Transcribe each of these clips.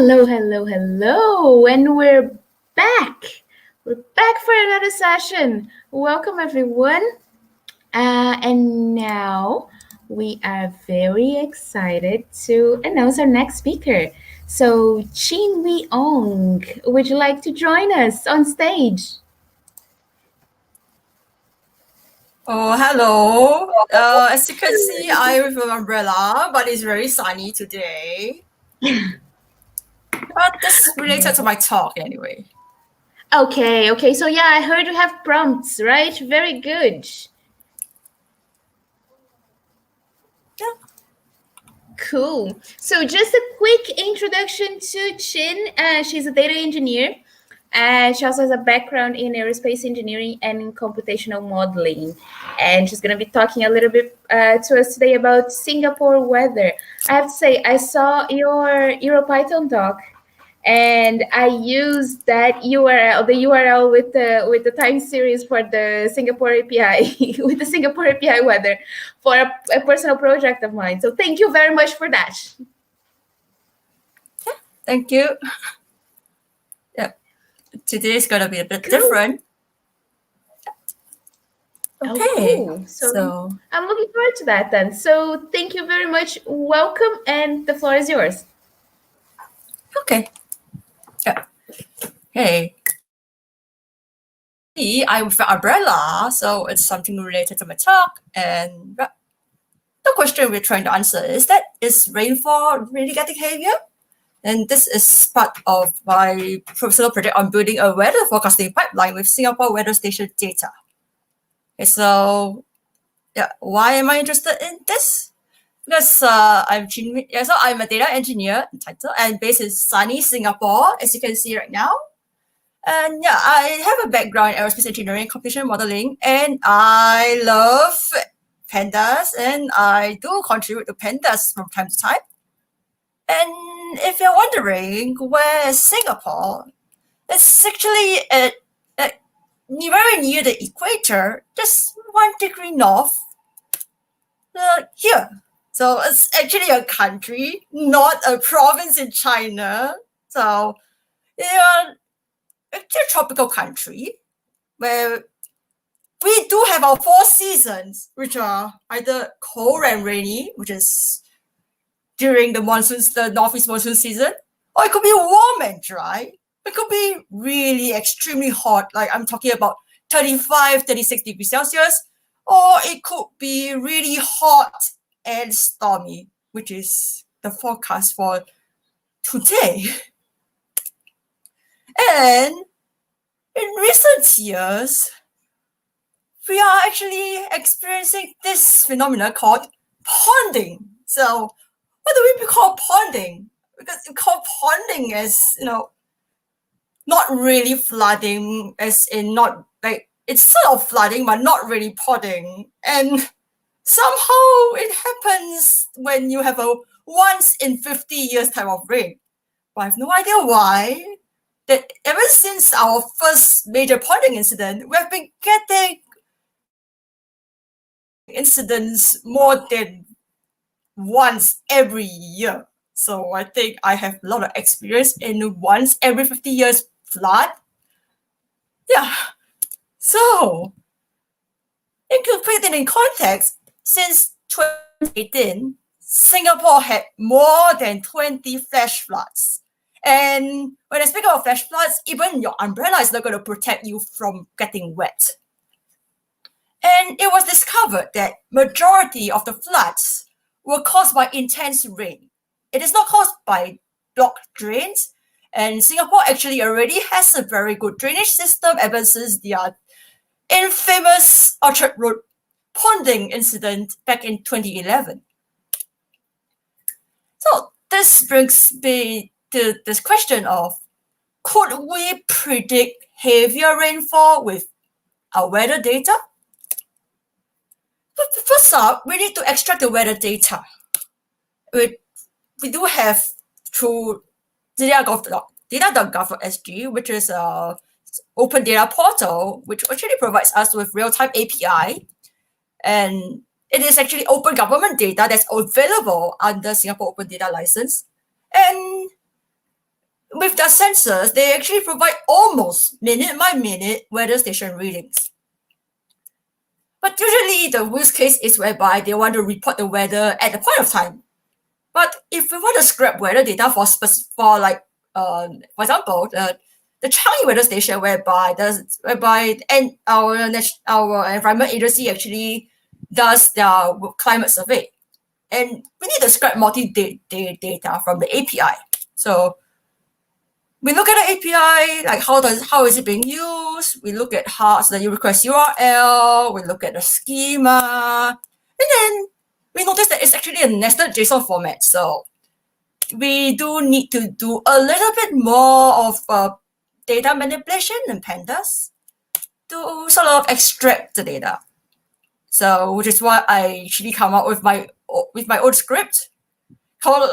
Hello, hello, hello, and we're back. We're back for another session. Welcome, everyone. And now we are very excited to announce our next speaker. So, Chin Wee Ong, would you like to join us on stage? Oh, hello. As you can see, I'm with an umbrella, but it's very sunny today. But this is related to my talk anyway. Okay. So, yeah, I heard you have prompts, right? Very good. Yeah. Cool. So just a quick introduction to Chin. She's a data engineer. She also has a background in aerospace engineering and in computational modeling. And she's going to be talking a little bit to us today about Singapore weather. I have to say, I saw your EuroPython doc, and I used that URL, the URL with the time series for the Singapore API, with the Singapore API weather for a personal project of mine. So thank you very much for that. Yeah, thank you. Yeah, today is going to be a bit different. Okay, cool. So I'm looking forward to that then. So thank you very much. Welcome, and the floor is yours. Okay. Yeah. Hey. I'm with an umbrella, so it's something related to my talk. And the question we're trying to answer is rainfall really getting heavier? And this is part of my professional project on building a weather forecasting pipeline with Singapore weather station data. Okay, so yeah, why am I interested in this? Because I'm a data engineer in title and based in sunny Singapore, as you can see right now. And yeah, I have a background in aerospace engineering, computational modeling, and I love pandas, and I do contribute to pandas from time to time. And if you're wondering where is Singapore, it's actually very near the equator, just 1 degree north here. So it's actually a country, not a province in China. So yeah, it's a tropical country where we do have our 4 seasons, which are either cold and rainy, which is during the northeast monsoon season, or it could be warm and dry. It could be really extremely hot, like I'm talking about 35, 36 degrees Celsius, or it could be really hot and stormy, which is the forecast for today. And in recent years, we are actually experiencing this phenomenon called ponding. So what do we call ponding? Because we call ponding as, not really flooding, as in not like it's sort of flooding, but not really ponding. And somehow it happens when you have a once in 50 years type of rain. But I have no idea why. That ever since our first major ponding incident, we have been getting incidents more than once every year. So I think I have a lot of experience in once every 50 years flood. Yeah. So, in in context, since 2018, Singapore had more than 20 flash floods. And when I speak about flash floods, even your umbrella is not going to protect you from getting wet. And it was discovered that majority of the floods were caused by intense rain. It is not caused by blocked drains. And Singapore actually already has a very good drainage system ever since the infamous Orchard Road ponding incident back in 2011. So this brings me to this question of, could we predict heavier rainfall with our weather data? But first up, we need to extract the weather data. We do have through data.gov.sg, which is an open data portal, which actually provides us with real-time API. And it is actually open government data that's available under Singapore Open Data License. And with the sensors, they actually provide almost minute-by-minute weather station readings. But usually the worst case is whereby they want to report the weather at the point of time. But if we want to scrap weather data for for example, the Changi weather station whereby our environment agency actually does their climate survey, and we need to scrap data from the API. So we look at the API, like how is it being used? We look at the request URL. We look at the schema, and then we notice that it's actually a nested JSON format. So we do need to do a little bit more of data manipulation in Pandas to sort of extract the data. So which is why I actually come up with my own script called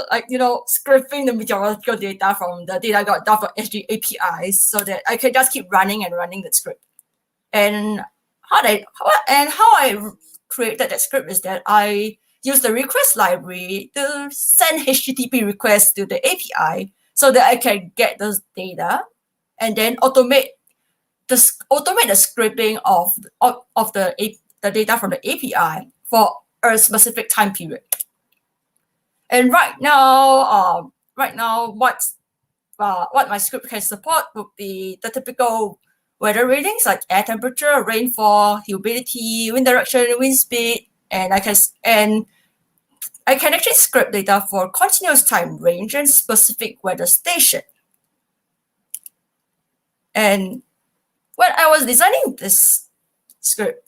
scraping the meteorological data from the data.daf.sg APIs so that I can just keep running the script. And how I created that script is that I use the request library to send HTTP requests to the API so that I can get those data and then automate the scraping of the data from the API for a specific time period. And right now, what my script can support would be the typical weather readings like air temperature, rainfall, humidity, wind direction, wind speed, and I can actually scrape data for continuous time range and specific weather station. And when I was designing this script,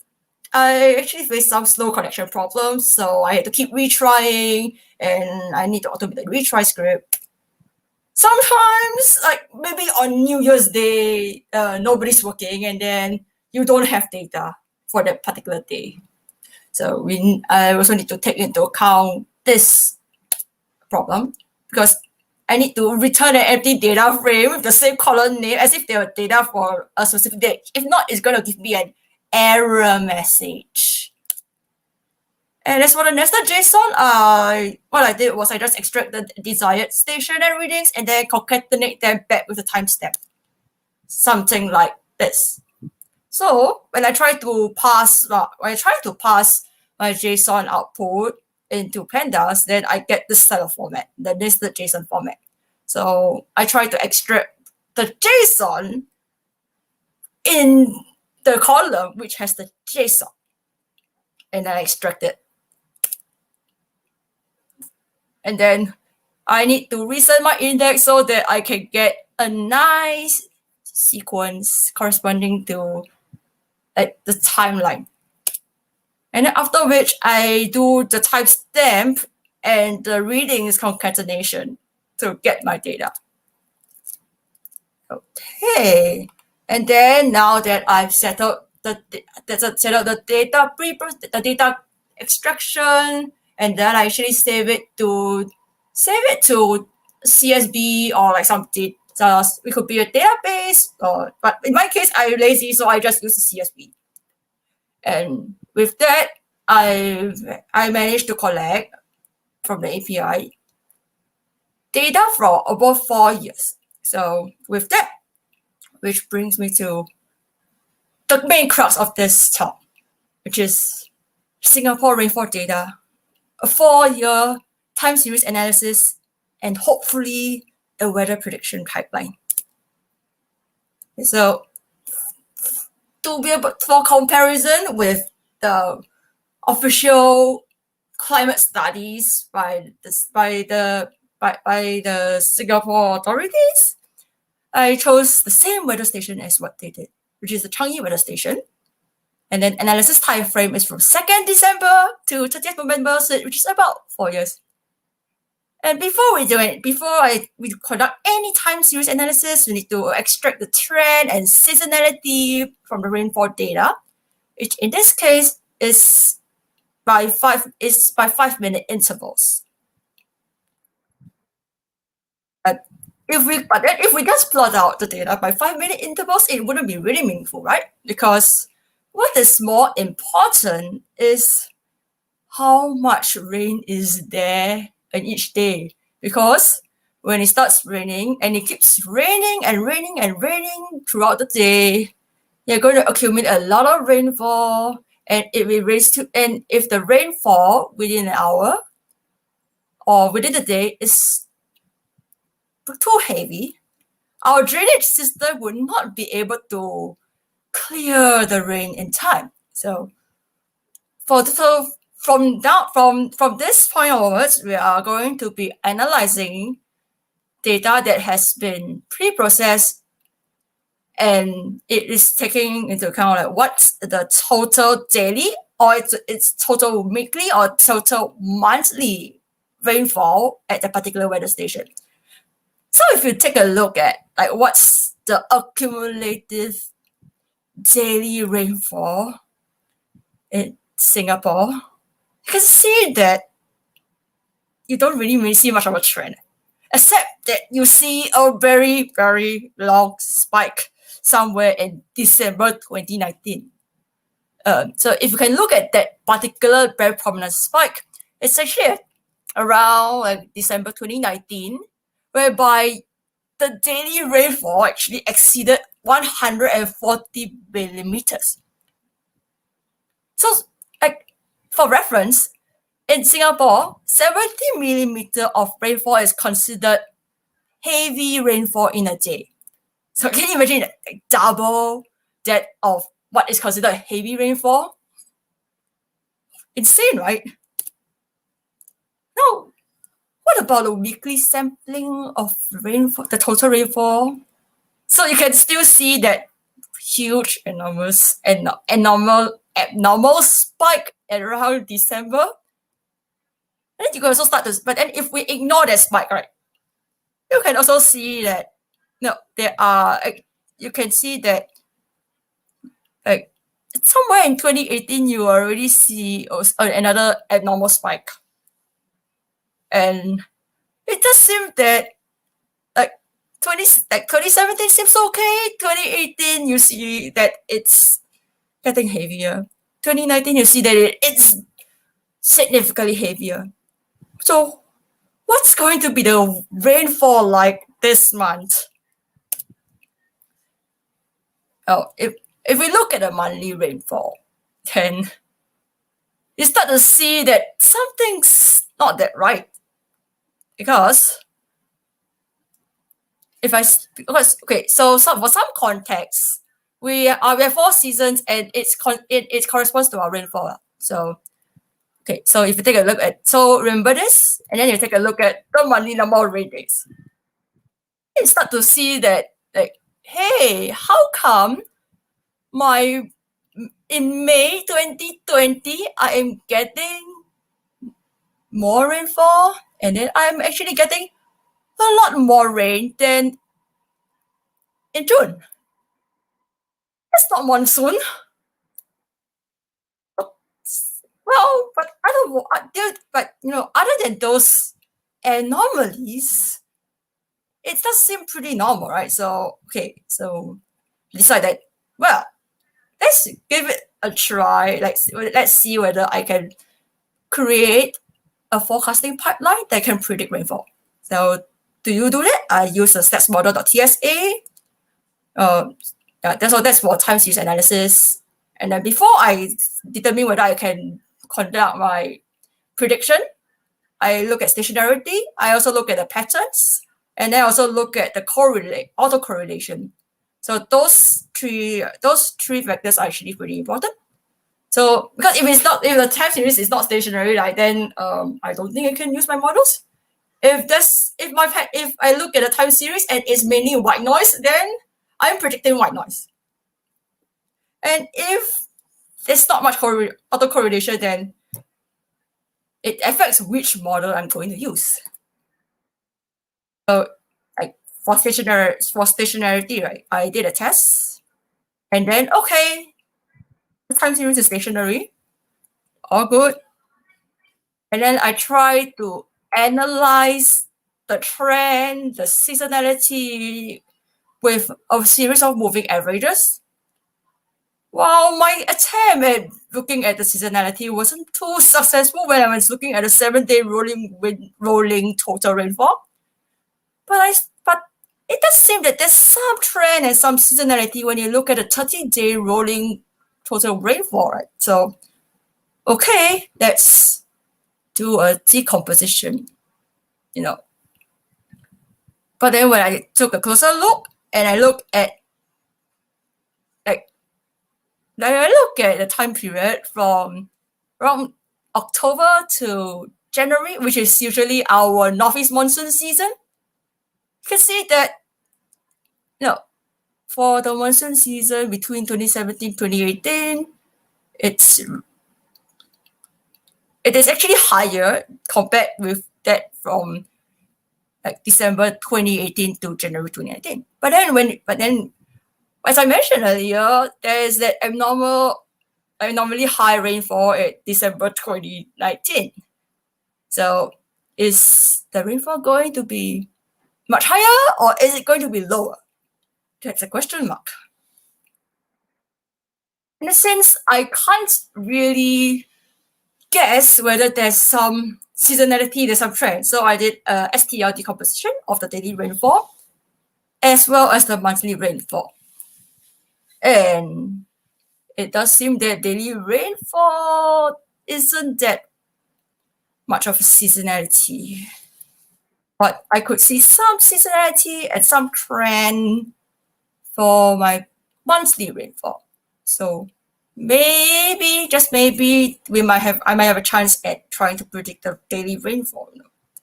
I actually faced some slow connection problems, so I had to keep retrying, and I need to automate the retry script. Sometimes, like maybe on New Year's Day, nobody's working, and then you don't have data for that particular day. So I also need to take into account this problem because I need to return an empty data frame with the same column name as if they were data for a specific date. If not, it's going to give me an error message. And as for the nested JSON, what I did was I just extract the desired station and readings and then concatenate them back with a timestamp. Something like this. So when I try to pass my JSON output into Pandas, then I get this set of format, the nested JSON format. So I try to extract the JSON in the column which has the JSON, and then I extract it. And then I need to reset my index so that I can get a nice sequence corresponding to the timeline. And then after which I do the timestamp and the readings concatenation to get my data. Okay. And then now that I've set up the data extraction, and then I actually save it to CSV or like some data. It could be a database, but in my case, I'm lazy, so I just use the CSV. And with that, I managed to collect from the API data for above 4 years. So with that, which brings me to the main crux of this talk, which is Singapore rainfall data, a 4-year time series analysis, and hopefully a weather prediction pipeline. So for comparison with the official climate studies by the Singapore authorities, I chose the same weather station as what they did, which is the Changi weather station. And then analysis time frame is from 2nd December to 30th November, which is about 4 years. And before we conduct any time series analysis, we need to extract the trend and seasonality from the rainfall data, which in this case is by 5-minute intervals. If we just plot out the data by 5-minute intervals, it wouldn't be really meaningful, right? Because what is more important is how much rain is there in each day. Because when it starts raining and it keeps raining and raining and raining throughout the day, you're going to accumulate a lot of rainfall, and it will raise to, and if the rainfall within an hour or within the day is too heavy, our drainage system would not be able to clear the rain in time. So from this point onwards, we are going to be analyzing data that has been pre-processed, and it is taking into account like what's the total daily or it's total weekly or total monthly rainfall at a particular weather station. So if you take a look at like what's the accumulative daily rainfall in Singapore, you can see that you don't really see much of a trend, except that you see a very, very long spike somewhere in December 2019. So if you can look at that particular very prominent spike, it's actually around like December 2019, whereby the daily rainfall actually exceeded 140 millimeters. So, like for reference, in Singapore, 70 millimeter of rainfall is considered heavy rainfall in a day. So can you imagine like double that of what is considered heavy rainfall? Insane, right? Now, what about the weekly sampling of rainfall, the total rainfall? So you can still see that huge, enormous, and abnormal spike at around December. And then you can also start to, but then if we ignore that spike, right, you can also see that, there are, you can see that, like, somewhere in 2018, you already see another abnormal spike. And it does seem that, 2017 seems okay. 2018, you see that it's getting heavier. 2019, you see that it's significantly heavier. So what's going to be the rainfall like this month? Oh, if we look at the monthly rainfall, then you start to see that something's not that right. Because so for some context, we have 4 seasons and it corresponds to our rainfall. So so if you take a look at, so remember this, and then you take a look at the monthly number of rain days, you start to see that, like, hey, how come in May 2020, I am getting more rainfall, and then I'm actually getting a lot more rain than in June. It's not monsoon. Well, but other than those anomalies, it does seem pretty normal, right? So so we decide that, well, let's give it a try. Let's see whether I can create a forecasting pipeline that can predict rainfall. So do you do that? I use the statsmodel.tsa. That's for time series analysis. And then before I determine whether I can conduct my prediction, I look at stationarity. I also look at the patterns, and then I also look at the autocorrelation. So those three factors are actually pretty important. So because if the time series is not stationary, then I don't think I can use my models. If I look at the time series and it's mainly white noise, then I'm predicting white noise. And if there's not much autocorrelation, then it affects which model I'm going to use. So, like for stationarity, right? I did a test, and then the time series is stationary, all good. And then I try to analyze the trend, the seasonality with a series of moving averages. Well, my attempt at looking at the seasonality wasn't too successful when I was looking at the 7-day rolling total rainfall. But it does seem that there's some trend and some seasonality when you look at the 30-day rolling total rainfall, right? So, okay, let's do a decomposition, But then when I took a closer look and I look at the time period from around October to January, which is usually our northeast monsoon season, you can see that, for the monsoon season between 2017 2018, it is actually higher compared with that from December 2018 to January 2019. But then, as I mentioned earlier, there is that abnormally high rainfall at December 2019. So is the rainfall going to be much higher or is it going to be lower? That's a question mark. In a sense, I can't really guess whether there's some seasonality, there's some trend. So I did a STL decomposition of the daily rainfall as well as the monthly rainfall. And it does seem that daily rainfall isn't that much of a seasonality. But I could see some seasonality and some trend for my monthly rainfall. So maybe, just maybe, I might have a chance at trying to predict the daily rainfall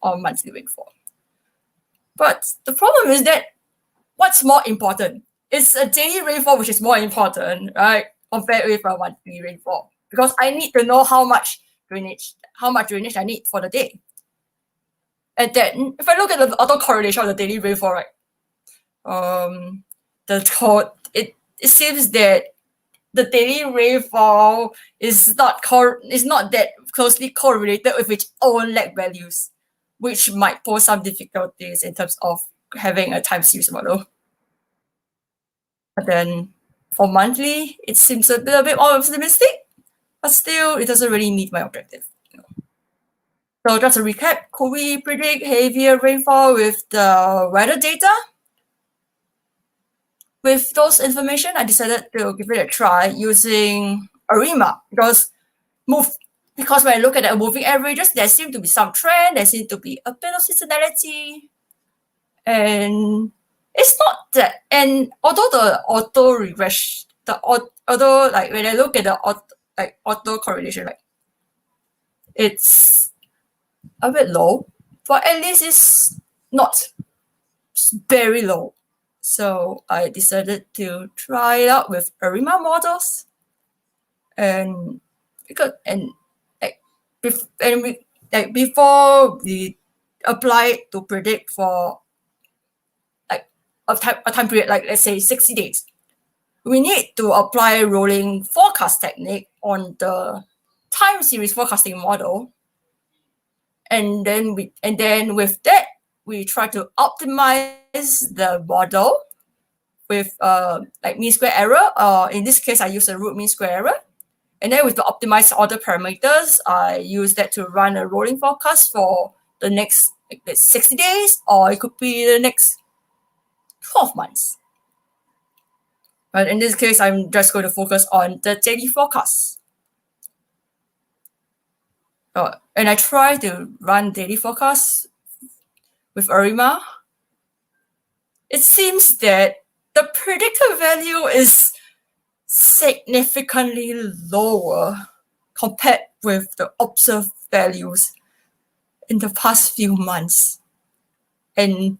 or monthly rainfall. But the problem is that what's more important? It's a daily rainfall which is more important, right? Compared with a monthly rainfall. Because I need to know how much drainage I need for the day. And then if I look at the autocorrelation of the daily rainfall, right? It seems that the daily rainfall is not that closely correlated with its own lag values, which might pose some difficulties in terms of having a time series model. But then for monthly, it seems a bit more optimistic, but still it doesn't really meet my objective. So just to recap, could we predict heavier rainfall with the weather data? With those information, I decided to give it a try using ARIMA because when I look at the moving averages, there seem to be some trend, there seems to be a bit of seasonality, and it's not that. And although the auto regression, although like when I look at the auto correlation, like it's a bit low, but at least it's not very low. So I decided to try it out with ARIMA models, and before we apply it to predict for a time period, like let's say 60 days, we need to apply rolling forecast technique on the time series forecasting model, and then with that we try to optimize the model with mean square error. In this case, I use a root mean square error. And then with the optimized order parameters, I use that to run a rolling forecast for the next 60 days, or it could be the next 12 months. But in this case, I'm just going to focus on the daily forecast. And I try to run daily forecasts with ARIMA. It seems that the predicted value is significantly lower compared with the observed values in the past few months. And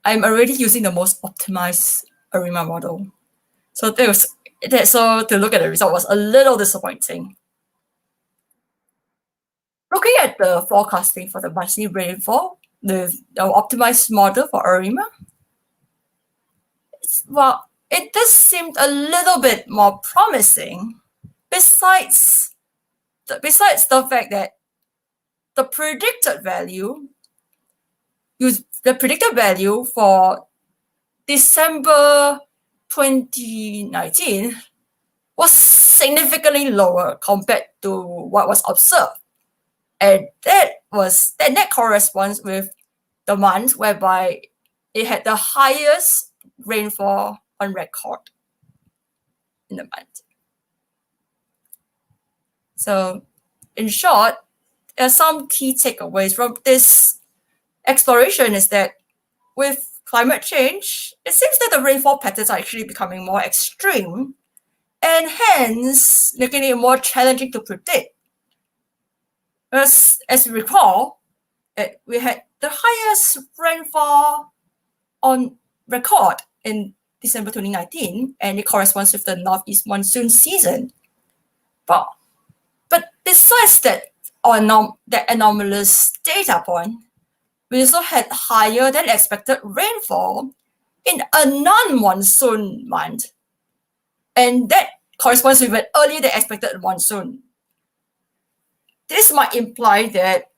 I'm already using the most optimized ARIMA model. So to look at the result was a little disappointing. Looking at the forecasting for the monthly rainfall, the optimized model for ARIMA, it does seem a little bit more promising. Besides the fact that the predicted value for December 2019 was significantly lower compared to what was observed. And that corresponds with the month whereby it had the highest rainfall on record in the month. So in short, some key takeaways from this exploration is that with climate change, it seems that the rainfall patterns are actually becoming more extreme and hence making it more challenging to predict. As we recall, we had the highest rainfall on record in December 2019, and it corresponds with the northeast monsoon season. But besides that anomalous data point, we also had higher than expected rainfall in a non-monsoon month, and that corresponds with an earlier than expected monsoon. This might imply that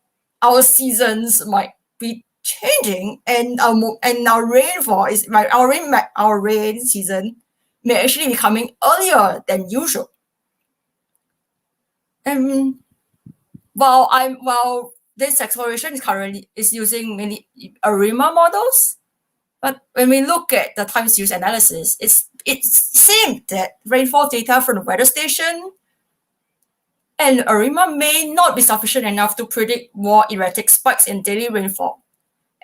our seasons might be changing, and our rainfall our rain season may actually be coming earlier than usual. And while this exploration is using many ARIMA models, but when we look at the time series analysis, it seemed that rainfall data from the weather station and ARIMA may not be sufficient enough to predict more erratic spikes in daily rainfall.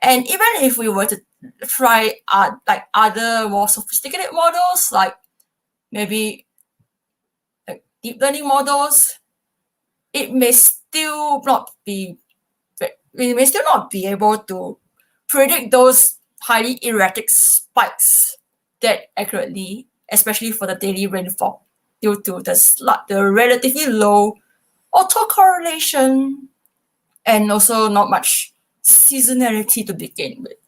And even if we were to try like other more sophisticated models, like maybe like deep learning models, we may still not be able to predict those highly erratic spikes that accurately, especially for the daily rainfall, due to the relatively low autocorrelation and also not much seasonality to begin with.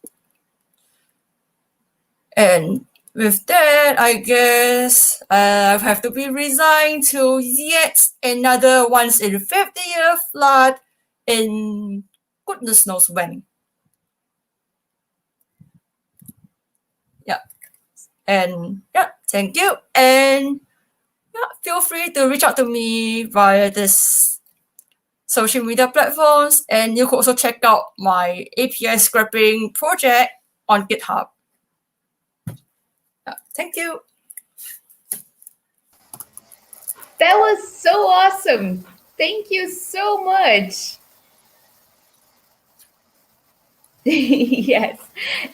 And with that, I guess I have to be resigned to yet another once in 50-year flood in goodness knows when. Yeah. And yeah, thank you. And yeah, feel free to reach out to me via this social media platforms, and you could also check out my API scraping project on GitHub. Thank you. That was so awesome. Thank you so much. Yes,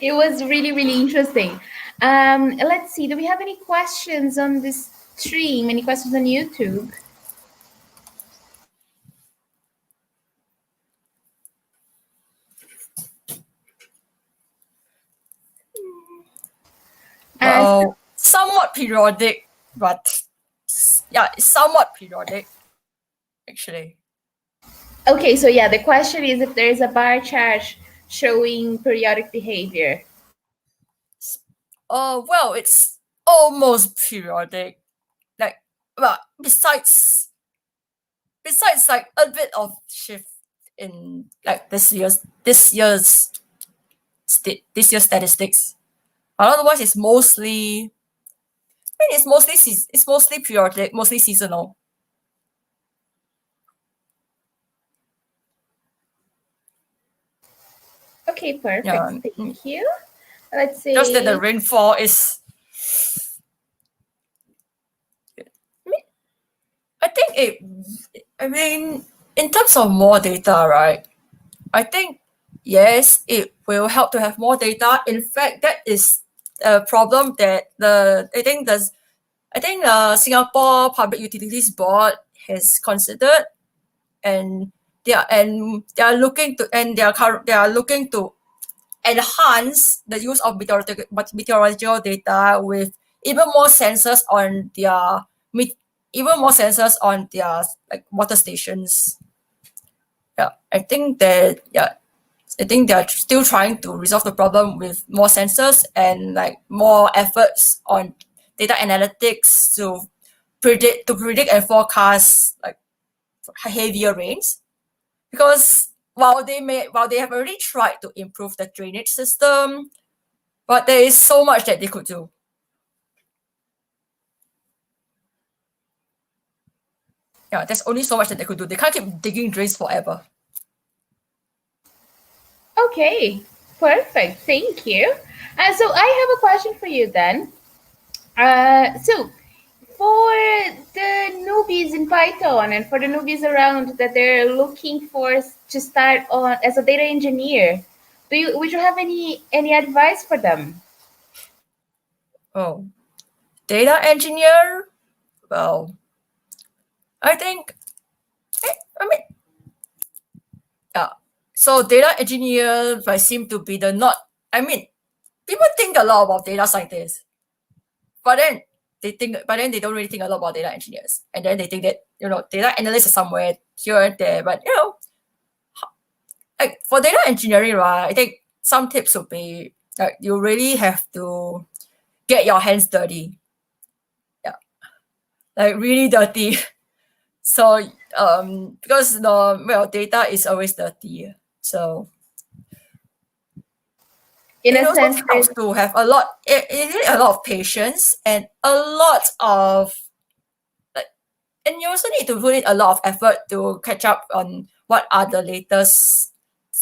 it was really, really interesting. Let's see, do we have any questions on this stream? Any questions on YouTube? Well, somewhat periodic, but yeah, it's somewhat periodic, actually. Okay, so yeah, the question is if there is a bar chart showing periodic behavior. Well, it's almost periodic. Like, well, besides like a bit of shift in like this year's statistics. But otherwise, it's mostly periodic, mostly seasonal. Okay, perfect. Yeah. Thank you. Let's see. Just that the rainfall is. I mean, in terms of more data, right? I think yes, it will help to have more data. In fact, that is a problem that the Singapore Public Utilities Board has considered, and they are looking to enhance the use of meteorological data with even more sensors on their like water stations. Yeah, I think they are still trying to resolve the problem with more sensors and like more efforts on data analytics to predict and forecast like heavier rains. Because while they have already tried to improve the drainage system, but there is so much that they could do. Yeah, there's only so much that they could do. They can't keep digging drains forever. Okay, Perfect. Thank you. So I have a question for you then. So for the newbies in Python and for the newbies around that they're looking for to start on as a data engineer, would you have any advice for them? Oh, data engineer? Well, I think, I mean, yeah. So data engineer seem to be the not, I mean, people think a lot about data scientists, but then they don't really think a lot about data engineers. And then they think that, data analysts are somewhere here and there, but like for data engineering, right, I think some tips would be like you really have to get your hands dirty. Yeah. Like really dirty. So because data is always dirty. So In it a also sense helps that to have it need a lot of patience and a lot of and you also need to put in a lot of effort to catch up on what are the latest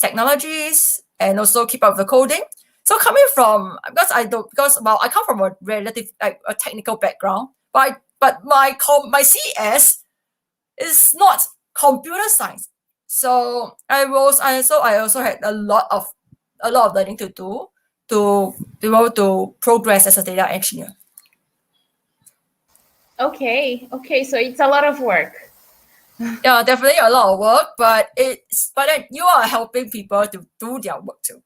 technologies and also keep up with the coding. So coming from because I come from a relative like a technical background, but my CS is not computer science. So I also had a lot of learning to do to be able to progress as a data engineer. okay, so it's a lot of work. Yeah, definitely a lot of work, but then you are helping people to do their work too.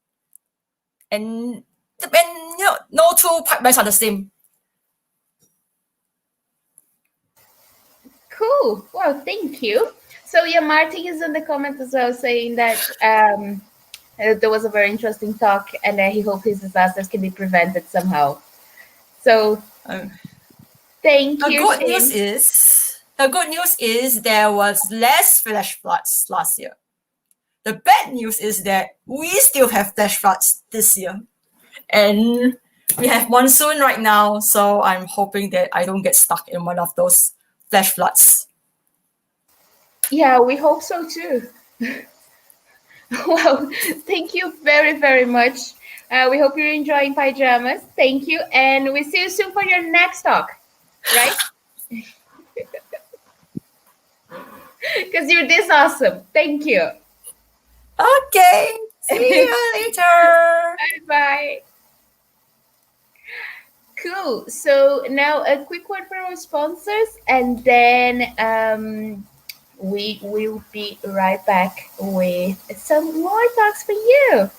And no two pipelines are the same. Cool. Well, thank you. So yeah, Martin is in the comments as well saying that there was a very interesting talk and he hopes his disasters can be prevented somehow. So thank The you, good Chin. news is there was less flash floods last year. The bad news is that we still have flash floods this year. And we have monsoon right now, so I'm hoping that I don't get stuck in one of those flash floods. Yeah, we hope so too. Well, thank you very, very much. We hope you're enjoying Pyjamas. Thank you. And we see you soon for your next talk, right? Because you're this awesome. Thank you. Okay, see you later. Bye. Cool. So now a quick word for our sponsors, and then we will be right back with some more talks for you.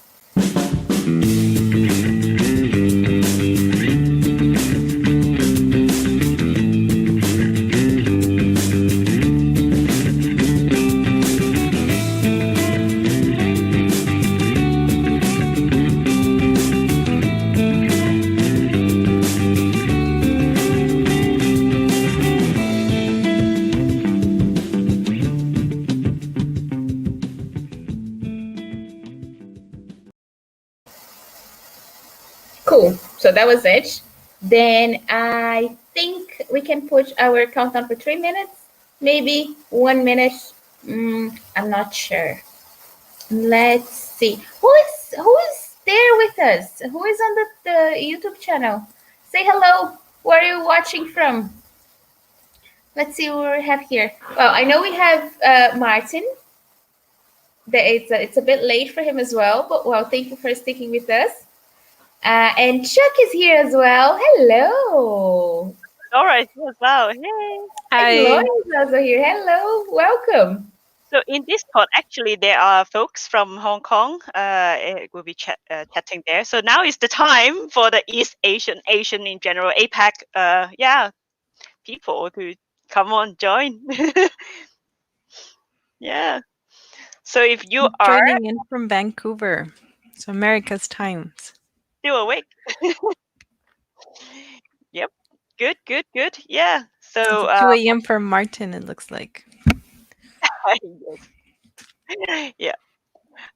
Cool. So that was it. Then I think we can put our countdown for 3 minutes, maybe 1 minute. I'm not sure. Let's see. Who is there with us? Who is on the YouTube channel? Say hello. Where are you watching from? Let's see what we have here. Well, I know we have Martin. It's a bit late for him as well, but well, thank you for sticking with us. And Cheuk is here as well. Hello. Laura is here as well. Hey. And Lauren is also here. Hello. Welcome. So in Discord, actually, there are folks from Hong Kong. We'll be chatting there. So now is the time for the East Asian in general, APAC, people to come on, join. Yeah. So if you are joining in from Vancouver, so America's times. still awake. Yep. Good. Yeah. So It's 2 a.m. for Martin, it looks like. Yeah.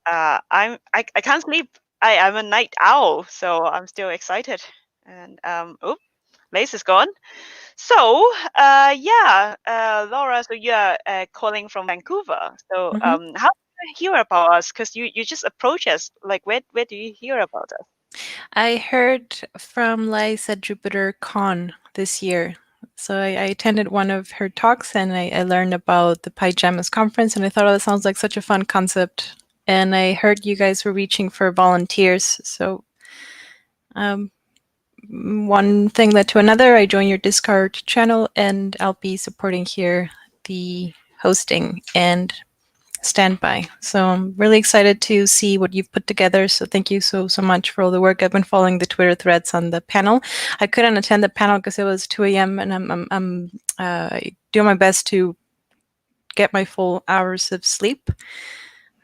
I can't sleep. I'm a night owl, so I'm still excited. And Lais is gone. So Laura, so you are calling from Vancouver. So how do you hear about us? Because you just approach us. Like, where do you hear about us? I heard from Lais at JupyterCon this year. So I attended one of her talks and I learned about the Pyjamas conference, and I thought, oh, that sounds like such a fun concept. And I heard you guys were reaching for volunteers. So one thing led to another. I joined your Discord channel, and I'll be supporting here the hosting and standby. So I'm really excited to see what you've put together. So thank you so much for all the work. I've been following the Twitter threads on the panel. I couldn't attend the panel because it was 2 a.m. and I'm doing my best to get my full hours of sleep.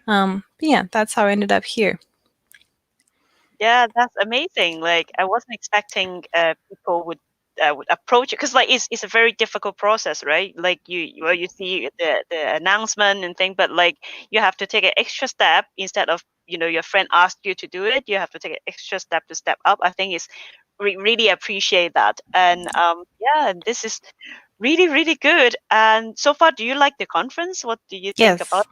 But yeah, that's how I ended up here. Yeah, that's amazing. Like, I wasn't expecting people would approach it, because like it's a very difficult process, right? Like you see the announcement and thing, but like you have to take an extra step. Instead of your friend asked you to do it, you have to take an extra step to step up. I think it's really appreciate that. And yeah, this is really good. And so far, do you like the conference? What do you think about?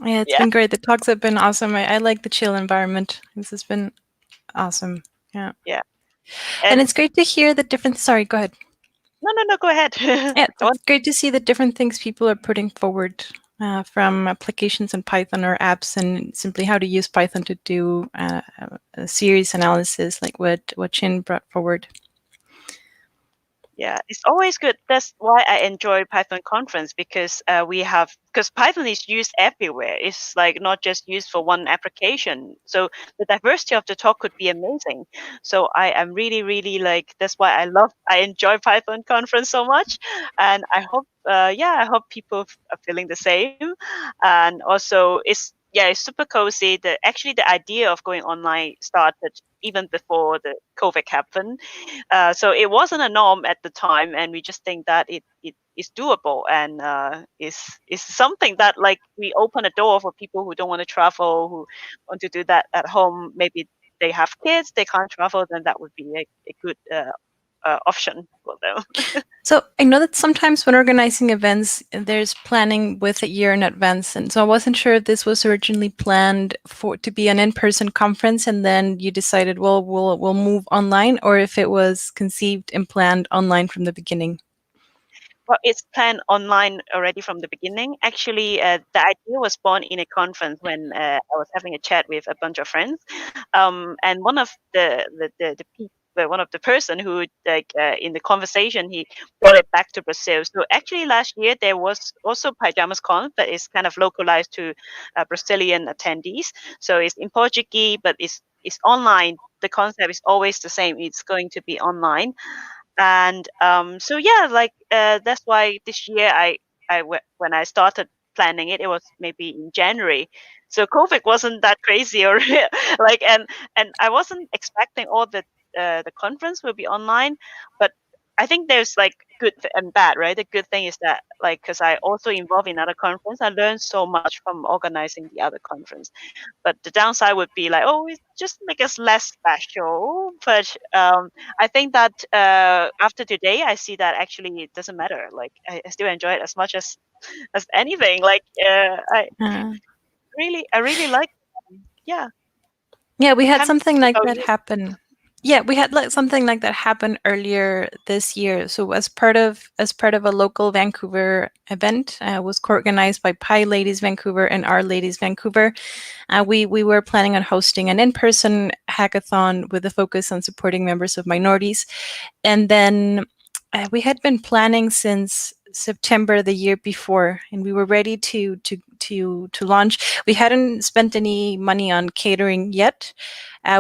Yeah, it's been great. The talks have been awesome. I like the chill environment. This has been awesome. Yeah. And it's great to hear the different. Sorry, go ahead. No, go ahead. Yeah, it's great to see the different things people are putting forward, from applications in Python or apps, and simply how to use Python to do a series analysis, like what Chin brought forward. Yeah, it's always good. That's why I enjoy Python conference, because because Python is used everywhere. It's like not just used for one application. So the diversity of the talk could be amazing. So I am really like, that's why I enjoy Python conference so much. And I hope, I hope people are feeling the same. And also it's super cozy. Actually the idea of going online started even before the COVID happened. So it wasn't a norm at the time, and we just think that it is doable, and is something that, like, we open a door for people who don't want to travel, who want to do that at home. Maybe they have kids, they can't travel, then that would be a good option for them. So I know that sometimes when organizing events, there's planning with a year in advance, and so I wasn't sure if this was originally planned to be an in-person conference, and then you decided, well, we'll move online, or if it was conceived and planned online from the beginning. Well, it's planned online already from the beginning. Actually, the idea was born in a conference when I was having a chat with a bunch of friends, and one of one of the person who, like, in the conversation, he brought it back to Brazil. So actually last year there was also Pyjamas Conf that is kind of localized to Brazilian attendees. So it's in Portuguese, but it's online. The concept is always the same. It's going to be online. And so yeah, like that's why this year when I started planning it, it was maybe in January. So COVID wasn't that crazy, or like, and I wasn't expecting all the conference will be online, but I think there's like good and bad, right? The good thing is that, like, because I also involved in other conference, I learned so much from organizing the other conference. But the downside would be like, oh, it just make us less special. But I think that after today, I see that actually it doesn't matter. Like, I still enjoy it as much as anything. Like, I really like. Yeah. Yeah, we had something like that happen. Yeah, we had like something like that happen earlier this year. So as part of a local Vancouver event, was co-organized by Pi Ladies Vancouver and Our Ladies Vancouver. We were planning on hosting an in-person hackathon with a focus on supporting members of minorities, and then we had been planning since September the year before, and we were ready to launch. We hadn't spent any money on catering yet,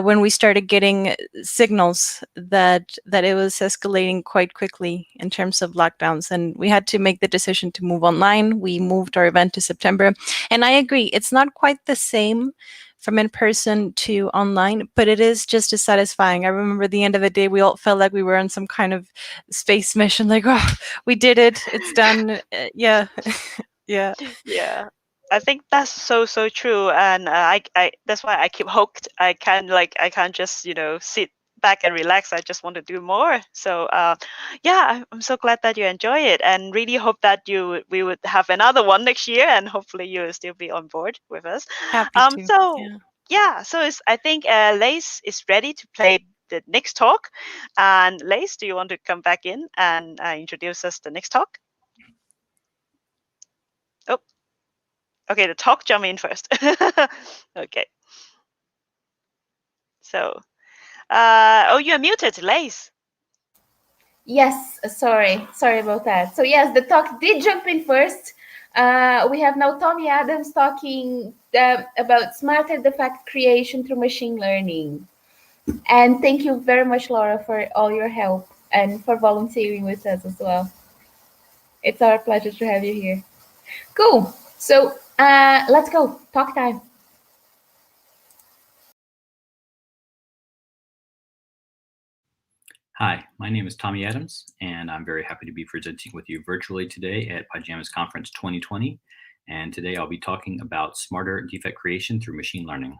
when we started getting signals that it was escalating quite quickly in terms of lockdowns, and we had to make the decision to move online. We moved our event to September, and I agree, it's not quite the same from in person to online, but it is just as satisfying. I remember at the end of the day, we all felt like we were on some kind of space mission, like, oh, we did it, it's done. Yeah. Yeah, I think that's so true, and I that's why I keep hooked. I can't just sit back and relax. I just want to do more. So yeah, I'm so glad that you enjoy it, and really hope that we would have another one next year, and hopefully you'll still be on board with us. Happy to. So Yeah. yeah, so I think Lais is ready to play the next talk. And Lais, do you want to come back in and introduce us the next talk? Oh, okay, the talk jump in first. Okay. So, oh, you're muted, Lais. Yes, sorry about that. So yes, the talk did jump in first. We have now Tommy Adams talking about smarter defect creation through machine learning. And thank you very much, Laura, for all your help and for volunteering with us as well. It's our pleasure to have you here. Cool. So let's go. Talk time. Hi, my name is Tommy Adams, and I'm very happy to be presenting with you virtually today at Pyjamas Conference 2020. And today I'll be talking about smarter defect creation through machine learning.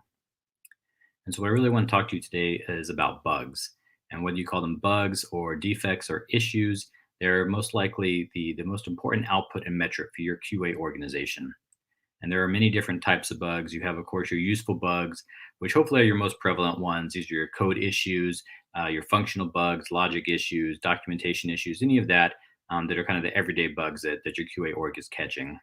And so what I really want to talk to you today is about bugs. And whether you call them bugs or defects or issues, they're most likely the most important output and metric for your QA organization. And there are many different types of bugs. You have, of course, your useful bugs, which hopefully are your most prevalent ones. These are your code issues, your functional bugs, logic issues, documentation issues, any of that that are kind of the everyday bugs that your QA org is catching.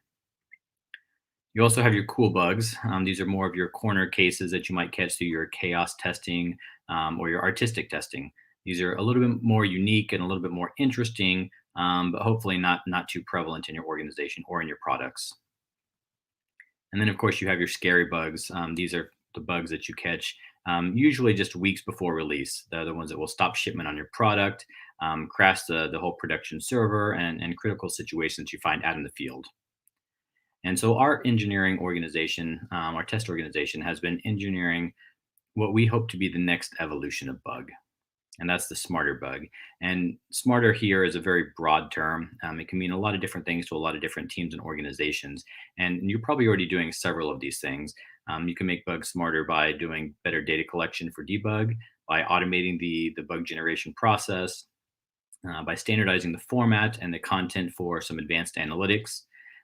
You also have your cool bugs. These are more of your corner cases that you might catch through your chaos testing or your artistic testing. These are a little bit more unique and a little bit more interesting, but hopefully not too prevalent in your organization or in your products. And then, of course, you have your scary bugs. These are the bugs that you catch usually just weeks before release. They're the ones that will stop shipment on your product, crash the whole production server, and critical situations you find out in the field. And so our engineering organization, our test organization, has been engineering what we hope to be the next evolution of bug. And that's the smarter bug. And smarter here is a very broad term. It can mean a lot of different things to a lot of different teams and organizations. And you're probably already doing several of these things. You can make bugs smarter by doing better data collection for debug, by automating the bug generation process, by standardizing the format and the content for some advanced analytics.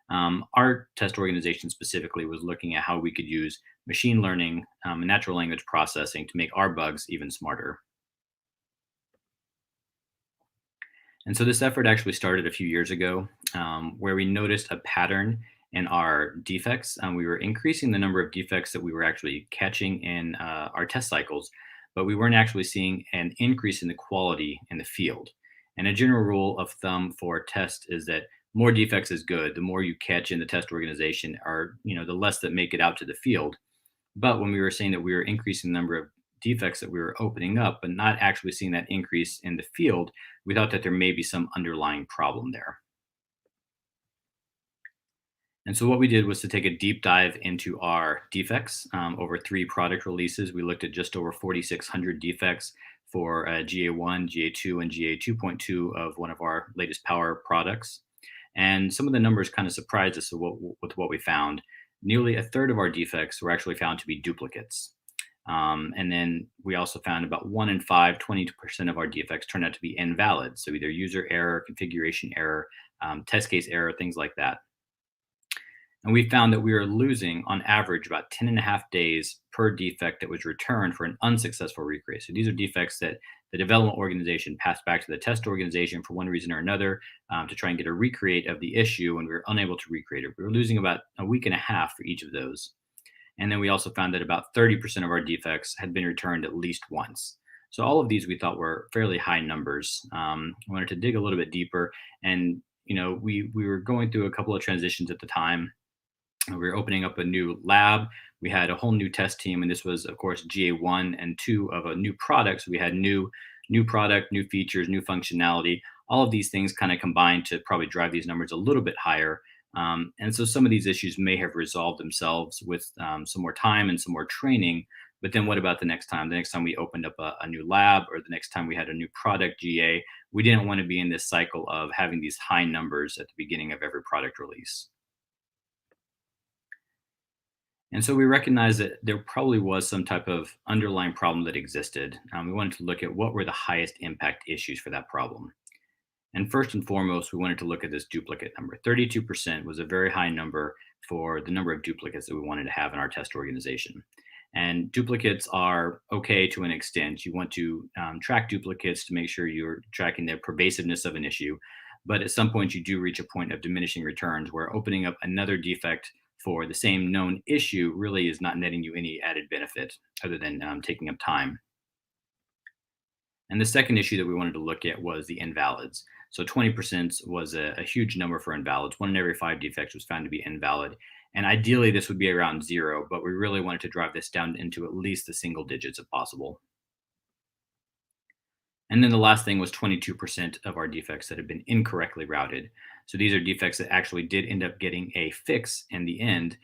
Our test organization specifically was looking at how we could use machine learning and natural language processing to make our bugs even smarter. And so this effort actually started a few years ago where we noticed a pattern in our defects. We were increasing the number of defects that we were actually catching in our test cycles, but we weren't actually seeing an increase in the quality in the field. And a general rule of thumb for test is that more defects is good. The more you catch in the test organization are, the less that make it out to the field. But when we were saying that we were increasing the number of defects that we were opening up, but not actually seeing that increase in the field, we thought that there may be some underlying problem there. And so what we did was to take a deep dive into our defects. Over 3 product releases, we looked at just over 4,600 defects for GA1, GA2, and GA 2.2 of one of our latest power products. And some of the numbers kind of surprised us with what we found. Nearly a third of our defects were actually found to be duplicates. And then we also found about 1 in 5, 20% of our defects turned out to be invalid. So either user error, configuration error, test case error, things like that. And we found that we were losing on average about 10.5 days per defect that was returned for an unsuccessful recreate. So these are defects that the development organization passed back to the test organization for one reason or another to try and get a recreate of the issue, and we were unable to recreate it. We were losing about a week and a half for each of those. And then we also found that about 30% of our defects had been returned at least once. So all of these we thought were fairly high numbers. I wanted to dig a little bit deeper, and we were going through a couple of transitions at the time. We were opening up a new lab. We had a whole new test team, and this was, of course, GA1 and 2 of a new product. So we had new product, new features, new functionality. All of these things kind of combined to probably drive these numbers a little bit higher. And so some of these issues may have resolved themselves with some more time and some more training. But then what about the next time? The next time we opened up a new lab, or the next time we had a new product GA, we didn't want to be in this cycle of having these high numbers at the beginning of every product release. And so we recognized that there probably was some type of underlying problem that existed. We wanted to look at what were the highest impact issues for that problem. And first and foremost, we wanted to look at this duplicate number. 32% was a very high number for the number of duplicates that we wanted to have in our test organization. And duplicates are okay to an extent. You want to track duplicates to make sure you're tracking the pervasiveness of an issue. But at some point, you do reach a point of diminishing returns where opening up another defect for the same known issue really is not netting you any added benefit other than taking up time. And the second issue that we wanted to look at was the invalids. So 20% was a huge number for invalids. 1 in every 5 defects was found to be invalid. And ideally, this would be around 0, but we really wanted to drive this down into at least the single digits if possible. And then the last thing was 22% of our defects that had been incorrectly routed. So these are defects that actually did end up getting a fix in the end,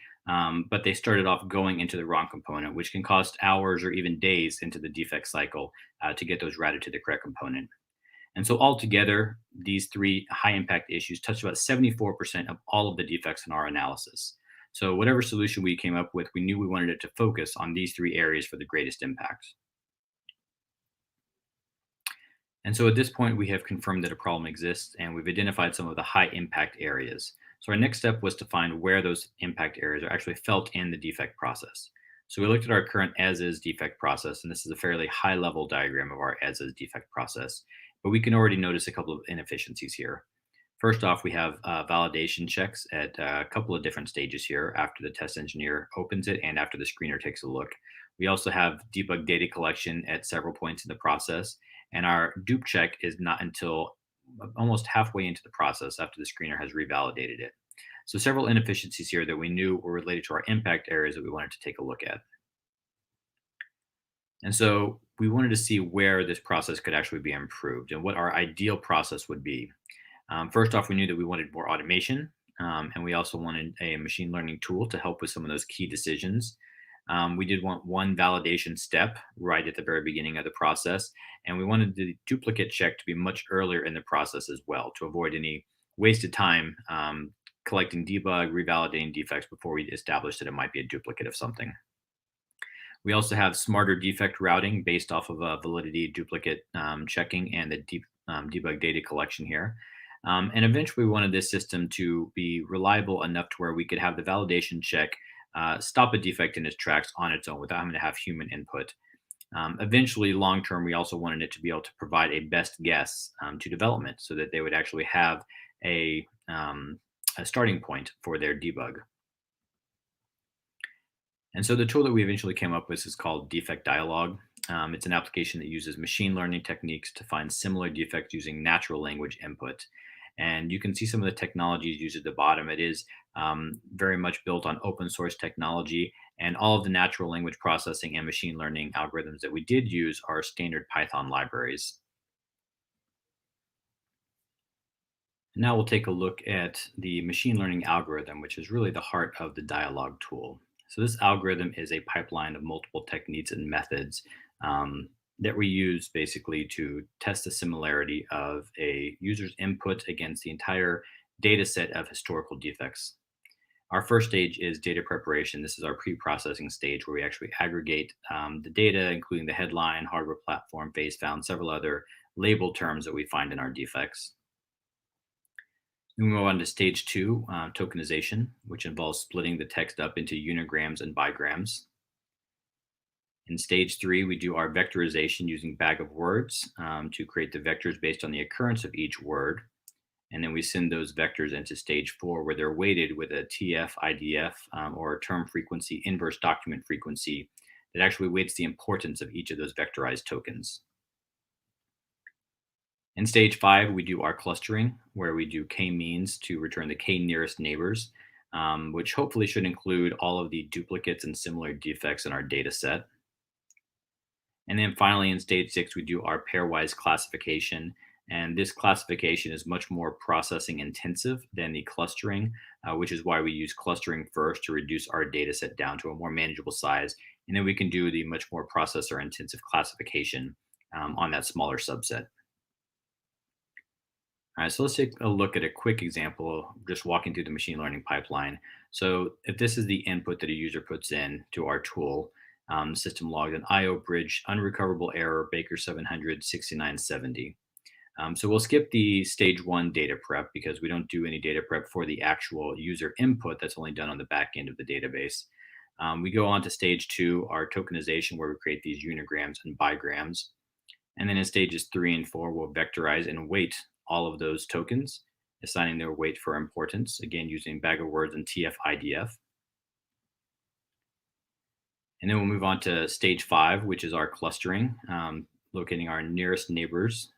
but they started off going into the wrong component, which can cost hours or even days into the defect cycle to get those routed to the correct component. And so altogether, these 3 high impact issues touched about 74% of all of the defects in our analysis. So whatever solution we came up with, we knew we wanted it to focus on these 3 areas for the greatest impact. And so at this point, we have confirmed that a problem exists, and we've identified some of the high impact areas. So our next step was to find where those impact areas are actually felt in the defect process. So we looked at our current as-is defect process, and this is a fairly high-level diagram of our as-is defect process, but we can already notice a couple of inefficiencies here. First off, we have validation checks at a couple of different stages here after the test engineer opens it and after the screener takes a look. We also have debug data collection at several points in the process, and our dupe check is not until almost halfway into the process after the screener has revalidated it. So several inefficiencies here that we knew were related to our impact areas that we wanted to take a look at. And so we wanted to see where this process could actually be improved and what our ideal process would be. First off, we knew that we wanted more automation, and we also wanted a machine learning tool to help with some of those key decisions. We did want one validation step right at the very beginning of the process, and we wanted the duplicate check to be much earlier in the process as well to avoid any wasted time collecting debug, revalidating defects before we established that it might be a duplicate of something. We also have smarter defect routing based off of a validity duplicate checking and the debug data collection here. And eventually we wanted this system to be reliable enough to where we could have the validation check stop a defect in its tracks on its own without having to have human input. Eventually, long term, we also wanted it to be able to provide a best guess to development so that they would actually have a starting point for their debug. And so the tool that we eventually came up with is called Defect Dialog. It's an application that uses machine learning techniques to find similar defects using natural language input. And you can see some of the technologies used at the bottom. It is very much built on open source technology, and all of the natural language processing and machine learning algorithms that we did use are standard Python libraries. Now we'll take a look at the machine learning algorithm, which is really the heart of the dialogue tool. So this algorithm is a pipeline of multiple techniques and methods that we use basically to test the similarity of a user's input against the entire data set of historical defects. Our first stage is data preparation. This is our pre-processing stage where we actually aggregate the data, including the headline, hardware platform, phase found, several other labeled terms that we find in our defects. We move on to stage 2, tokenization, which involves splitting the text up into unigrams and bigrams. In stage 3, we do our vectorization using bag of words to create the vectors based on the occurrence of each word. And then we send those vectors into stage 4, where they're weighted with a TF, IDF, or term frequency, inverse document frequency, that actually weights the importance of each of those vectorized tokens. In stage 5, we do our clustering, where we do k-means to return the k-nearest neighbors, which hopefully should include all of the duplicates and similar defects in our data set. And then finally, in stage 6, we do our pairwise classification. And this classification is much more processing intensive than the clustering, which is why we use clustering first to reduce our data set down to a more manageable size. And then we can do the much more processor intensive classification on that smaller subset. All right, so let's take a look at a quick example, just walking through the machine learning pipeline. So if this is the input that a user puts in to our tool, system logged an IO bridge, unrecoverable error, Baker 700, 6970. So we'll skip the stage 1 data prep because we don't do any data prep for the actual user input. That's only done on the back end of the database. We go on to stage 2, our tokenization, where we create these unigrams and bigrams. And then in stages 3 and 4, we'll vectorize and weight all of those tokens, assigning their weight for importance, again, using bag of words and TF-IDF. And then we'll move on to stage 5, which is our clustering, locating our nearest neighbors.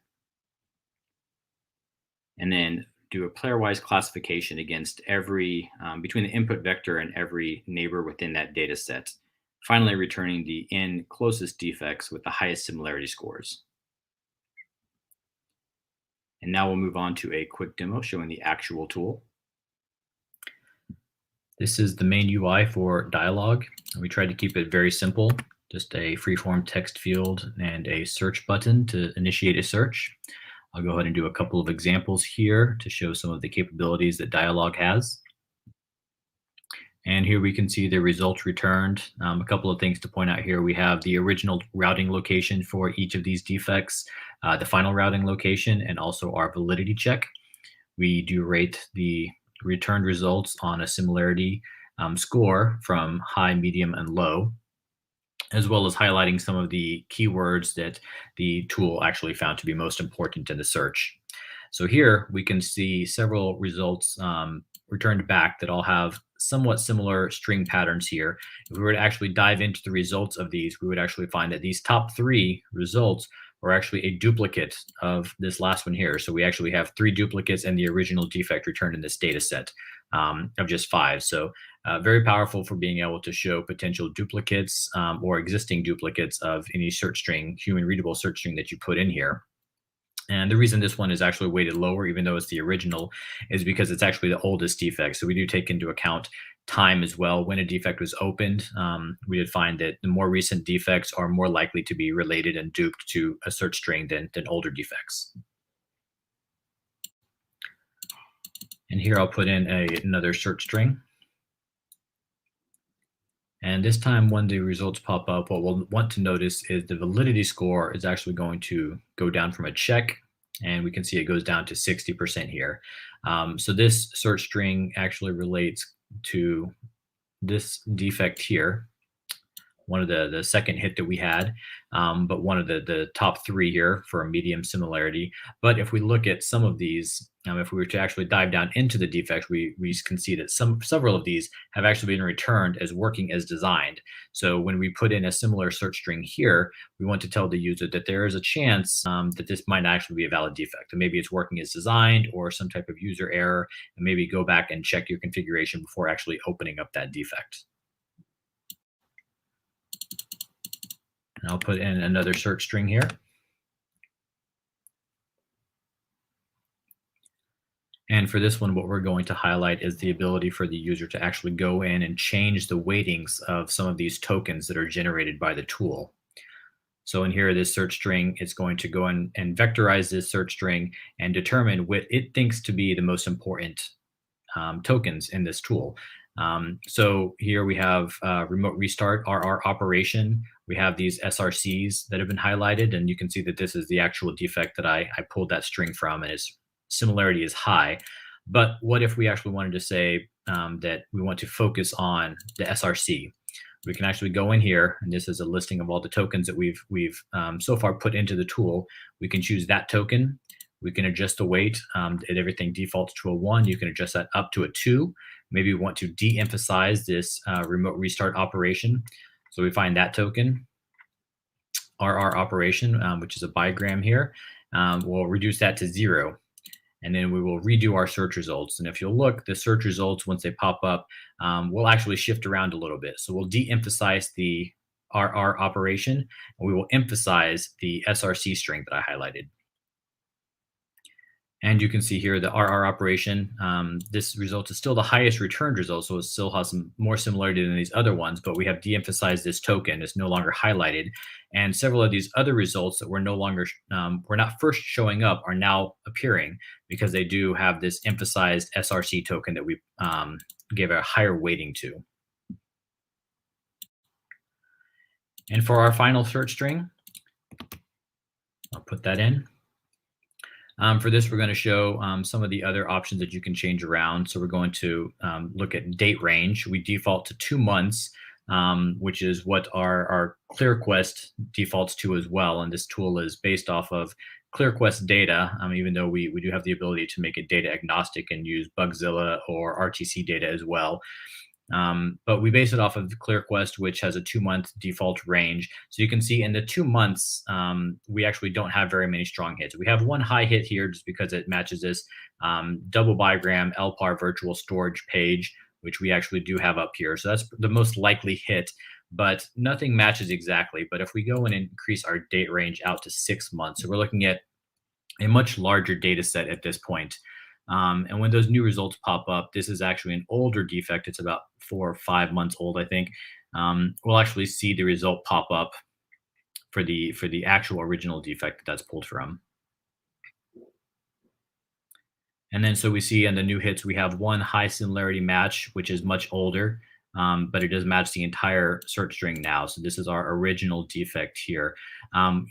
And then do a pairwise classification against every, between the input vector and every neighbor within that data set. Finally, returning the n closest defects with the highest similarity scores. And now we'll move on to a quick demo showing the actual tool. This is the main UI for Dialog. We tried to keep it very simple, just a freeform text field and a search button to initiate a search. I'll go ahead and do a couple of examples here to show some of the capabilities that Dialog has. And here we can see the results returned. A couple of things to point out here. We have the original routing location for each of these defects, the final routing location, and also our validity check. We do rate the returned results on a similarity score from high, medium, and low, as well as highlighting some of the keywords that the tool actually found to be most important in the search. So here we can see several results returned back that all have somewhat similar string patterns here. If we were to actually dive into the results of these, we would actually find that these top 3 results are actually a duplicate of this last one here. So we actually have 3 duplicates and the original defect returned in this data set of just 5. So very powerful for being able to show potential duplicates or existing duplicates of any search string, human readable search string that you put in here. And the reason this one is actually weighted lower, even though it's the original, is because it's actually the oldest defect. So we do take into account time as well. When a defect was opened, we did find that the more recent defects are more likely to be related and duped to a search string than older defects. And here I'll put in another search string. And this time when the results pop up, what we'll want to notice is the validity score is actually going to go down from a check, and we can see it goes down to 60% here. So this search string actually relates to this defect here, one of the second hit that we had, but one of the top 3 here for a medium similarity. But if we look at some of these, if we were to actually dive down into the defects, we can see that several of these have actually been returned as working as designed. So when we put in a similar search string here, we want to tell the user that there is a chance that this might actually be a valid defect. And maybe it's working as designed or some type of user error, and maybe go back and check your configuration before actually opening up that defect. And I'll put in another search string here. And for this one, what we're going to highlight is the ability for the user to actually go in and change the weightings of some of these tokens that are generated by the tool. So in here, this search string is going to go in and vectorize this search string and determine what it thinks to be the most important tokens in this tool. So here we have remote restart, RR operation. We have these SRCs that have been highlighted, and you can see that this is the actual defect that I pulled that string from, and its similarity is high. But what if we actually wanted to say that we want to focus on the SRC? We can actually go in here, and this is a listing of all the tokens that we've so far put into the tool. We can choose that token. We can adjust the weight. If everything defaults to a 1, you can adjust that up to a 2. Maybe we want to de-emphasize this remote restart operation. So we find that token, RR operation, which is a bigram here. We'll reduce that to 0. And then we will redo our search results. And if you'll look, the search results, once they pop up, will actually shift around a little bit. So we'll de-emphasize the RR operation, and we will emphasize the SRC string that I highlighted. And you can see here the RR operation. This result is still the highest returned result, so it still has some more similarity than these other ones, but we have de-emphasized this token. It's no longer highlighted. And several of these other results that were no longer, were not first showing up are now appearing because they do have this emphasized SRC token that we gave a higher weighting to. And for our final search string, I'll put that in. For this, we're going to show some of the other options that you can change around. So we're going to look at date range. We default to 2 months, which is what our ClearQuest defaults to as well. And this tool is based off of ClearQuest data, even though we do have the ability to make it data agnostic and use Bugzilla or RTC data as well. But we base it off of ClearQuest, which has a 2-month default range. So you can see in the 2 months, we actually don't have very many strong hits. We have one high hit here just because it matches this double bigram LPAR virtual storage page, which we actually do have up here. So that's the most likely hit, but nothing matches exactly. But if we go and increase our date range out to 6 months, so we're looking at a much larger data set at this point. And when those new results pop up, this is actually an older defect. It's about 4 or 5 months old, I think. We'll actually see the result pop up for the actual original defect that's pulled from. And then so we see in the new hits, we have one high similarity match, which is much older, but it does match the entire search string now. So this is our original defect here.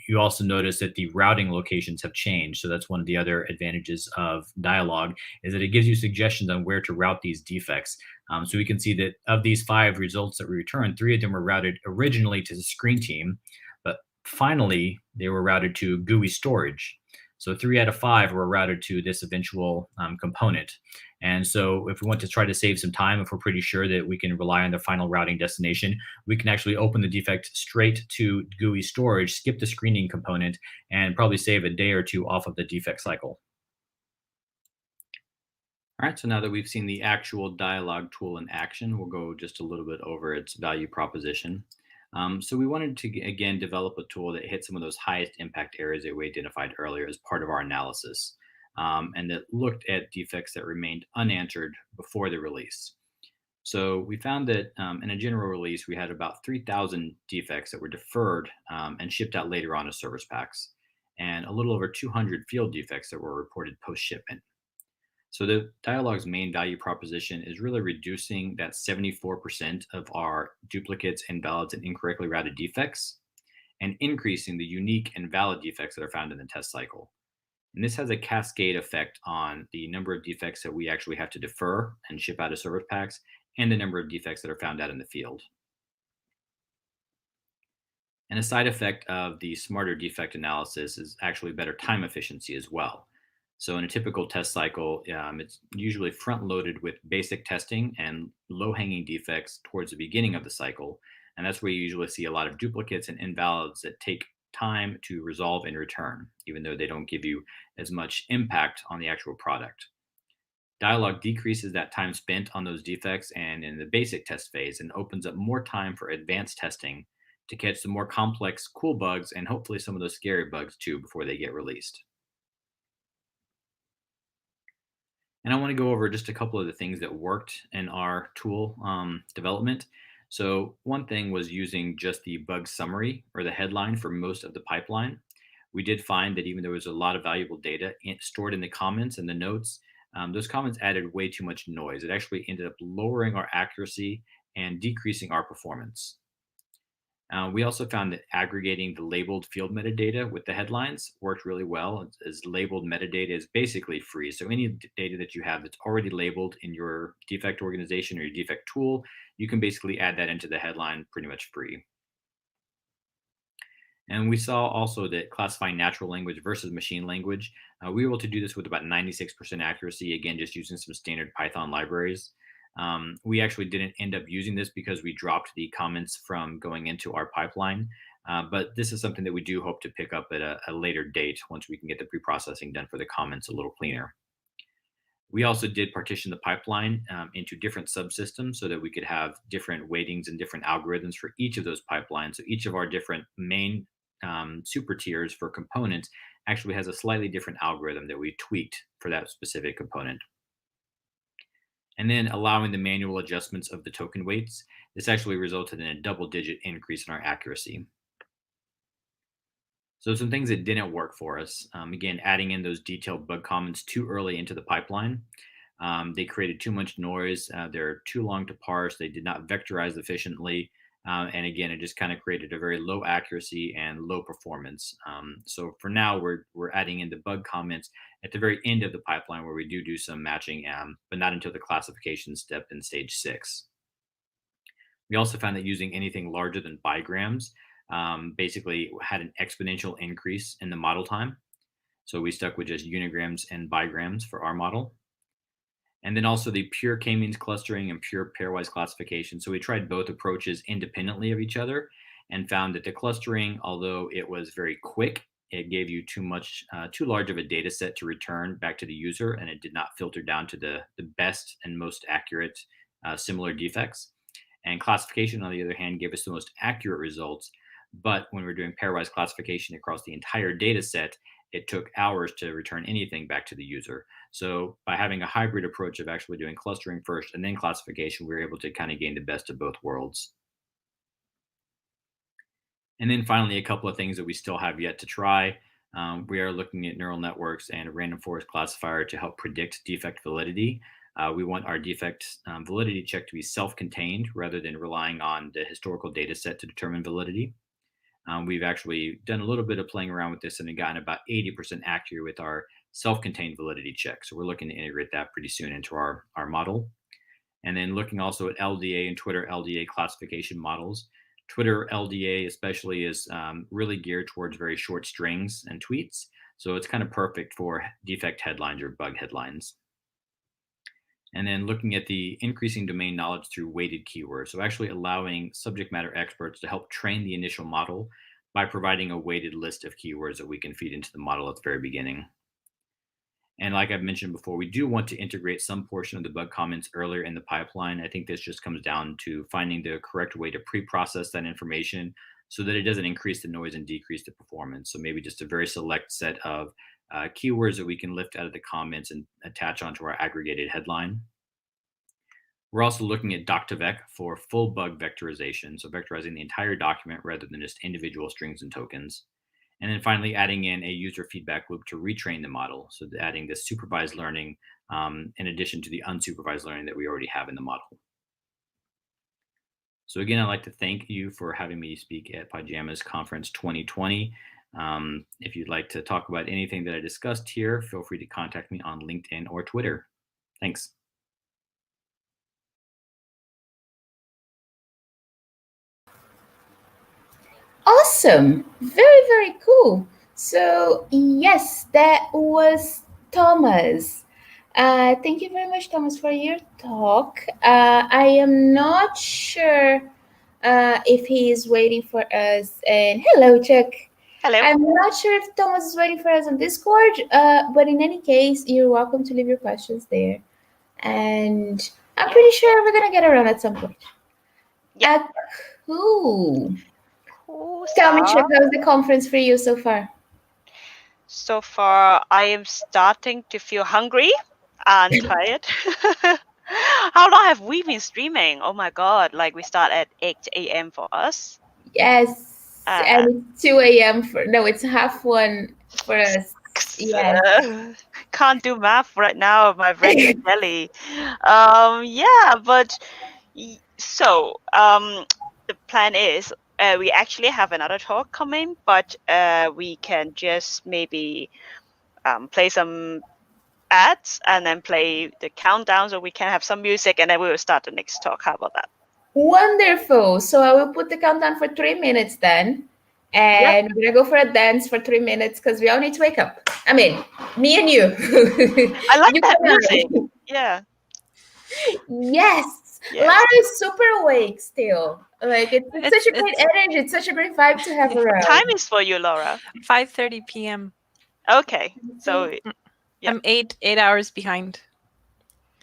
You also notice that the routing locations have changed. So that's one of the other advantages of Dialog, is that it gives you suggestions on where to route these defects. So we can see that of these 5 results that we returned, 3 of them were routed originally to the screen team, but finally they were routed to GUI storage. So 3 out of 5 were routed to this eventual component. And so if we want to try to save some time, if we're pretty sure that we can rely on the final routing destination, we can actually open the defect straight to GUI storage, skip the screening component, and probably save a day or 2 off of the defect cycle. All right, so now that we've seen the actual Dialog tool in action, we'll go just a little bit over its value proposition. So we wanted to, again, develop a tool that hit some of those highest impact areas that we identified earlier as part of our analysis, and that looked at defects that remained unanswered before the release. So we found that in a general release, we had about 3,000 defects that were deferred and shipped out later on as service packs, and a little over 200 field defects that were reported post-shipment. So the Dialog's main value proposition is really reducing that 74% of our duplicates, invalids, and incorrectly routed defects, and increasing the unique and valid defects that are found in the test cycle. And this has a cascade effect on the number of defects that we actually have to defer and ship out of service packs, and the number of defects that are found out in the field. And a side effect of the smarter defect analysis is actually better time efficiency as well. So in a typical test cycle, it's usually front-loaded with basic testing and low-hanging defects towards the beginning of the cycle. And that's where you usually see a lot of duplicates and invalids that take time to resolve and return, even though they don't give you as much impact on the actual product. Dialog decreases that time spent on those defects and in the basic test phase, and opens up more time for advanced testing to catch the more complex, cool bugs, and hopefully some of those scary bugs too before they get released. And I want to go over just a couple of the things that worked in our tool development. So one thing was using just the bug summary or the headline for most of the pipeline. We did find that even though there was a lot of valuable data stored in the comments and the notes, those comments added way too much noise. It actually ended up lowering our accuracy and decreasing our performance. We also found that aggregating the labeled field metadata with the headlines worked really well, as labeled metadata is basically free. So any data that you have that's already labeled in your defect organization or your defect tool, you can basically add that into the headline pretty much free. And we saw also that classifying natural language versus machine language, we were able to do this with about 96% accuracy, again, just using some standard Python libraries. We actually didn't end up using this because we dropped the comments from going into our pipeline. But this is something that we do hope to pick up at a later date once we can get the pre-processing done for the comments a little cleaner. We also did partition the pipeline into different subsystems so that we could have different weightings and different algorithms for each of those pipelines. So each of our different main super tiers for components actually has a slightly different algorithm that we tweaked for that specific component. And then allowing the manual adjustments of the token weights, this actually resulted in a double-digit increase in our accuracy. So some things that didn't work for us, again, adding in those detailed bug comments too early into the pipeline. They created too much noise. They're too long to parse. They did not vectorize efficiently. And again, it just kind of created a very low accuracy and low performance. So for now, we're adding in the bug comments at the very end of the pipeline where we do some matching, but not until the classification step in stage 6. We also found that using anything larger than bigrams basically had an exponential increase in the model time. So we stuck with just unigrams and bigrams for our model. And then also the pure k-means clustering and pure pairwise classification. So we tried both approaches independently of each other and found that the clustering, although it was very quick, it gave you too large of a data set to return back to the user, and it did not filter down to the best and most accurate similar defects. And classification, on the other hand, gave us the most accurate results. But when we're doing pairwise classification across the entire data set, it took hours to return anything back to the user. So by having a hybrid approach of actually doing clustering first and then classification, we were able to kind of gain the best of both worlds. And then finally, a couple of things that we still have yet to try. We are looking at neural networks and a random forest classifier to help predict defect validity. We want our defect validity check to be self-contained rather than relying on the historical data set to determine validity. We've actually done a little bit of playing around with this and have gotten about 80% accurate with our self-contained validity check. So we're looking to integrate that pretty soon into our model. And then looking also at LDA and Twitter LDA classification models. Twitter LDA especially is really geared towards very short strings and tweets. So it's kind of perfect for defect headlines or bug headlines. And then looking at the increasing domain knowledge through weighted keywords. So actually allowing subject matter experts to help train the initial model by providing a weighted list of keywords that we can feed into the model at the very beginning. And like I've mentioned before, we do want to integrate some portion of the bug comments earlier in the pipeline. I think this just comes down to finding the correct way to pre-process that information so that it doesn't increase the noise and decrease the performance. So maybe just a very select set of keywords that we can lift out of the comments and attach onto our aggregated headline. We're also looking at doc2vec for full bug vectorization, so vectorizing the entire document rather than just individual strings and tokens. And then finally adding in a user feedback loop to retrain the model, so adding the supervised learning in addition to the unsupervised learning that we already have in the model. So again, I'd like to thank you for having me speak at Pyjamas Conference 2020. If you'd like to talk about anything that I discussed here, feel free to contact me on LinkedIn or Twitter. Thanks. Awesome. Very, very cool. So yes, that was Thomas. Thank you very much, Thomas, for your talk. I am not sure if he is waiting for us. And hello, Cheuk. Hello. I'm not sure if Thomas is waiting for us on Discord, but in any case, you're welcome to leave your questions there. And I'm pretty sure we're going to get around at some point. Yeah. Cool. Tell me, Cheuk, how's the conference for you so far? So far, I am starting to feel hungry and tired. How long have we been streaming? Oh my God, like we start at 8 a.m. for us. Yes, and it's 2 a.m. it's 1:30 for us. Yes. Can't do math right now. My brain is jelly. Yeah, but so the plan is we actually have another talk coming, but we can just maybe play some ads and then play the countdown so we can have some music and then we will start the next talk. How about that? Wonderful. So I will put the countdown for 3 minutes then. And we're going to go for a dance for 3 minutes because we all need to wake up. I mean, me and you. I like that music. Yeah. Yes. Lara is super awake still. Like it's such a great energy. It's such a great vibe to have around. What time is for you, Laura? 5:30 p.m. Okay. So I'm 8 hours behind.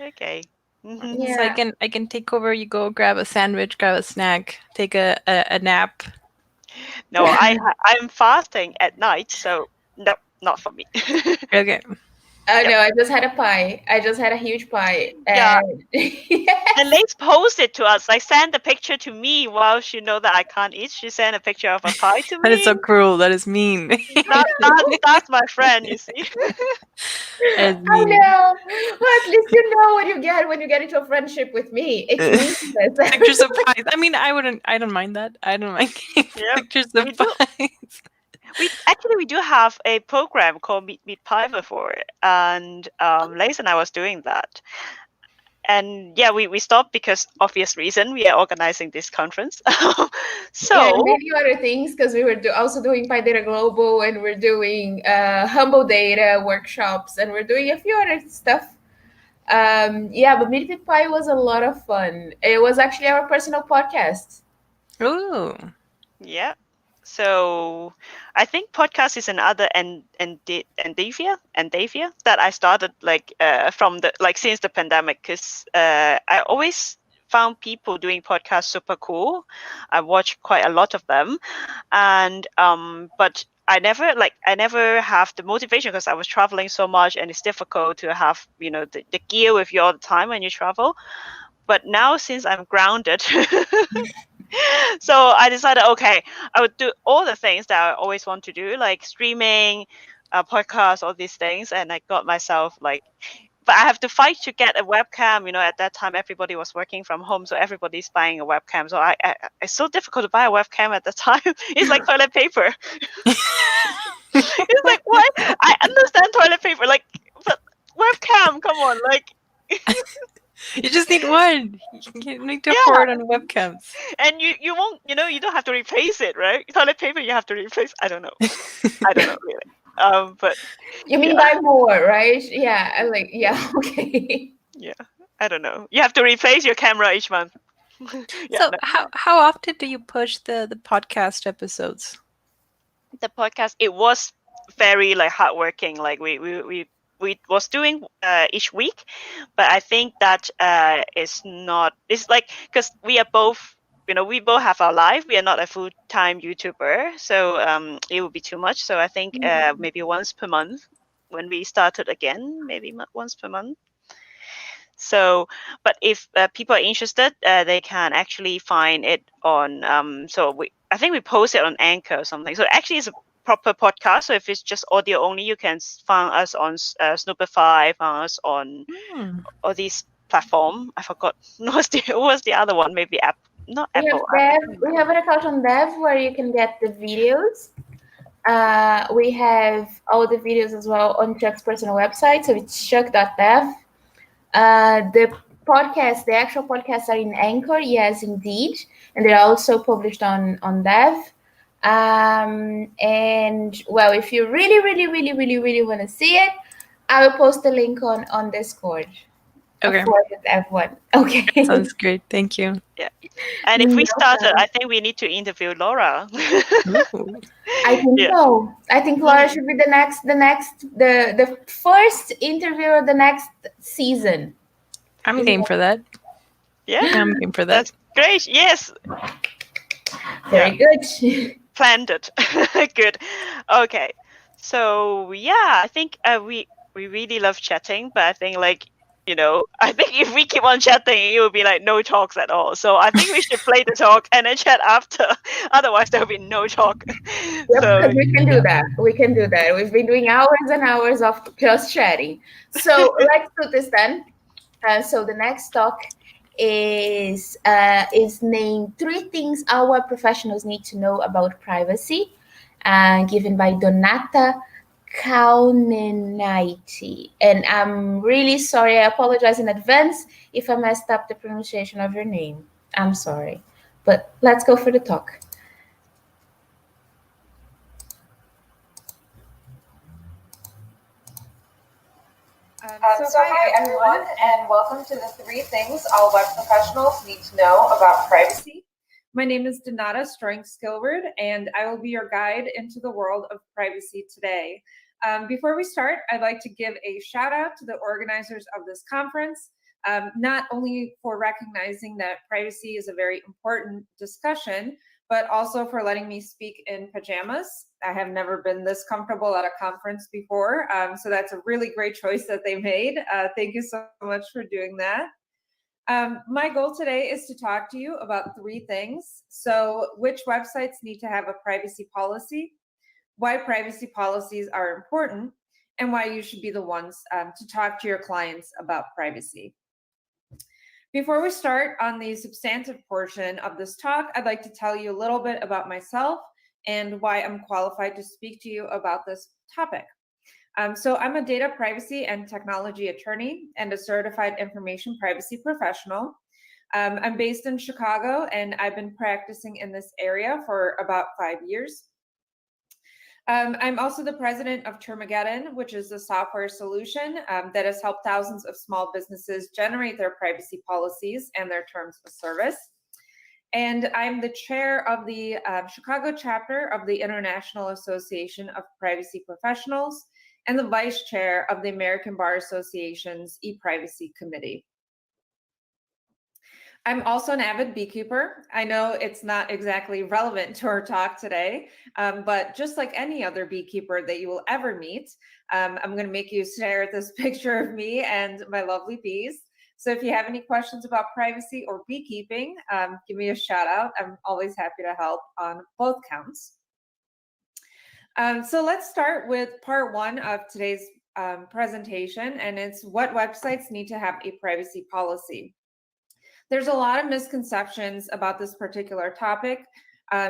Okay. Mm-hmm. Yeah. So I can take over. You go grab a sandwich, grab a snack, take a nap. No, I'm fasting at night, so no, not for me. Okay. Oh no, I just had a pie. I just had a huge pie. Yeah. And yes. And Lais posted to us, like send a picture to me while she know that I can't eat. She sent a picture of a pie to me. That is so cruel. That is mean. That's my friend, you see. That is Oh mean. no! Well, at least you know what you get when you get into a friendship with me. It's meaningless. Pictures of pies. I mean, I don't mind that. I don't mind Yeah, pictures of we do. pies. We do have a program called Meet Pie before it, and Lais and I was doing that. And yeah, we stopped because obvious reason we are organizing this conference. So yeah, and many other things, because we were also doing Pi Data Global, and we're doing Humble Data workshops, and we're doing a few other stuff. Yeah, but Meet Pi was a lot of fun. It was actually our personal podcast. Ooh. yeah. So I think podcast is another endeavor that I started from since the pandemic, because I always found people doing podcasts super cool. I watched quite a lot of them, and but I never have the motivation because I was traveling so much, and it's difficult to have the gear with you all the time when you travel. But now since I'm grounded. So I decided, okay, I would do all the things that I always want to do, like streaming, podcasts, all these things. And I got myself but I have to fight to get a webcam. At that time, everybody was working from home, so everybody's buying a webcam. So it's so difficult to buy a webcam at the time. It's like toilet paper. It's like, what? I understand toilet paper, but webcam, come on, You just need one. You need to Yeah. afford on webcams. And you won't, you don't have to replace it, right? Toilet paper you have to replace. I don't know really. But You mean buy more, right? Yeah, okay. yeah, I don't know. You have to replace your camera each month. Yeah, So no. how often do you push the podcast episodes? The podcast, it was very hardworking. We was doing each week, but I think that is not. It's because we are both. We both have our life. We are not a full-time YouTuber, so it would be too much. So I think maybe once per month when we started again, maybe once per month. So, but if people are interested, they can actually find it on. I think we post it on Anchor or something. So actually, it's a proper podcast. So if it's just audio only, you can find us on Snoopify, find us on all these platforms. I forgot. What was the other one? Maybe Apple. Not We Apple. have Dev. We have an account on Dev where you can get the videos. We have all the videos as well on Cheuk's personal website. So it's cheuk.dev. The actual podcasts are in Anchor, yes, indeed, and they're also published on Dev. And well, if you really, really, really, really, really want to see it, I will post the link on Discord. Okay. For everyone. Okay. Sounds great. Thank you. Yeah. And if we started, I think we need to interview Laura. I think so. I think Laura should be the first interview of the next season. I'm game for that. Yeah. I'm game for that. That's great. Yes. Very good. Planned it. Good. Okay. So yeah, I think we really love chatting, but I think I think if we keep on chatting, it will be no talks at all. So I think we should play the talk and then chat after. Otherwise, there will be no talk. Yep, so we can do that. We can do that. We've been doing hours and hours of just chatting. So let's do this then. So the next talk is named 3 Things Our Professionals Need to Know About Privacy, given by Donata Kalnenaite. And I'm really sorry. I apologize in advance if I messed up the pronunciation of your name. I'm sorry. But let's go for the talk. So hi everyone, and welcome to the 3 Things All Web Professionals Need to Know About Privacy. My name is Donata Skillward, and I will be your guide into the world of privacy today. Before we start, I'd like to give a shout out to the organizers of this conference, not only for recognizing that privacy is a very important discussion, but also for letting me speak in pajamas. I have never been this comfortable at a conference before, so that's a really great choice that they made. Thank you so much for doing that. My goal today is to talk to you about 3 things. So, which websites need to have a privacy policy, why privacy policies are important, and why you should be the ones to talk to your clients about privacy. Before we start on the substantive portion of this talk, I'd like to tell you a little bit about myself and why I'm qualified to speak to you about this topic. So I'm a data privacy and technology attorney and a certified information privacy professional. I'm based in Chicago, and I've been practicing in this area for about 5 years. I'm also the president of Termageddon, which is a software solution that has helped thousands of small businesses generate their privacy policies and their terms of service. And I'm the chair of the Chicago chapter of the International Association of Privacy Professionals and the vice chair of the American Bar Association's e-privacy committee. I'm also an avid beekeeper. I know it's not exactly relevant to our talk today, but just like any other beekeeper that you will ever meet, I'm going to make you stare at this picture of me and my lovely bees. So if you have any questions about privacy or beekeeping, give me a shout out. I'm always happy to help on both counts. So let's start with part 1 of today's presentation, and it's what websites need to have a privacy policy. There's a lot of misconceptions about this particular topic.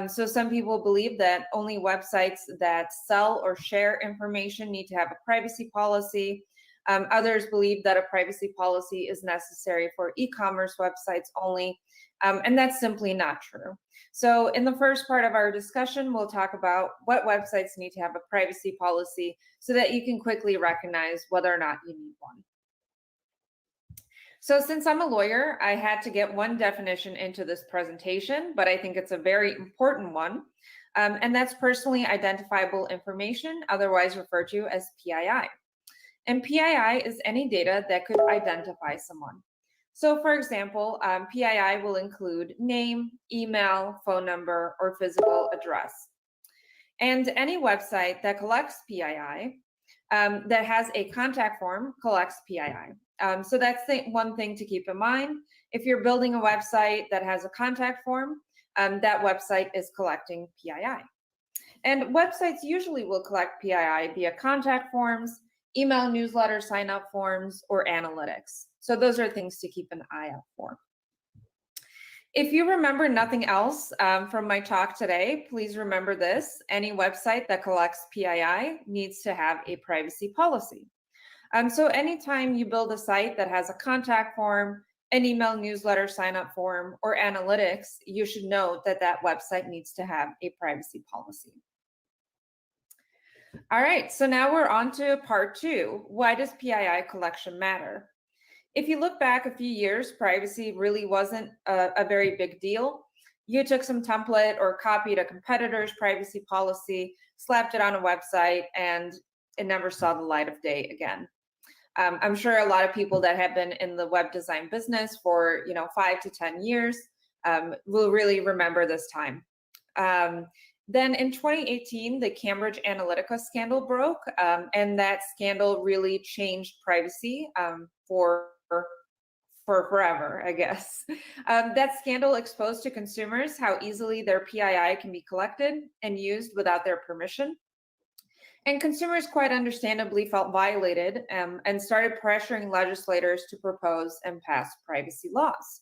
So some people believe that only websites that sell or share information need to have a privacy policy. Others believe that a privacy policy is necessary for e-commerce websites only, and that's simply not true. So in the first part of our discussion, we'll talk about what websites need to have a privacy policy so that you can quickly recognize whether or not you need one. So since I'm a lawyer, I had to get one definition into this presentation, but I think it's a very important one, and that's personally identifiable information, otherwise referred to as PII. And PII is any data that could identify someone. So for example, PII will include name, email, phone number, or physical address. And any website that collects PII, that has a contact form, collects PII. So that's the one thing to keep in mind. If you're building a website that has a contact form, that website is collecting PII. And websites usually will collect PII via contact forms, email newsletter sign-up forms, or analytics. So those are things to keep an eye out for. If you remember nothing else from my talk today, please remember this: any website that collects PII needs to have a privacy policy. So anytime you build a site that has a contact form, an email newsletter sign-up form, or analytics, you should know that that website needs to have a privacy policy. All right, so now we're on to part 2. Why does PII collection matter? If you look back a few years, privacy really wasn't a very big deal. You took some template or copied a competitor's privacy policy, slapped it on a website, and it never saw the light of day again. I'm sure a lot of people that have been in the web design business for 5 to 10 years will really remember this time. Then in 2018, the Cambridge Analytica scandal broke, and that scandal really changed privacy for forever, I guess. That scandal exposed to consumers how easily their PII can be collected and used without their permission. And consumers quite understandably felt violated and started pressuring legislators to propose and pass privacy laws.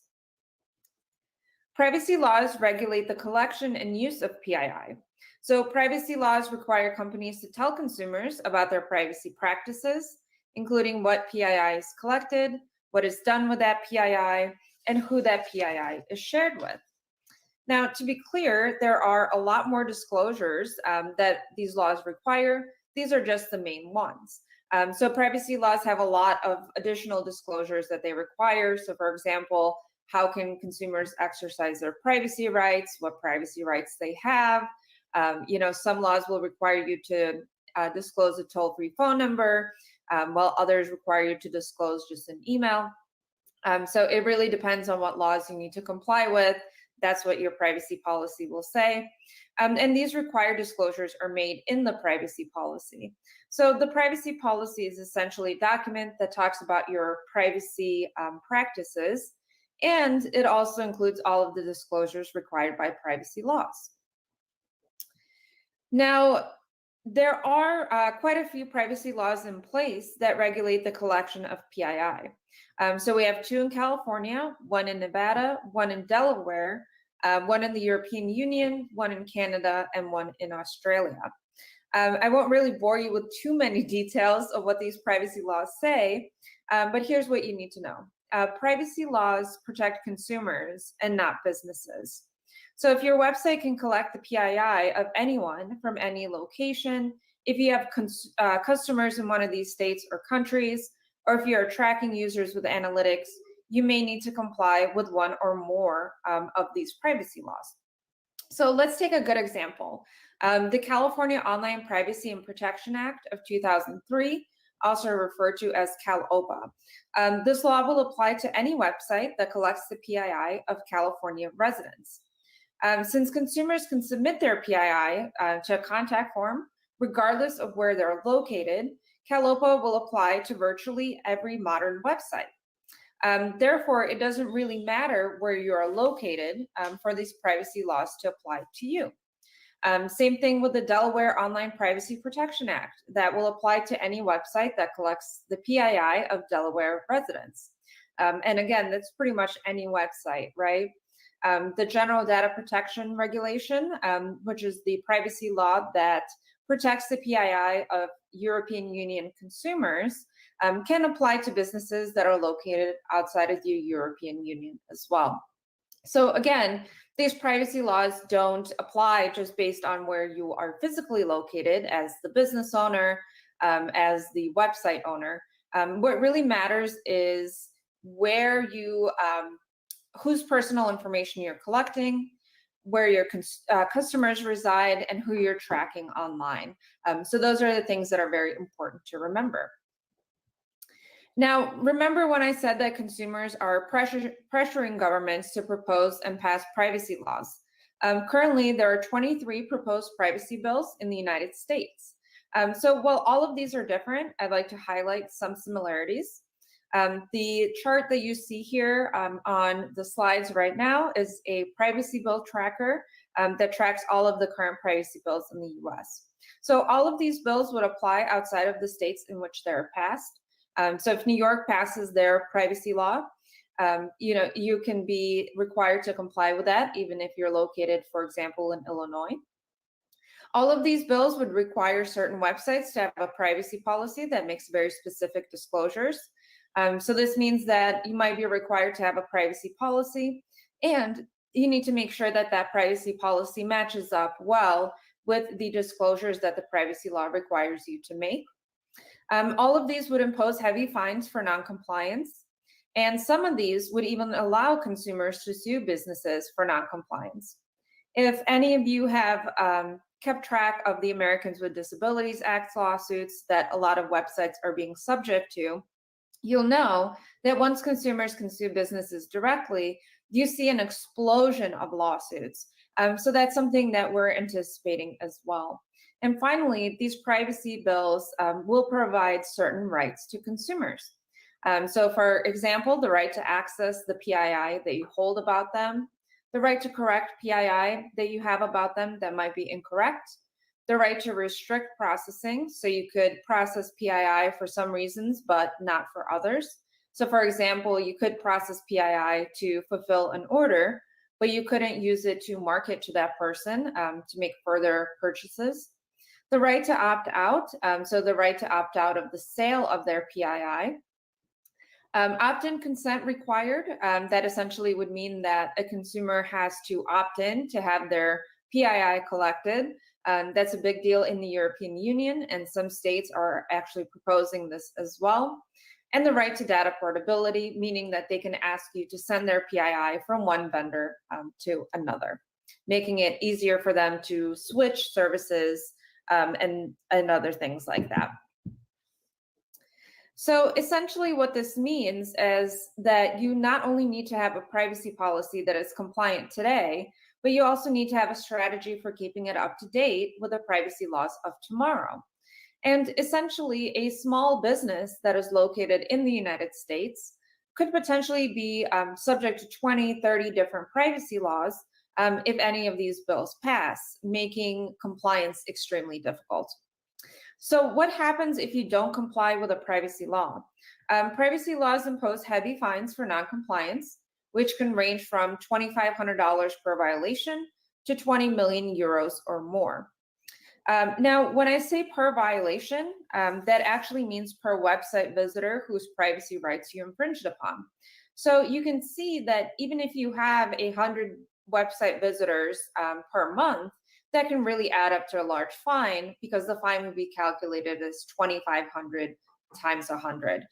Privacy laws regulate the collection and use of PII. So privacy laws require companies to tell consumers about their privacy practices, including what PII is collected, what is done with that PII, and who that PII is shared with. Now, to be clear, there are a lot more disclosures that these laws require. These are just the main ones. So privacy laws have a lot of additional disclosures that they require. So for example, how can consumers exercise their privacy rights, what privacy rights they have. Some laws will require you to disclose a toll-free phone number, while others require you to disclose just an email. So it really depends on what laws you need to comply with. That's what your privacy policy will say. And these required disclosures are made in the privacy policy. So the privacy policy is essentially a document that talks about your privacy practices, and it also includes all of the disclosures required by privacy laws. Now, there are quite a few privacy laws in place that regulate the collection of PII. So we have 2 in California, 1 in Nevada, 1 in Delaware, 1 in the European Union, 1 in Canada, and 1 in Australia. I won't really bore you with too many details of what these privacy laws say, but here's what you need to know. Privacy laws protect consumers and not businesses. So if your website can collect the PII of anyone from any location, if you have customers in one of these states or countries, or if you're tracking users with analytics, you may need to comply with 1 or more of these privacy laws. So let's take a good example. The California Online Privacy and Protection Act of 2003, also referred to as CalOPA. This law will apply to any website that collects the PII of California residents. Since consumers can submit their PII to a contact form, regardless of where they're located, CalOPA will apply to virtually every modern website. Therefore, it doesn't really matter where you are located for these privacy laws to apply to you. Same thing with the Delaware Online Privacy Protection Act that will apply to any website that collects the PII of Delaware residents. And again, that's pretty much any website, right? The General Data Protection Regulation, which is the privacy law that protects the PII of European Union consumers, can apply to businesses that are located outside of the European Union as well. So again, these privacy laws don't apply just based on where you are physically located as the business owner, as the website owner. What really matters is where you, whose personal information you're collecting, where your customers reside, and who you're tracking online. So those are the things that are very important to remember. Now, remember when I said that consumers are pressuring governments to propose and pass privacy laws. Currently, there are 23 proposed privacy bills in the United States. So while all of these are different, I'd like to highlight some similarities. The chart that you see here on the slides right now is a privacy bill tracker that tracks all of the current privacy bills in the US. So all of these bills would apply outside of the states in which they're passed. So if New York passes their privacy law, you can be required to comply with that, even if you're located, for example, in Illinois. All of these bills would require certain websites to have a privacy policy that makes very specific disclosures. So this means that you might be required to have a privacy policy, and you need to make sure that that privacy policy matches up well with the disclosures that the privacy law requires you to make. All of these would impose heavy fines for noncompliance, and some of these would even allow consumers to sue businesses for noncompliance. If any of you have kept track of the Americans with Disabilities Act lawsuits that a lot of websites are being subject to, you'll know that once consumers can sue businesses directly, you see an explosion of lawsuits. So that's something that we're anticipating as well. And finally, these privacy bills will provide certain rights to consumers. So for example, the right to access the PII that you hold about them, the right to correct PII that you have about them that might be incorrect, the right to restrict processing, so you could process PII for some reasons, but not for others. So for example, you could process PII to fulfill an order, but you couldn't use it to market to that person to make further purchases. The right to opt out, so the right to opt out of the sale of their PII. Opt-in consent required, that essentially would mean that a consumer has to opt in to have their PII collected. That's a big deal in the European Union, and some states are actually proposing this as well. And the right to data portability, meaning that they can ask you to send their PII from one vendor to another, making it easier for them to switch services and other things like that. So essentially what this means is that you not only need to have a privacy policy that is compliant today, but you also need to have a strategy for keeping it up to date with the privacy laws of tomorrow. And essentially, a small business that is located in the United States could potentially be subject to 20, 30 different privacy laws if any of these bills pass, making compliance extremely difficult. So what happens if you don't comply with a privacy law? Privacy laws impose heavy fines for noncompliance, which can range from $2,500 per violation to 20 million euros or more. Now, when I say per violation, that actually means per website visitor whose privacy rights you infringed upon. So you can see that even if you have 100 website visitors per month, that can really add up to a large fine, because the fine would be calculated as 2,500 times 100.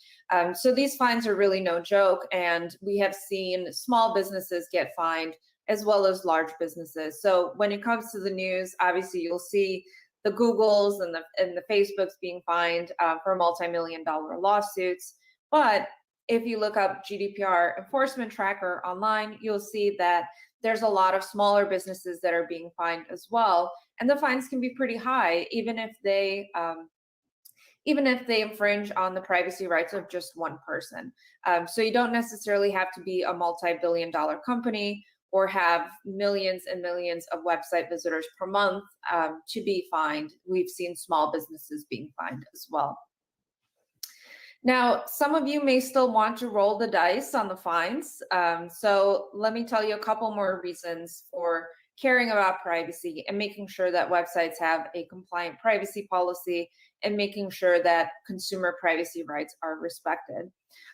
So these fines are really no joke, and we have seen small businesses get fined as well as large businesses. So when it comes to the news, obviously you'll see the Googles and the Facebooks being fined for multi-million-dollar lawsuits. But if you look up GDPR enforcement tracker online, you'll see that there's a lot of smaller businesses that are being fined as well, and the fines can be pretty high, even if they infringe on the privacy rights of just one person. So you don't necessarily have to be a multi-billion-dollar company or have millions and millions of website visitors per month to be fined. We've seen small businesses being fined as well. Now, some of you may still want to roll the dice on the fines. So let me tell you a couple more reasons for caring about privacy and making sure that websites have a compliant privacy policy and making sure that consumer privacy rights are respected.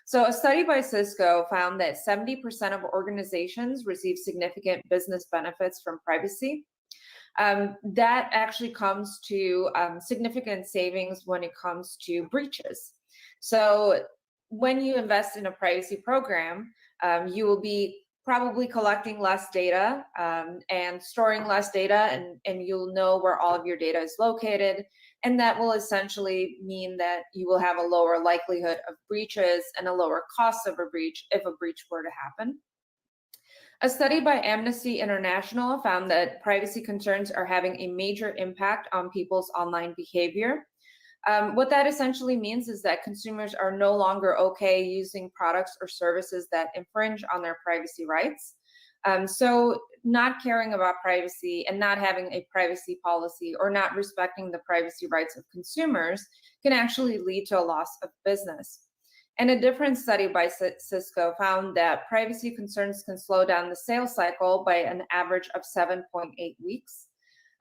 So a study by Cisco found that 70% of organizations receive significant business benefits from privacy. That actually comes to significant savings when it comes to breaches. So when you invest in a privacy program, you will be probably collecting less data and storing less data, and you'll know where all of your data is located. And that will essentially mean that you will have a lower likelihood of breaches and a lower cost of a breach if a breach were to happen. A study by Amnesty International found that privacy concerns are having a major impact on people's online behavior. What that essentially means is that consumers are no longer okay using products or services that infringe on their privacy rights. So not caring about privacy and not having a privacy policy or not respecting the privacy rights of consumers can actually lead to a loss of business. And a different study by Cisco found that privacy concerns can slow down the sales cycle by an average of 7.8 weeks.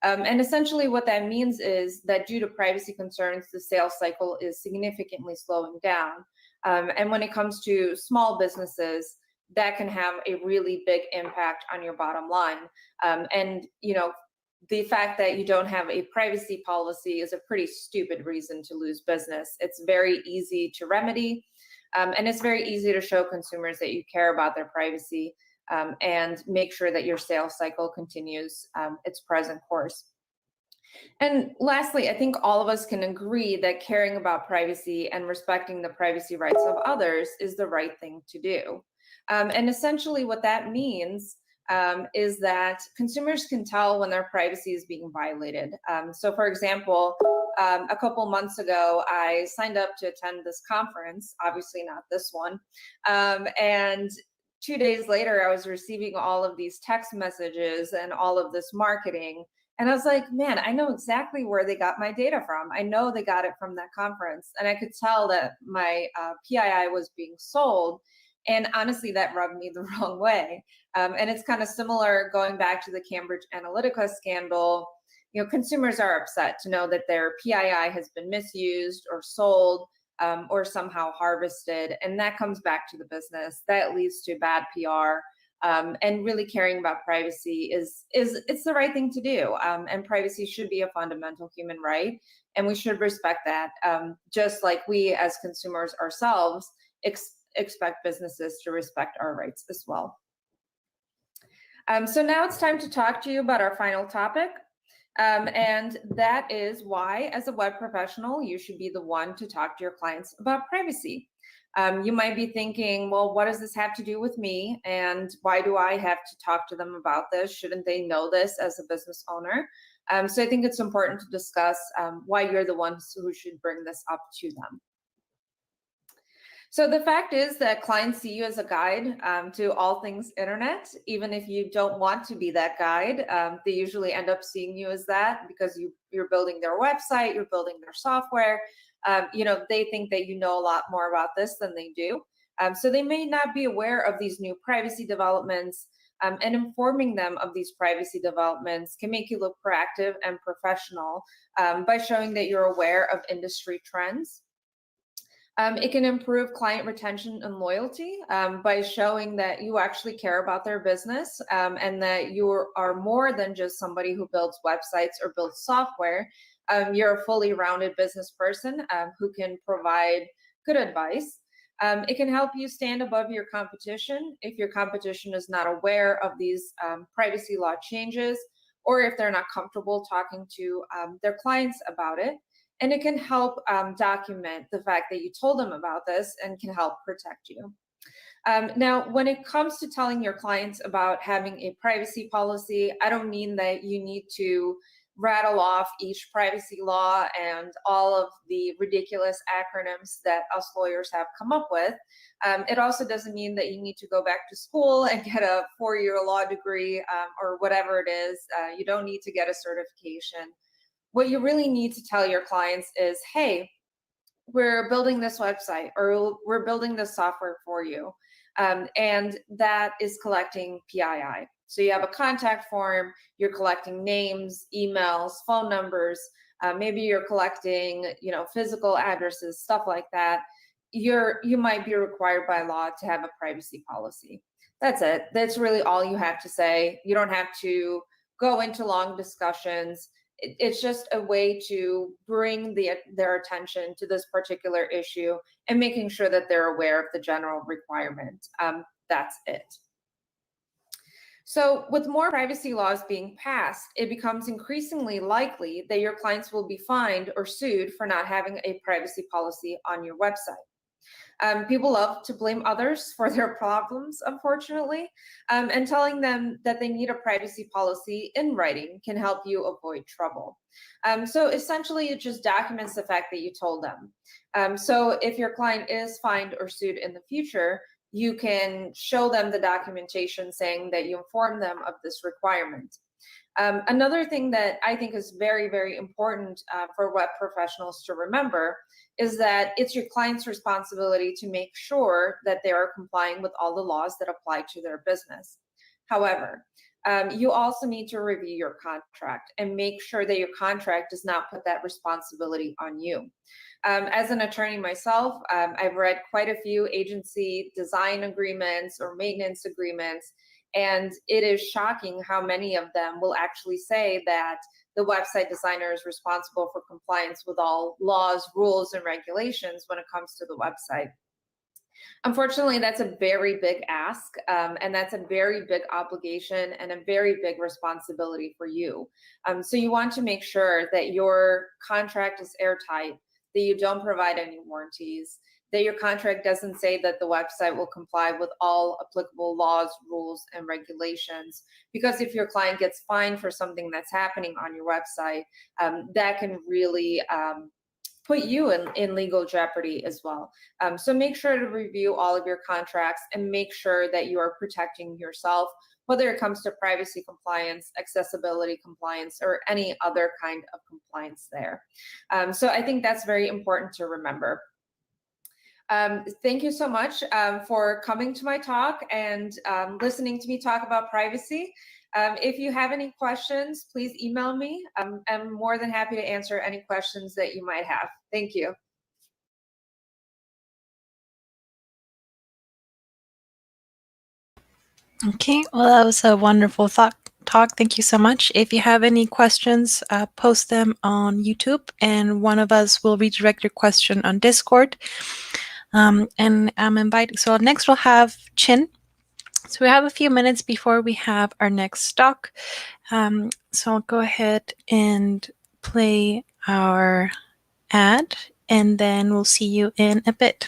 And essentially what that means is that due to privacy concerns, the sales cycle is significantly slowing down. And when it comes to small businesses, that can have a really big impact on your bottom line. And you know, the fact that you don't have a privacy policy is a pretty stupid reason to lose business. It's very easy to remedy, and it's very easy to show consumers that you care about their privacy. And make sure that your sales cycle continues its present course. And lastly, I think all of us can agree that caring about privacy and respecting the privacy rights of others is the right thing to do. And essentially what that means is that consumers can tell when their privacy is being violated. So for example, a couple months ago, I signed up to attend this conference, obviously not this one, and 2 days later, I was receiving all of these text messages and all of this marketing. And I was like, man, I know exactly where they got my data from. I know they got it from that conference. And I could tell that my PII was being sold. And honestly, that rubbed me the wrong way. And it's kind of similar going back to the Cambridge Analytica scandal. You know, consumers are upset to know that their PII has been misused or sold. Or somehow harvested, and that comes back to the business. That leads to bad PR, and really caring about privacy is it's the right thing to do. And privacy should be a fundamental human right, and we should respect that, just like we as consumers ourselves expect businesses to respect our rights as well. So now it's time to talk to you about our final topic. And that is why, as a web professional, you should be the one to talk to your clients about privacy. You might be thinking, well, what does this have to do with me? And why do I have to talk to them about this? Shouldn't they know this as a business owner? So I think it's important to discuss why you're the ones who should bring this up to them. So the fact is that clients see you as a guide to all things internet. Even if you don't want to be that guide, they usually end up seeing you as that because you're building their website, you're building their software. They think that you know a lot more about this than they do. So they may not be aware of these new privacy developments, and informing them of these privacy developments can make you look proactive and professional by showing that you're aware of industry trends. It can improve client retention and loyalty by showing that you actually care about their business and that you are more than just somebody who builds websites or builds software. You're a fully rounded business person who can provide good advice. It can help you stand above your competition if your competition is not aware of these privacy law changes, or if they're not comfortable talking to their clients about it. And it can help document the fact that you told them about this and can help protect you. Now, when it comes to telling your clients about having a privacy policy, I don't mean that you need to rattle off each privacy law and all of the ridiculous acronyms that us lawyers have come up with. It also doesn't mean that you need to go back to school and get a 4-year law degree or whatever it is. You don't need to get a certification. What you really need to tell your clients is, hey, we're building this website or we're building this software for you. And that is collecting PII. So you have a contact form, you're collecting names, emails, phone numbers, maybe you're collecting, physical addresses, stuff like that. You might be required by law to have a privacy policy. That's it. That's really all you have to say. You don't have to go into long discussions. It's just a way to bring their attention to this particular issue and making sure that they're aware of the general requirement. That's it. So with more privacy laws being passed, it becomes increasingly likely that your clients will be fined or sued for not having a privacy policy on your website. People love to blame others for their problems, unfortunately, and telling them that they need a privacy policy in writing can help you avoid trouble. So essentially, it just documents the fact that you told them. So if your client is fined or sued in the future, you can show them the documentation saying that you informed them of this requirement. Another thing that I think is very, very important for web professionals to remember is that it's your client's responsibility to make sure that they are complying with all the laws that apply to their business. However, you also need to review your contract and make sure that your contract does not put that responsibility on you. As an attorney myself, I've read quite a few agency design agreements or maintenance agreements, and it is shocking how many of them will actually say that the website designer is responsible for compliance with all laws, rules, and regulations when it comes to the website. Unfortunately, that's a very big ask, and that's a very big obligation and a very big responsibility for you. So you want to make sure that your contract is airtight, that you don't provide any warranties, that your contract doesn't say that the website will comply with all applicable laws, rules, and regulations. Because if your client gets fined for something that's happening on your website, that can really put you in legal jeopardy as well. So make sure to review all of your contracts and make sure that you are protecting yourself, whether it comes to privacy compliance, accessibility compliance, or any other kind of compliance there. So I think that's very important to remember. Thank you so much for coming to my talk and listening to me talk about privacy. If you have any questions, please email me. I'm more than happy to answer any questions that you might have. Thank you. Okay, well, that was a wonderful talk. Thank you so much. If you have any questions, post them on YouTube, and one of us will redirect your question on Discord. And I'm inviting. So next we'll have Chin. So we have a few minutes before we have our next talk. So I'll go ahead and play our ad, and then we'll see you in a bit.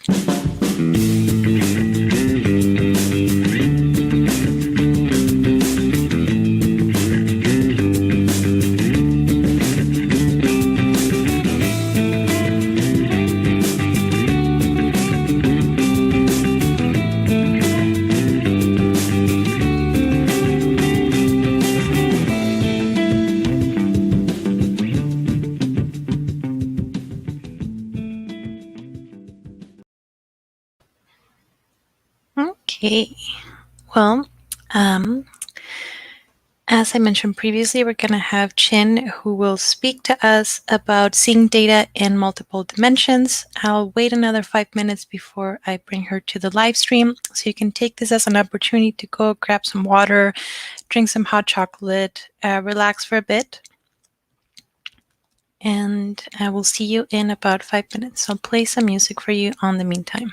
Okay, well, as I mentioned previously, we're going to have Chin, who will speak to us about seeing data in multiple dimensions. I'll wait another 5 minutes before I bring her to the live stream, so you can take this as an opportunity to go grab some water, drink some hot chocolate, relax for a bit. And I will see you in about 5 minutes. I'll play some music for you on the meantime.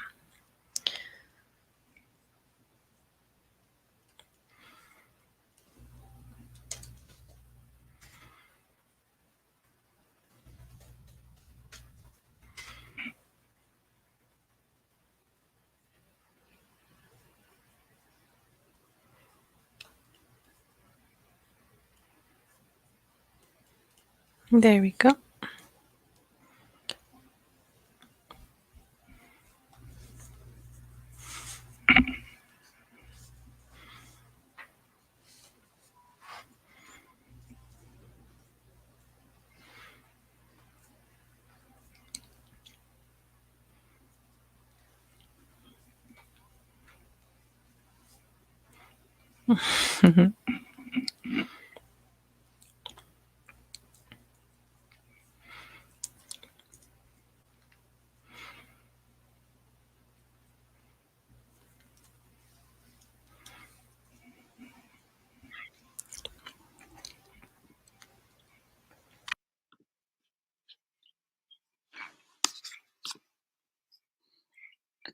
There we go.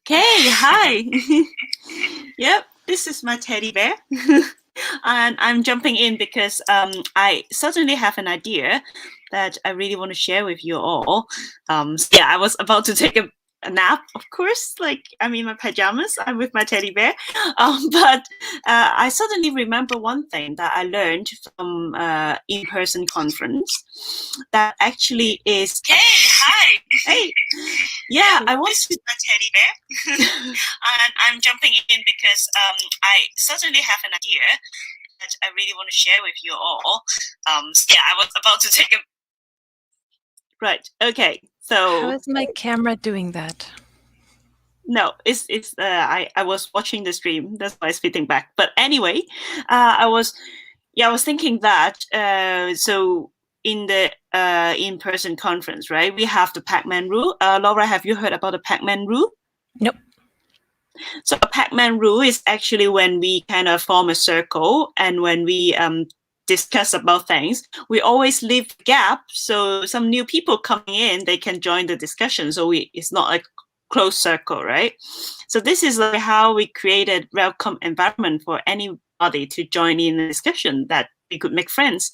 Okay, hi. Yep, this is my teddy bear. And I'm jumping in because I suddenly have an idea that I really want to share with you all. Yeah, I was about to take a nap, of course, like I'm in my pajamas, I'm with my teddy bear. But I suddenly remember one thing that I learned from in-person conference that actually is... Hey, hi. Hey. Yeah, I want to... my teddy bear. And I'm jumping in because I suddenly have an idea that I really want to share with you all. Yeah, I was about to take a... Right, okay, so... How is my camera doing that? No, I was watching the stream, that's why it's fitting back. But anyway, I was thinking that, so in the in-person conference, right, we have the Pac-Man rule. Laura, have you heard about the Pac-Man rule? Nope. So a Pac-Man rule is actually when we kind of form a circle and when we discuss about things, we always leave a gap so some new people coming in, they can join the discussion. So it's not a closed circle, right? So this is like how we created welcome environment for anybody to join in the discussion, that we could make friends.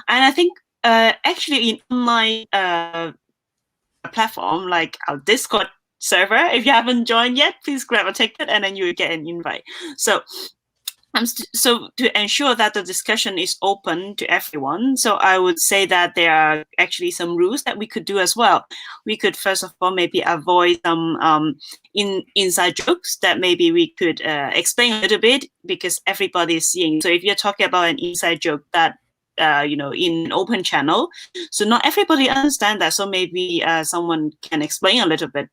And I think actually in online platform like our Discord server, if you haven't joined yet, please grab a ticket and then you will get an invite. So so to ensure that the discussion is open to everyone, so I would say that there are actually some rules that we could do as well. We could first of all maybe avoid some inside jokes that maybe we could explain a little bit, because everybody is seeing. So if you're talking about an inside joke that in an open channel, so not everybody understand that. So maybe someone can explain a little bit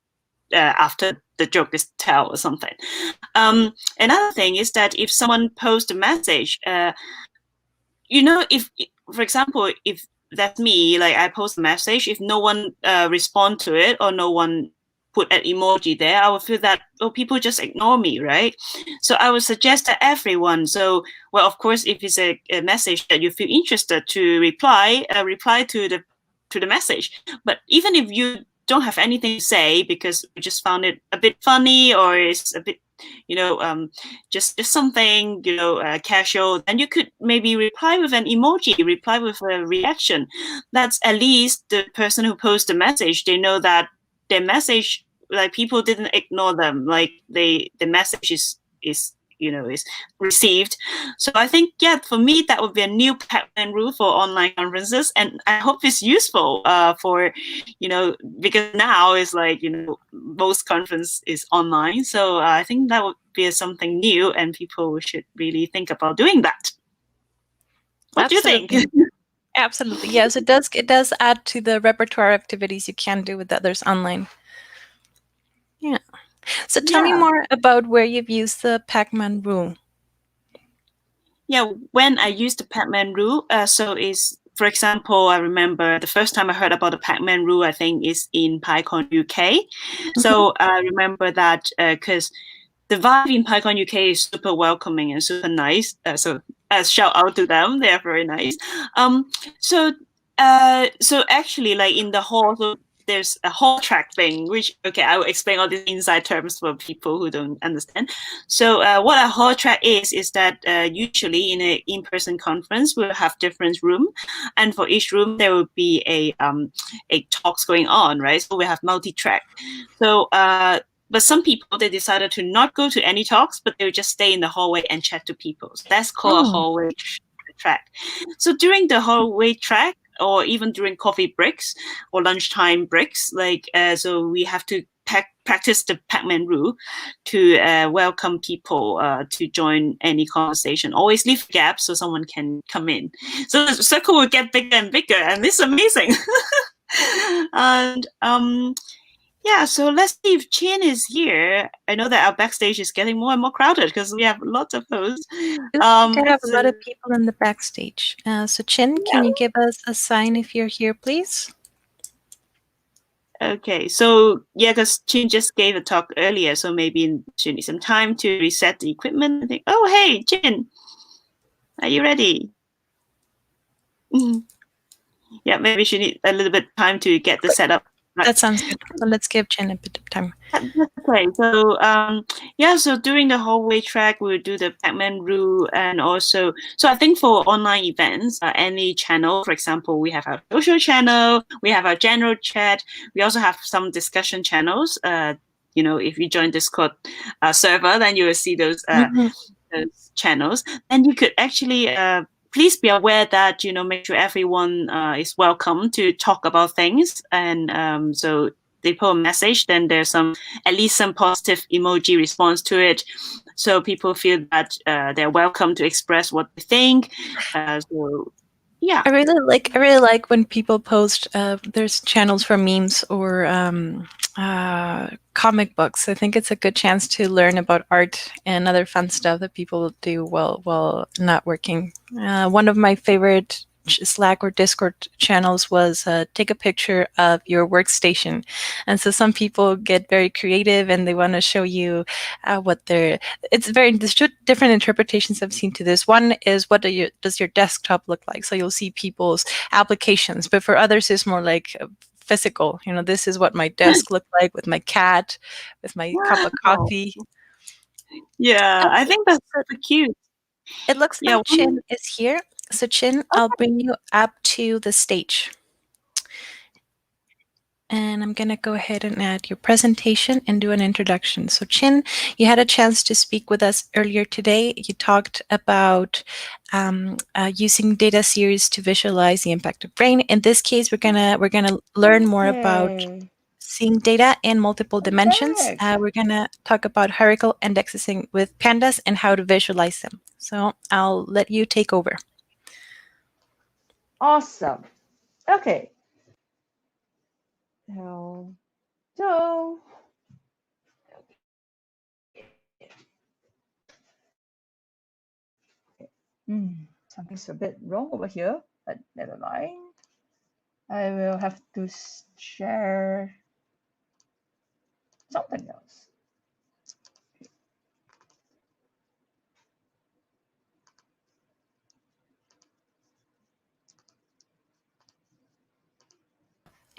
after the joke is told or something. Another thing is that if someone posts a message, if, for example, if that's me, like I post a message, if no one respond to it or no one put an emoji there, I would feel that, people just ignore me, right? So I would suggest that everyone, of course, if it's a message that you feel interested to reply to the message. But even if you don't have anything to say because we just found it a bit funny, or it's a bit, just something, casual, then you could maybe reply with an emoji, reply with a reaction. That's at least the person who posted the message, they know that their message, like, people didn't ignore them, like the message is received. So I think, yeah, for me, that would be a new Pac-Man rule for online conferences, and I hope it's useful for, because now it's like, most conference is online. So I think that would be something new, and people should really think about doing that. What do you think? Absolutely. Yes, it does add to the repertoire activities you can do with others online. Yeah. So tell me more about where you've used the Pac-Man rule. Yeah, when I used the Pac-Man rule, so is, for example, I remember the first time I heard about the Pac-Man rule, I think is in PyCon UK. So I remember that because the vibe in PyCon UK is super welcoming and super nice. So shout out to them, they are very nice. So actually, like in the hall, so there's a hall track thing, which, okay, I will explain all these inside terms for people who don't understand. So what a hall track is that usually in an in-person conference, we'll have different room, and for each room there will be a talks going on, right? So we have multi-track. So but some people, they decided to not go to any talks, but they would just stay in the hallway and chat to people. So that's called a hallway track. So during the hallway track, or even during coffee breaks or lunchtime breaks, like so we have to practice the Pac-Man rule to welcome people to join any conversation. Always leave gaps so someone can come in. So the circle will get bigger and bigger, and it's amazing. And yeah, so let's see if Chin is here. I know that our backstage is getting more and more crowded because we have lots of hosts. We have a lot of people in the backstage. So Chin, can you give us a sign if you're here, please? Okay, so yeah, because Chin just gave a talk earlier, so maybe she needs some time to reset the equipment. I think, oh, hey, Chin, are you ready? Yeah, maybe she needs a little bit of time to get the setup. That sounds good. So let's give Chin a bit of time. Okay, so yeah, so during the hallway track, we'll do the Pac-Man rule, and also, so I think for online events, any channel, for example, we have our social channel, we have our general chat, we also have some discussion channels. If you join Discord server, then you will see those channels, and you could actually please be aware that, make sure everyone is welcome to talk about things. And so they put a message, then there's at least some positive emoji response to it. So people feel that they're welcome to express what they think. So yeah. I really like when people post, there's channels for memes or comic books. I think it's a good chance to learn about art and other fun stuff that people do while not working. One of my favorite Slack or Discord channels was take a picture of your workstation. And so some people get very creative and they want to show you there's different interpretations I've seen to this. One is, what does your desktop look like? So you'll see people's applications, but for others it's more like physical. This is what my desk looked like with my cat, with my cup of coffee. Yeah, I think that's super cute. It looks like Chin is here. So Chin, I'll bring you up to the stage. And I'm going to go ahead and add your presentation and do an introduction. So Chin, you had a chance to speak with us earlier today. You talked about using data series to visualize the impact of brain. In this case, we're gonna learn more about seeing data in multiple dimensions. We're gonna talk about hierarchical indexing with pandas and how to visualize them. So I'll let you take over. Awesome. Okay. So something's a bit wrong over here, but never mind. I will have to share something else.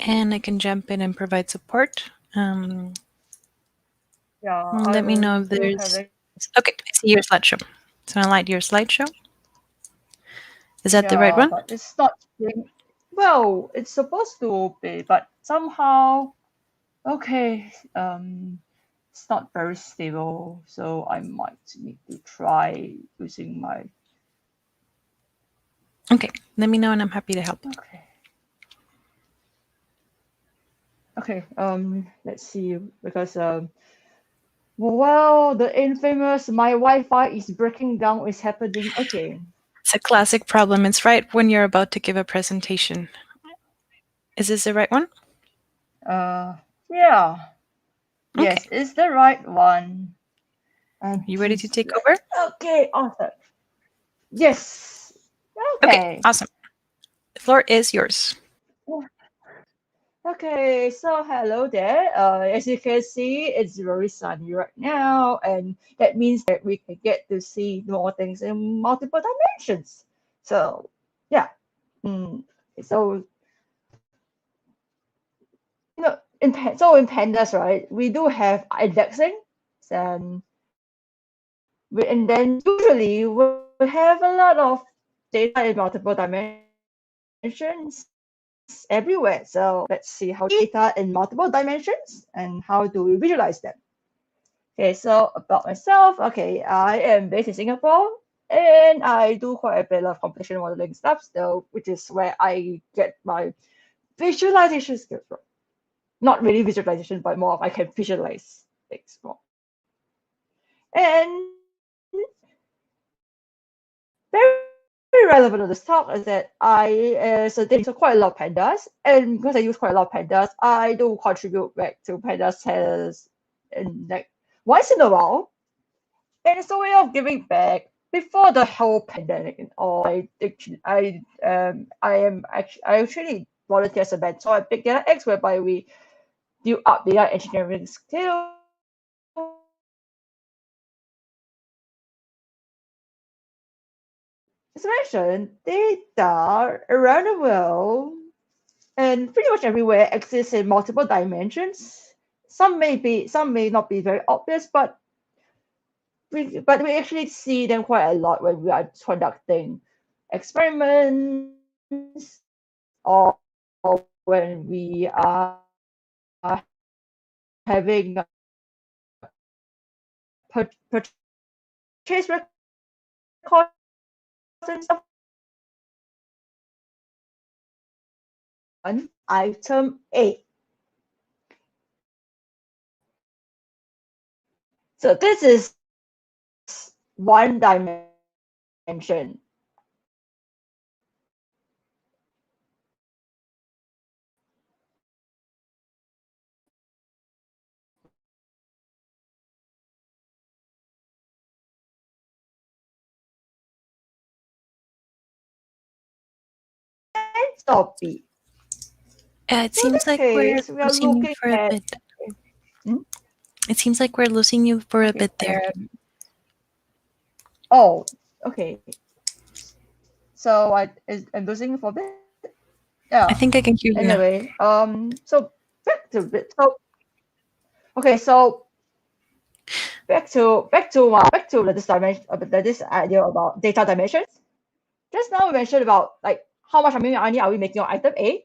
And I can jump in and provide support. Yeah. Let me know if there's... Okay, I see your slideshow. So I like your slideshow. Is that the right one? But it's not being, well, it's supposed to be, but somehow, okay, it's not very stable, so I might need to try using my... Okay, let me know and I'm happy to help. Okay, let's see, because well, the infamous my Wi-Fi is breaking down is happening again. It's a classic problem. It's right when you're about to give a presentation. Is this the right one? Yeah. Yes, it's the right one. You ready to take over? Okay, awesome. Yes. Okay, awesome. The floor is yours. Okay, so hello there. As you can see, it's very sunny right now, and that means that we can get to see more things in multiple dimensions. So, yeah. So, in Pandas, right, we do have indexing, and then usually we have a lot of data in multiple dimensions everywhere. So let's see how data in multiple dimensions and how do we visualize them. Okay, so about myself, okay, I am based in Singapore and I do quite a bit of computational modeling stuff, so which is where I get my visualization skills from. Not really visualization, but more of I can visualize things more. And very relevant to this talk is that I so quite a lot of pandas, and because I use quite a lot of pandas, I do contribute back to pandas headers and like once in a while. And it's a way of giving back before the whole pandemic and all. I actually volunteer as a mentor at Big Data X, whereby we build up data engineering skills. As mentioned, data around the world and pretty much everywhere exists in multiple dimensions. Some may not be very obvious, but we actually see them quite a lot when we are conducting experiments or when we are having purchase records and stuff. Item A. So this is one dimension. Stop B. It seems like we're losing you for a bit. It seems like we're losing you for a bit there. Oh, okay. So I'm losing you for a bit. Yeah. I think I can hear you. Anyway, so back to okay, so back to this dimension, this idea about data dimensions. Just now we mentioned about like how much money are we making on item A.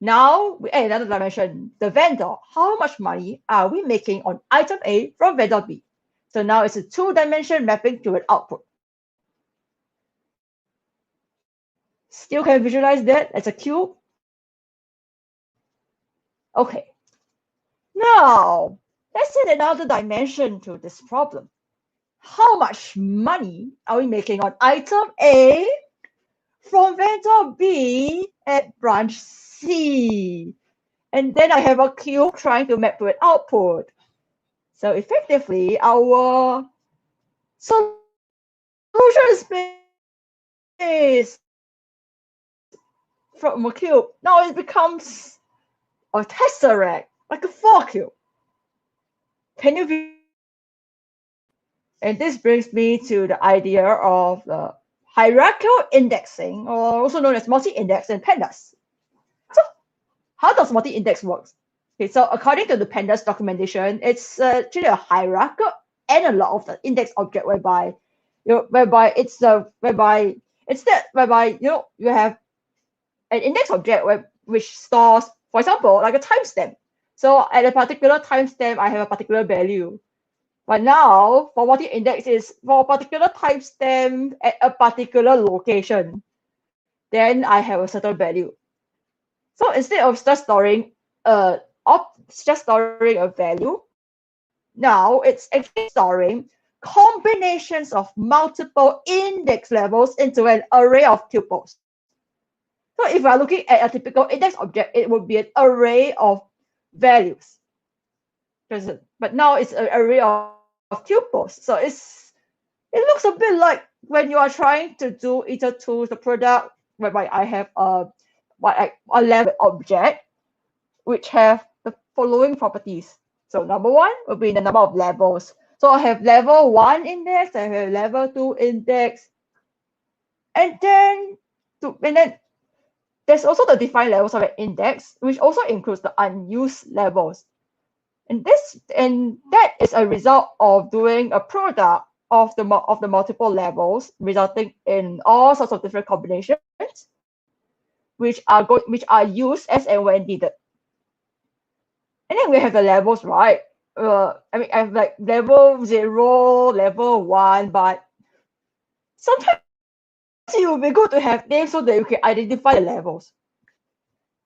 Now we add another dimension, the vendor. How much money are we making on item A from vendor B? So now it's a 2-dimension mapping to an output. Still can visualize that as a cube? Okay. Now, let's add another dimension to this problem. How much money are we making on item A from vendor B at branch C? And then I have a cube trying to map to an output. So effectively, our solution space from a cube, now it becomes a tesseract, like a 4 cube. Can you? And this brings me to the idea of the hierarchical indexing, or also known as multi-index in Pandas. So how does multi-index work? Okay, so according to the Pandas documentation, it's actually a hierarchical analog of the index object whereby you have an index object which stores, for example, like a timestamp. So at a particular timestamp, I have a particular value. But now, for multi-index is for a particular timestamp at a particular location, then I have a certain value. So instead of just storing a value, now it's actually storing combinations of multiple index levels into an array of tuples. So if we're looking at a typical index object, it would be an array of values. But now it's an array of tuples. So it looks a bit like when you are trying to do iter2 the product, whereby I have a level object which have the following properties. So number one will be the number of levels. So I have level 1 index, I have level 2 index, and then there's also the defined levels of an index, which also includes the unused levels. And that is a result of doing a product of the multiple levels, resulting in all sorts of different combinations, which are used as and when needed. And then we have the levels, right? I have like level 0, level 1, but sometimes it would be good to have names so that you can identify the levels.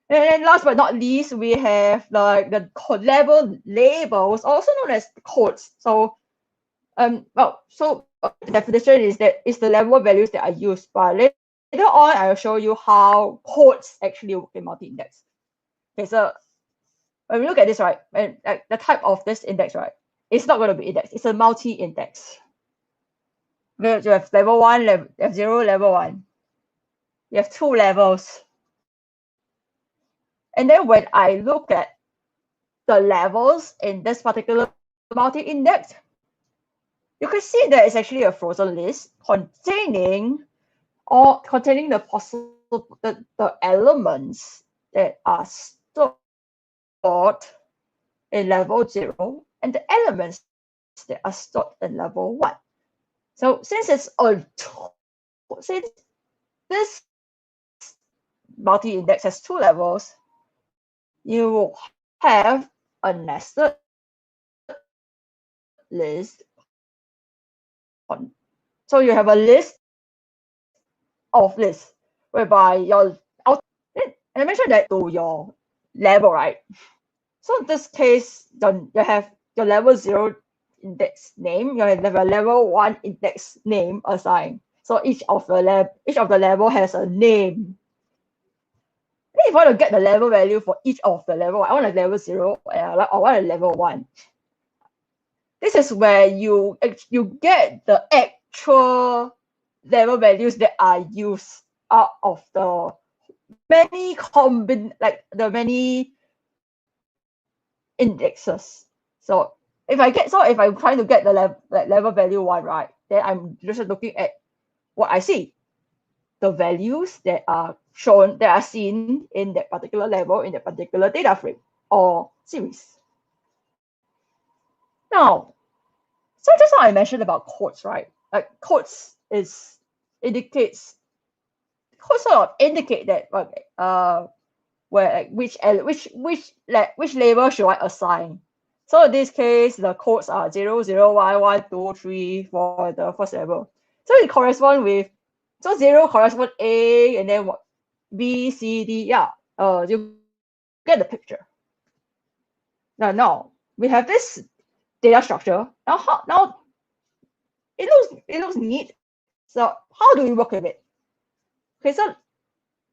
And then last but not least, we have like the level labels, also known as codes. So, the definition is that it's the level values that are used. But later on, I will show you how codes actually work in multi-index. Okay, so when we look at this, right, and the type of this index, right, it's not going to be index. It's a multi-index. You have level 1, level 0, level 1. You have 2 levels. And then when I look at the levels in this particular multi-index, you can see that it's actually a frozen list containing the possible the elements that are stored in level 0 and the elements that are stored in level 1. So since this multi-index has 2 levels, you will have a nested list. So you have a list of lists whereby and I mentioned that to your level, right? So in this case, you have your level 0 index name, you have level 1 index name assigned. So each of the level has a name. If I want to get the level value for each of the level, I want a level 0 and I want a level 1. This is where you get the actual level values that are used out of the many indexes. So if I'm trying to get the level value 1, right, then I'm just looking at what I see. The values that are seen in that particular level in that particular data frame or series. Now, so just now I mentioned about codes, right? Like codes indicate that which label should I assign. So in this case, the codes are 0, 0, 1, 1, 2, 3 for the first level. So it corresponds with 0 corresponds A, and then what B, C, D. Yeah, you get the picture. Now we have this data structure. Now it looks neat. So how do we work with it? Okay, so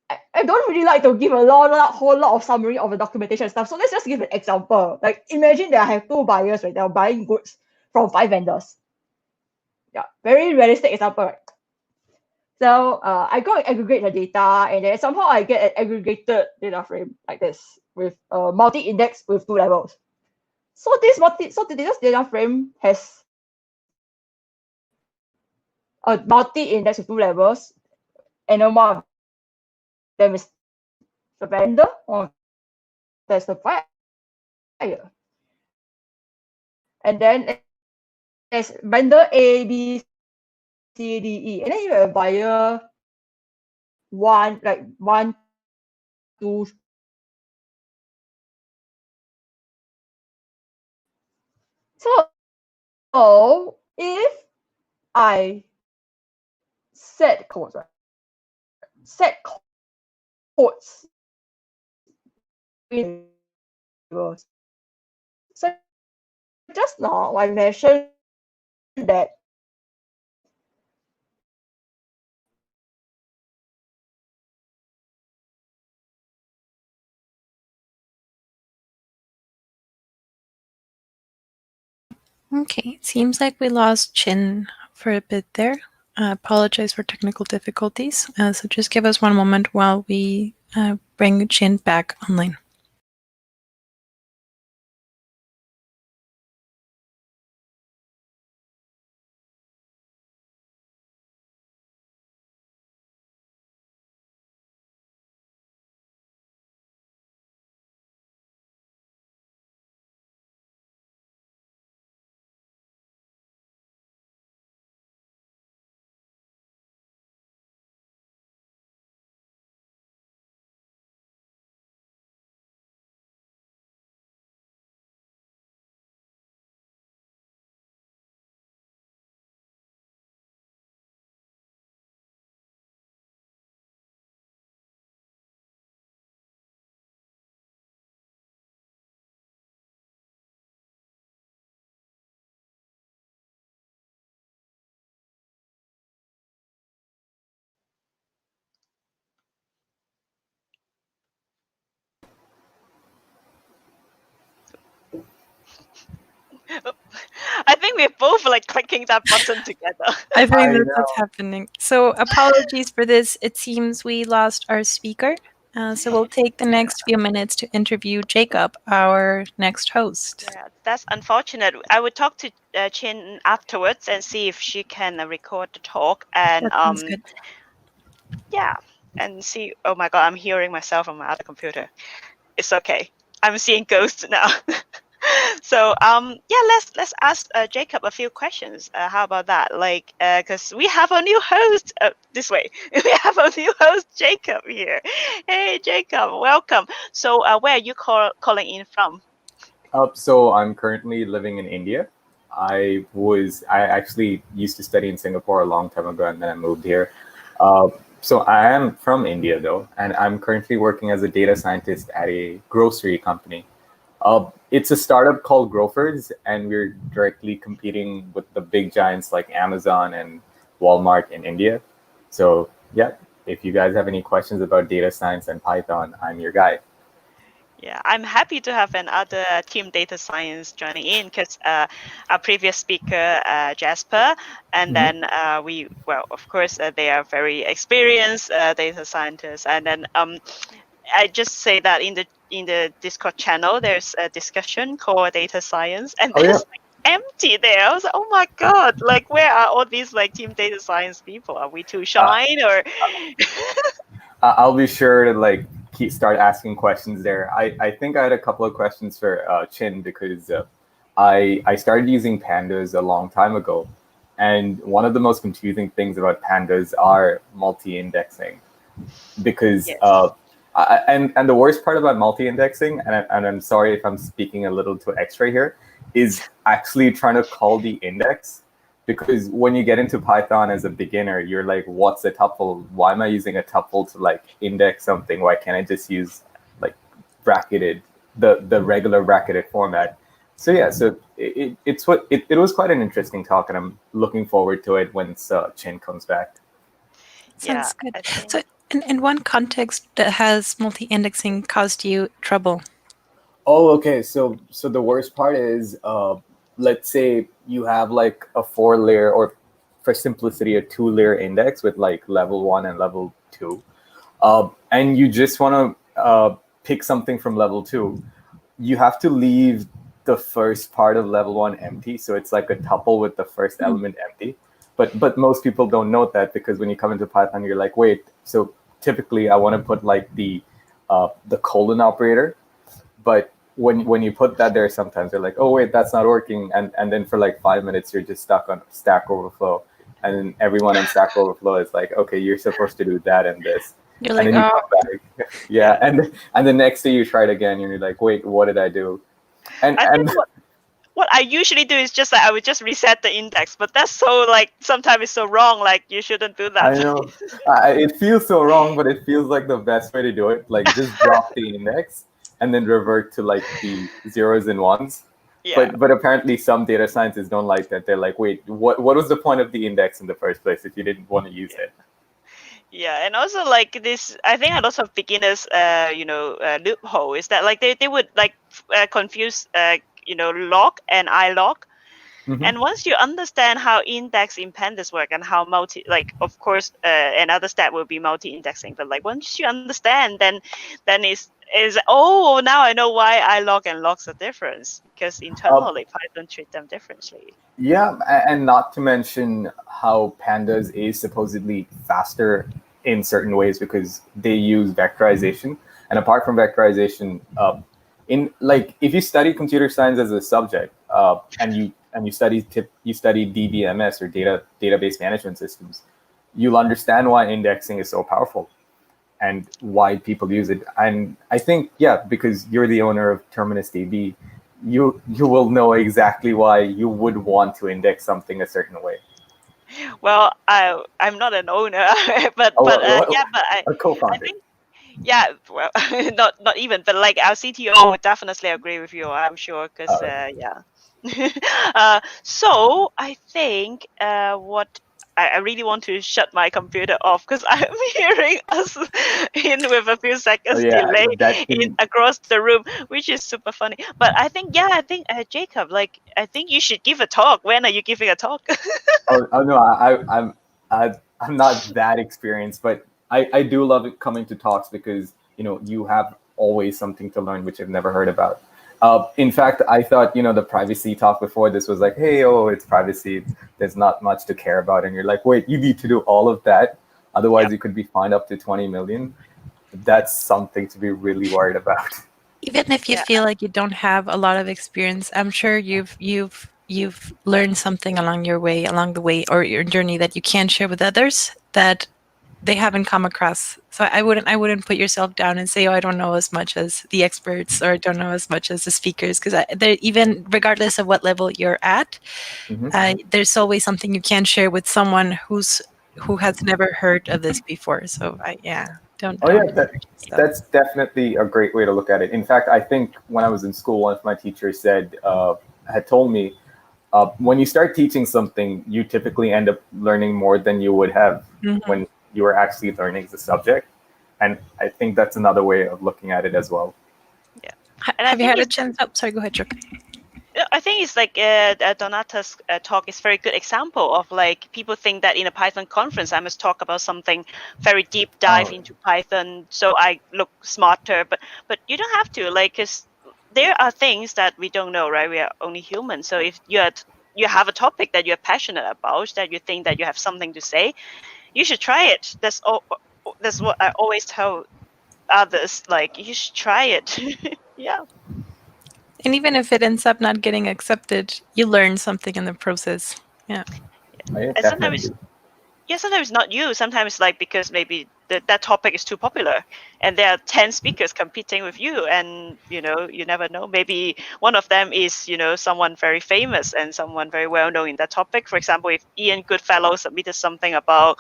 I don't really like to give a whole lot of summary of the documentation stuff. So let's just give an example. Like imagine that I have 2 buyers, right? They're buying goods from 5 vendors. Yeah, very realistic example, right? So I go and aggregate the data, and then somehow I get an aggregated data frame like this with a multi-index with 2 levels. So this data frame has a multi-index with 2 levels, and one of them is the vendor, one of there's the buyer. And then there's vendor A, B, C, D, E. And then you have buyer one, two. So if I set codes, right? Set codes in so just now I mentioned that Okay, it seems like we lost Chin for a bit there. Apologize for technical difficulties. So just give us one moment while we bring Chin back online. I think we're both like clicking that button together. I think that's what's happening. So apologies for this. It seems we lost our speaker. So we'll take the next few minutes to interview Jacob, our next host. Yeah, that's unfortunate. I would talk to Chin afterwards and see if she can record the talk and That sounds good. yeah, and see. Oh my God, I'm hearing myself on my other computer. It's okay. I'm seeing ghosts now. So yeah, let's ask Jacob a few questions. How about that? Like, because we have a new host this way. We have a new host, Jacob here. Hey, Jacob, welcome. So where are you calling in from? So I'm currently living in India. I actually used to study in Singapore a long time ago, and then I moved here. So I am from India though, and I'm currently working as a data scientist at a grocery company. It's a startup called Grofers, and we're directly competing with the big giants like Amazon and Walmart in India. So yeah, if you guys have any questions about data science and Python, I'm your guy. Yeah, I'm happy to have another team data science joining in because our previous speaker, Jasper, and then of course, they are very experienced data scientists. And then I just say that in the Discord channel, there's a discussion called data science, and there's like empty there. I was like, oh my God, like where are all these like team data science people? Are we too shy or? I'll be sure to start asking questions there. I think I had a couple of questions for Chin because I started using Pandas a long time ago, and one of the most confusing things about Pandas are multi-indexing, because and the worst part about multi-indexing, and I'm sorry if I'm speaking a little too extra here, is actually trying to call the index. Because when you get into Python as a beginner, you're like, what's a tuple? Why am I using a tuple to like index something? Why can't I just use like bracketed, the regular bracketed format? So yeah, so it was quite an interesting talk, and I'm looking forward to it when Chin comes back. Sounds good. So in one context, has multi-indexing caused you trouble? Oh, okay. So the worst part is, let's say you have like a 4-layer, or for simplicity, a 2-layer index with like level 1 and level 2. And you just want to pick something from level 2. You have to leave the first part of level 1 empty. So it's like a tuple with the first element empty. But most people don't note that, because when you come into Python, you're like, wait, so typically I want to put like the colon operator. But when you put that there, sometimes they're like, oh wait, that's not working, and then for like 5 minutes you're just stuck on Stack Overflow, and then everyone on Stack Overflow is like, okay, you're supposed to do that and this. You're And like, then you oh, come back. Yeah, and the next day you try it again, and you're like, wait, what did I do? And I think what I usually do is just like I would just reset the index, but that's so like sometimes it's so wrong. Like you shouldn't do that. I know it feels so wrong, but it feels like the best way to do it. Like just drop the index and then revert to like the zeros and ones. Yeah. But apparently some data scientists don't like that. They're like, wait, what was the point of the index in the first place if you didn't want to use it? Yeah, and also like this, I think a lot of beginners, loophole is that like they would like confuse, log and ilog. Mhm. And once you understand how index in pandas work and how of course, another step will be multi-indexing. But like once you understand, then is oh, now I know why ilog and logs are different, because internally Python treat them differently. Yeah, and not to mention how pandas is supposedly faster in certain ways because they use vectorization. And apart from vectorization, in like if you study computer science as a subject, and you study DBMS or database management systems, you'll understand why indexing is so powerful and why people use it. And I think, yeah, because you're the owner of Terminus DB, you will know exactly why you would want to index something a certain way. Well, I'm not an owner, but a co-founder. I think, yeah, well, not even, but like our CTO would definitely agree with you, I'm sure, because yeah. So I think what I really want to shut my computer off because I'm hearing us in with a few seconds delay across the room, which is super funny. But I think, Jacob, like I think you should give a talk. When are you giving a talk? oh no, I'm not that experienced, but I do love it coming to talks because you have always something to learn which I've never heard about. In fact, I thought, the privacy talk before this was like, hey, it's privacy. There's not much to care about. And you're like, wait, you need to do all of that. Otherwise, you could be fined up to 20 million. That's something to be really worried about. Even if you feel like you don't have a lot of experience, I'm sure you've learned something along the way, or your journey that you can share with others that they haven't come across. So I wouldn't put yourself down and say, oh, I don't know as much as the experts, or I don't know as much as the speakers, because even regardless of what level you're at, there's always something you can share with someone who has never heard of this before. So that's definitely a great way to look at it. In fact, I think when I was in school, one of my teachers had told me, when you start teaching something, you typically end up learning more than you would have when you were actually learning the subject. And I think that's another way of looking at it as well. Yeah. Have you had a chance? Oh, sorry, go ahead, Cheuk. I think it's like Donata's talk is a very good example of like people think that in a Python conference I must talk about something very deep dive into Python so I look smarter, but you don't have to, like, because there are things that we don't know, right? We are only human. So if you have a topic that you're passionate about, that you think that you have something to say, you should try it. That's what I always tell others, like you should try it. Yeah. And even if it ends up not getting accepted, you learn something in the process. Yeah. And sometimes not you. Sometimes like because maybe that topic is too popular, and there are 10 speakers competing with you, and you never know. Maybe one of them is someone very famous and someone very well known in that topic. For example, if Ian Goodfellow submitted something about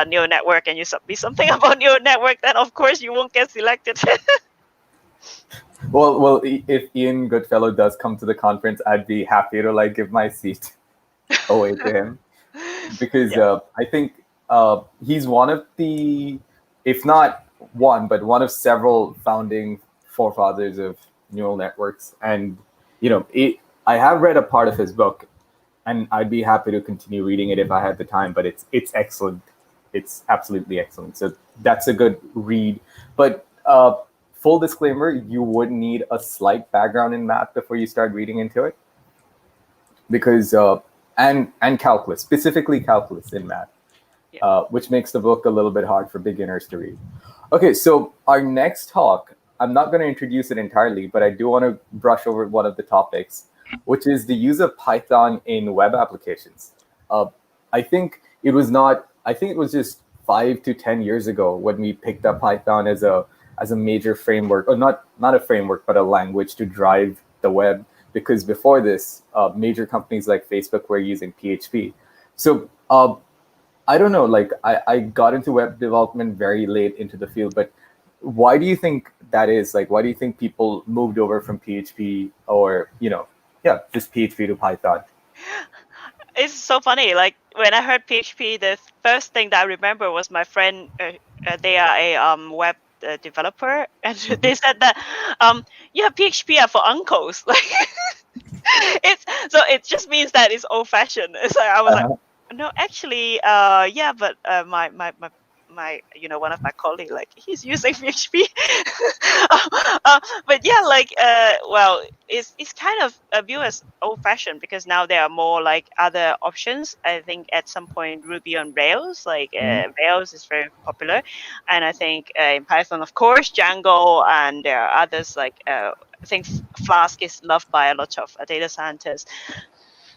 neural network, and you submit something about neural network, then of course you won't get selected. Well, if Ian Goodfellow does come to the conference, I'd be happy to give my seat away to him, because I think he's one of the, if not one, but one of several founding forefathers of neural networks. And I have read a part of his book, and I'd be happy to continue reading it if I had the time. But it's excellent. It's absolutely excellent. So that's a good read. But full disclaimer, you would need a slight background in math before you start reading into it, because and calculus, specifically calculus in math, which makes the book a little bit hard for beginners to read. Okay, so our next talk, I'm not going to introduce it entirely, but I do want to brush over one of the topics, which is the use of Python in web applications. I think it was just 5 to 10 years ago when we picked up Python as a major framework, or not a framework, but a language to drive the web. Because before this, major companies like Facebook were using PHP. So I don't know, like I got into web development very late into the field, but why do you think that is? Like, why do you think people moved over from PHP or, just PHP to Python? It's so funny. Like when I heard PHP, the first thing that I remember was my friend. They are a web developer, and they said that PHP are for uncles. Like it just means that it's old fashioned. It's like I was like, no, actually, but my one of my colleagues, like, he's using PHP. But yeah, like it's kind of viewed as old fashioned because now there are more like other options. I think at some point Ruby on Rails, like Rails is very popular, and I think in Python, of course, Django, and there are others like I think Flask is loved by a lot of data scientists.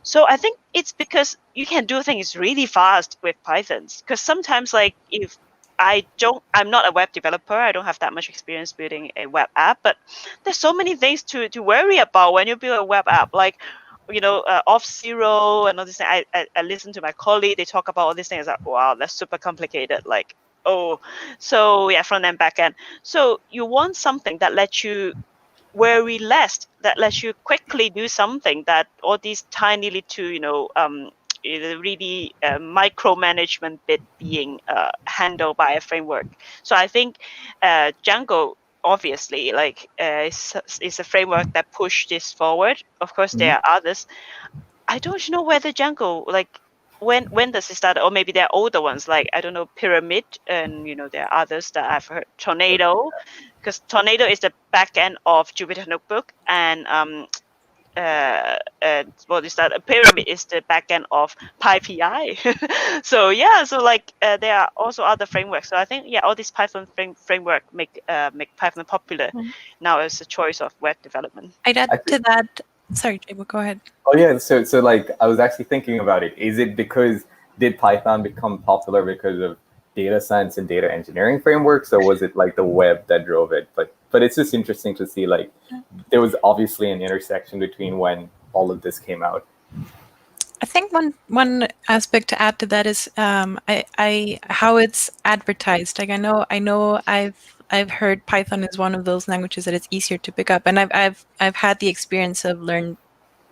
So I think it's because you can do things really fast with Pythons. Because sometimes, like, if I'm not a web developer, I don't have that much experience building a web app, but there's so many things to worry about when you build a web app, like, Auth0 and all this thing. I listen to my colleague, they talk about all these things, like, wow, that's super complicated. Like, so yeah, front end, back end. So you want something that lets you worry less, that lets you quickly do something that all these tiny little, really micromanagement bit being handled by a framework. So I think Django, obviously, like is a framework that pushed this forward. Of course, there are others. I don't know whether Django, like, when does it start? Or maybe there are older ones, like, I don't know, Pyramid, and there are others that I've heard. Tornado, because Tornado is the back end of Jupyter Notebook, and what is that? Pyramid is the back end of PyPI. So there are also other frameworks. So I think all these Python framework make Python popular now as a choice of web development. I'd add to that. Sorry, Jabo, go ahead. Oh yeah, so like I was actually thinking about it. Is it did Python become popular because of data science and data engineering frameworks, or was it like the web that drove it? But it's just interesting to see, like, there was obviously an intersection between when all of this came out. I think one aspect to add to that is how it's advertised. Like, I know I've heard Python is one of those languages that it's easier to pick up, and I've had the experience of learning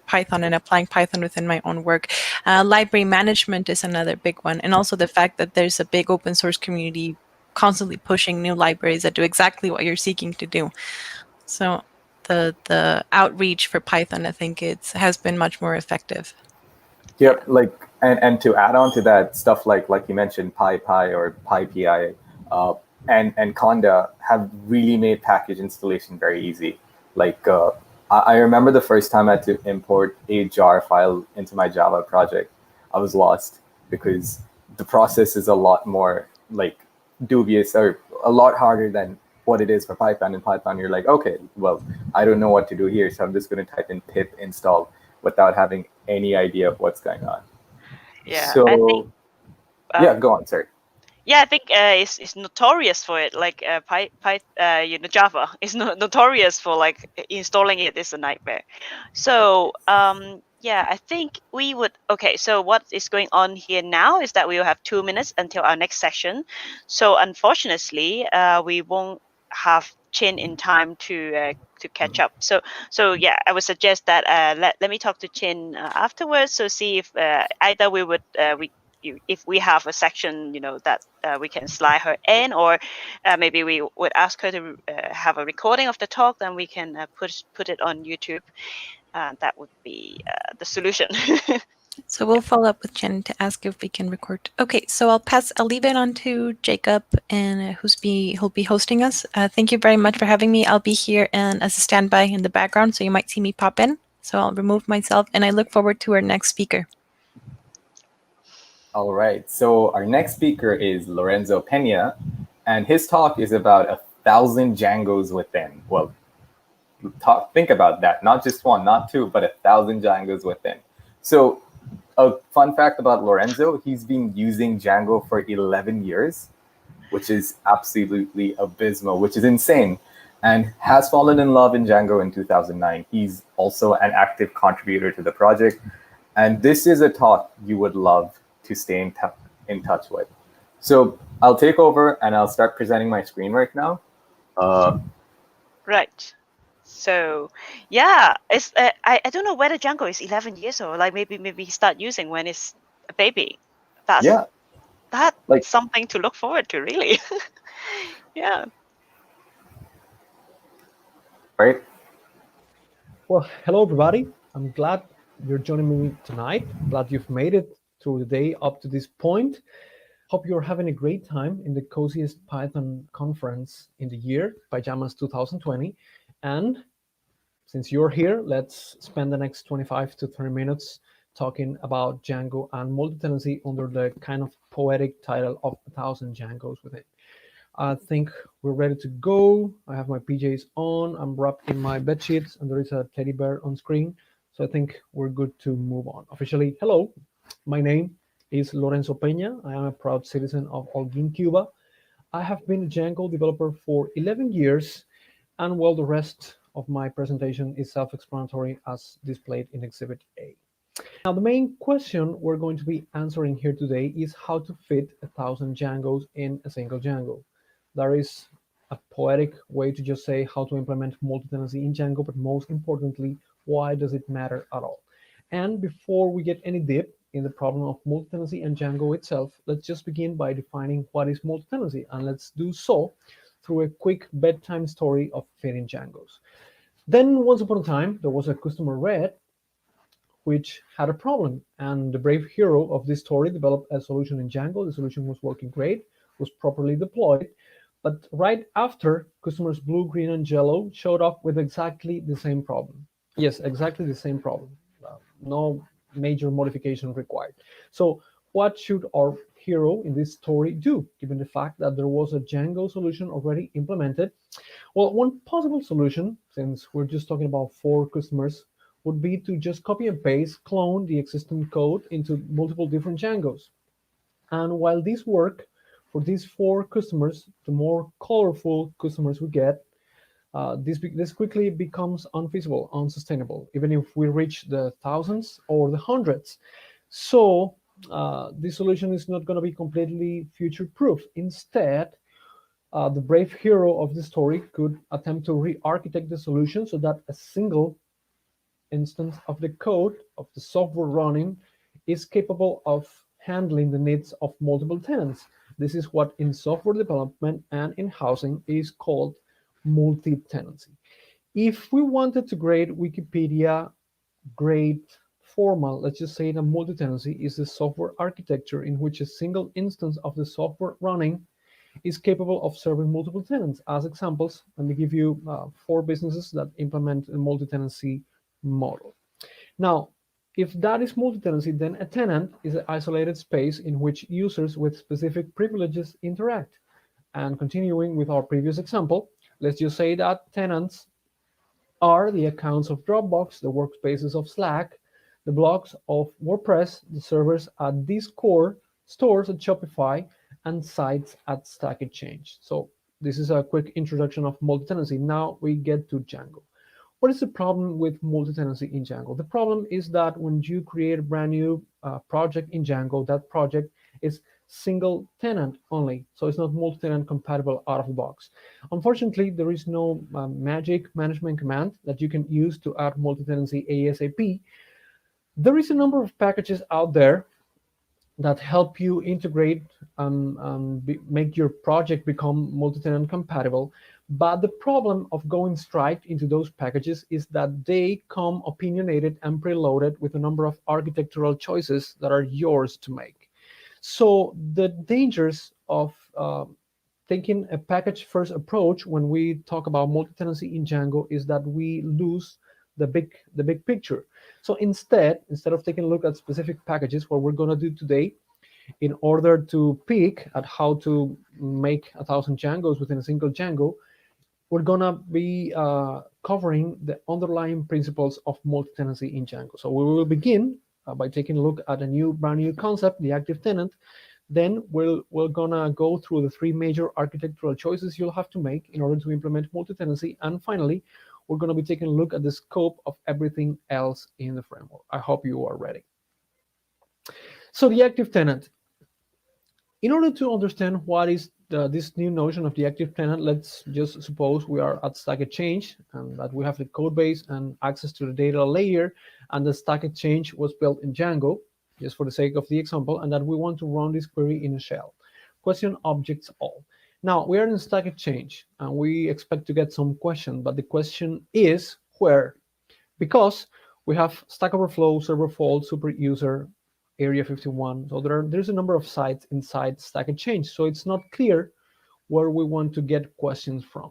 Python and applying Python within my own work. Library management is another big one, and also the fact that there's a big open source community constantly pushing new libraries that do exactly what you're seeking to do. So the outreach for Python, I think has been much more effective. Yeah, like, and to add on to that, stuff like you mentioned, PyPI or PyPI, and Conda have really made package installation very easy. Like, I remember the first time I had to import a jar file into my Java project, I was lost because the process is a lot more like dubious, or a lot harder than what it is for Python. In Python, you're like, okay, well, I don't know what to do here, so I'm just going to type in pip install without having any idea of what's going on. Yeah. So, I think, go on, sir. Yeah, I think it's notorious for it. Like Java is notorious for, like, installing it is a nightmare. So I think we would. Okay, so what is going on here now is that we will have 2 minutes until our next session. So unfortunately, we won't have Chin in time to catch up. So I would suggest that let me talk to Chin afterwards. So see if either we would if we have a section, that we can slide her in, or maybe we would ask her to have a recording of the talk, then we can put it on YouTube. That would be the solution. So we'll follow up with Jen to ask if we can record. Okay, so I'll leave it on to Jacob, and who'll be hosting us. Thank you very much for having me. I'll be here as a standby in the background, so you might see me pop in. So I'll remove myself, and I look forward to our next speaker. All right, so our next speaker is Lorenzo Peña, and his talk is about 1,000 Djangoes within. Well, think about that. Not just one, not two, but 1,000 Djangoes within. So a fun fact about Lorenzo, he's been using Django for 11 years, which is absolutely abysmal, which is insane, and has fallen in love in Django in 2009. He's also an active contributor to the project. And this is a talk you would love to stay in touch with. So I'll take over and I'll start presenting my screen right now. Right. So yeah, it's I don't know whether Django is 11 years old. Like maybe he start using when it's a baby. That's like something to look forward to, really. Yeah. Right. Well, hello everybody. I'm glad you're joining me tonight. Glad you've made it through the day up to this point. Hope you're having a great time in the coziest Python conference in the year, Pyjamas 2020. And since you're here, let's spend the next 25 to 30 minutes talking about Django and multi-tenancy under the kind of poetic title of 1,000 Djangoes within. I think we're ready to go. I have my PJs on. I'm wrapped in my bed sheets, and there is a teddy bear on screen. So I think we're good to move on. Officially, hello. My name is Lorenzo Peña. I am a proud citizen of Holguin, Cuba. I have been a Django developer for 11 years, and well, the rest of my presentation is self-explanatory as displayed in Exhibit A. Now, the main question we're going to be answering here today is how to fit 1,000 Djangoes in a single Django. There is a poetic way to just say how to implement multi-tenancy in Django, but most importantly, why does it matter at all? And before we get any deep in the problem of multi-tenancy and Django itself, let's just begin by defining what is multi-tenancy, and let's do so through a quick bedtime story of fitting Djangoes. Then, once upon a time, there was a customer Red which had a problem, and the brave hero of this story developed a solution in Django. The solution was working great, was properly deployed, but right after, customers Blue, Green, and Yellow showed up with exactly the same problem. Yes, exactly the same problem. No major modification required. So what should our hero in this story do, given the fact that there was a Django solution already implemented? Well, one possible solution, since we're just talking about 4 customers, would be to just copy and paste, clone the existing code into multiple different Djangoes. And while this work for these 4 customers, the more colorful customers we get, this quickly becomes unfeasible, unsustainable, even if we reach the thousands or the hundreds. So this solution is not going to be completely future-proof. Instead, the brave hero of the story could attempt to re-architect the solution so that a single instance of the code of the software running is capable of handling the needs of multiple tenants. This is what in software development and in housing is called multi-tenancy. If we wanted to grade Wikipedia grade formal, let's just say that multi-tenancy is the software architecture in which a single instance of the software running is capable of serving multiple tenants. As examples, let me give you 4 businesses that implement a multi-tenancy model. Now, if that is multi-tenancy, then a tenant is an isolated space in which users with specific privileges interact. And continuing with our previous example, let's just say that tenants are the accounts of Dropbox, the workspaces of Slack, the blogs of WordPress, the servers at Discord, stores at Shopify, and sites at Stack Exchange. So this is a quick introduction of multi-tenancy. Now we get to Django. What is the problem with multi-tenancy in Django? The problem is that when you create a brand new project in Django, that project is single tenant only. So it's not multi-tenant compatible out of the box. Unfortunately, there is no magic management command that you can use to add multi-tenancy ASAP. There is a number of packages out there that help you integrate make your project become multi-tenant compatible. But the problem of going straight into those packages is that they come opinionated and preloaded with a number of architectural choices that are yours to make. So the dangers of taking a package-first approach when we talk about multi-tenancy in Django is that we lose the big picture. So instead of taking a look at specific packages, what we're going to do today in order to pick at how to make 1,000 Djangoes within a single Django, we're gonna be covering the underlying principles of multi-tenancy in Django. So we will begin by taking a look at a brand new concept, the active tenant. Then we're gonna go through the three major architectural choices you'll have to make in order to implement multi-tenancy. And finally, we're gonna be taking a look at the scope of everything else in the framework. I hope you are ready. So the active tenant. In order to understand what is this new notion of the active tenant, let's just suppose we are at Stack Exchange and that we have the code base and access to the data layer, and the Stack Exchange was built in Django, just for the sake of the example, and that we want to run this query in a shell. Question objects all. Now we are in Stack Exchange and we expect to get some question, but the question is where? Because we have Stack Overflow, Server Fault, Super User, Area 51. So there's a number of sites inside Stack Exchange. So it's not clear where we want to get questions from.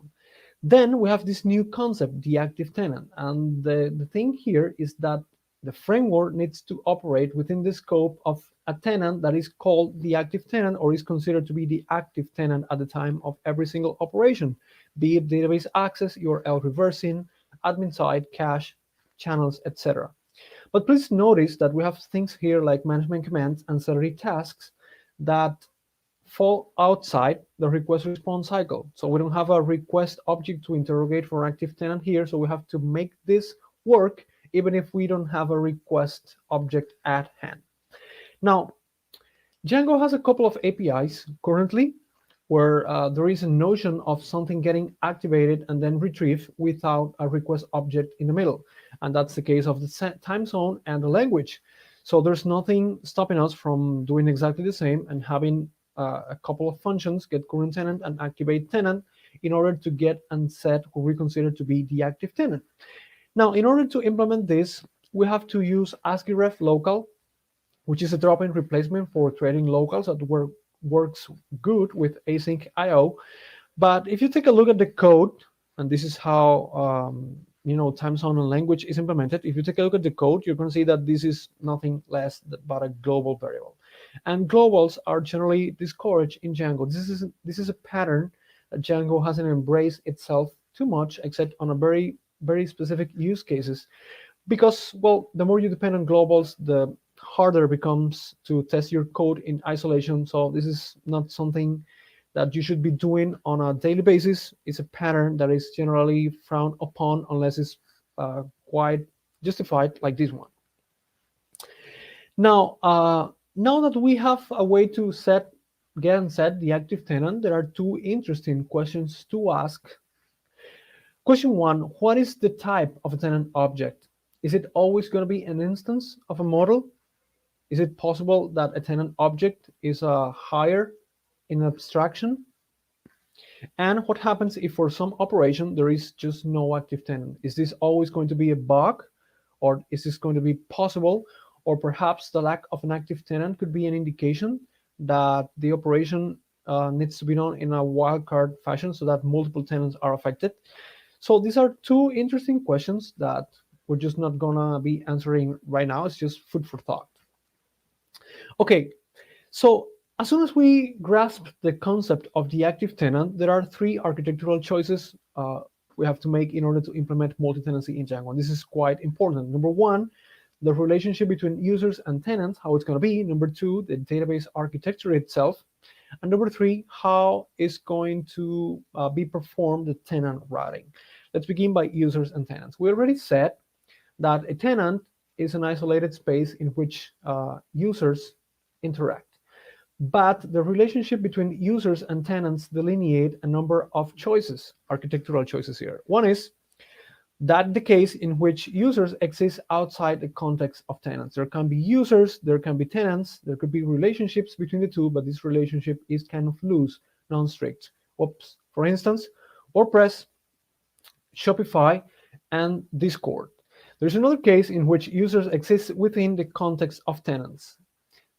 Then we have this new concept, the active tenant. And the thing here is that the framework needs to operate within the scope of a tenant that is called the active tenant, or is considered to be the active tenant at the time of every single operation, be it database access, URL reversing, admin side, cache, channels, etc. But please notice that we have things here like management commands and salary tasks that fall outside the request response cycle. So we don't have a request object to interrogate for active tenant here. So we have to make this work even if we don't have a request object at hand. Now, Django has a couple of APIs currently where there is a notion of something getting activated and then retrieved without a request object in the middle. And that's the case of the time zone and the language. So there's nothing stopping us from doing exactly the same and having a couple of functions, get current tenant and activate tenant, in order to get and set what we consider to be the active tenant. Now, in order to implement this, we have to use ASCII-ref local, which is a drop-in replacement for creating locals that works good with async IO. But if you take a look at the code, and this is how time zone and language is implemented. If you take a look at the code, you're going to see that this is nothing less but a global variable. And globals are generally discouraged in Django. This is a pattern that Django hasn't embraced itself too much, except on a very, very specific use cases. Because, well, the more you depend on globals, the harder it becomes to test your code in isolation. So this is not something that you should be doing on a daily basis. It's a pattern that is generally frowned upon unless it's quite justified, like this one. Now, now that we have a way to get and set the active tenant, there are two interesting questions to ask. Question one, what is the type of a tenant object? Is it always going to be an instance of a model? Is it possible that a tenant object is higher in abstraction? And what happens if for some operation there is just no active tenant? Is this always going to be a bug, or is this going to be possible? Or perhaps the lack of an active tenant could be an indication that the operation needs to be done in a wildcard fashion so that multiple tenants are affected. So these are two interesting questions that we're just not gonna be answering right now. It's just food for thought. Okay, so as soon as we grasp the concept of the active tenant, there are three architectural choices we have to make in order to implement multi-tenancy in Django. And this is quite important. Number one, the relationship between users and tenants, how it's going to be. Number two, the database architecture itself. And number three, how it's going to be performed, the tenant routing. Let's begin by users and tenants. We already said that a tenant is an isolated space in which users interact. But the relationship between users and tenants delineate a number of choices, architectural choices here. One is that the case in which users exist outside the context of tenants. There can be users, there can be tenants, there could be relationships between the two, but this relationship is kind of loose, non-strict. Oops. For instance, WordPress, Shopify, and Discord. There's another case in which users exist within the context of tenants.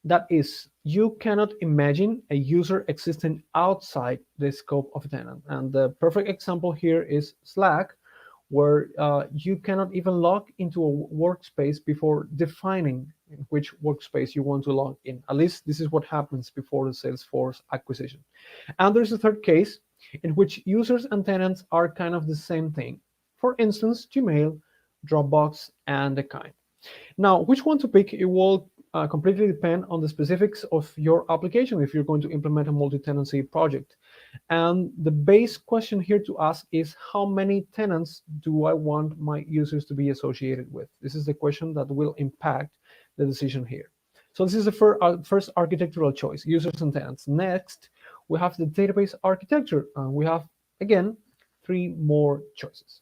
That is, you cannot imagine a user existing outside the scope of a tenant. And the perfect example here is Slack, where you cannot even log into a workspace before defining which workspace you want to log in. At least this is what happens before the Salesforce acquisition. And there's a third case in which users and tenants are kind of the same thing. For instance, Gmail, Dropbox, and the kind. Now, which one to pick, it will completely depend on the specifics of your application if you're going to implement a multi-tenancy project. And the base question here to ask is, how many tenants do I want my users to be associated with? This is the question that will impact the decision here. So this is the first architectural choice, users and tenants. Next, we have the database architecture. We have, again, 3 more choices.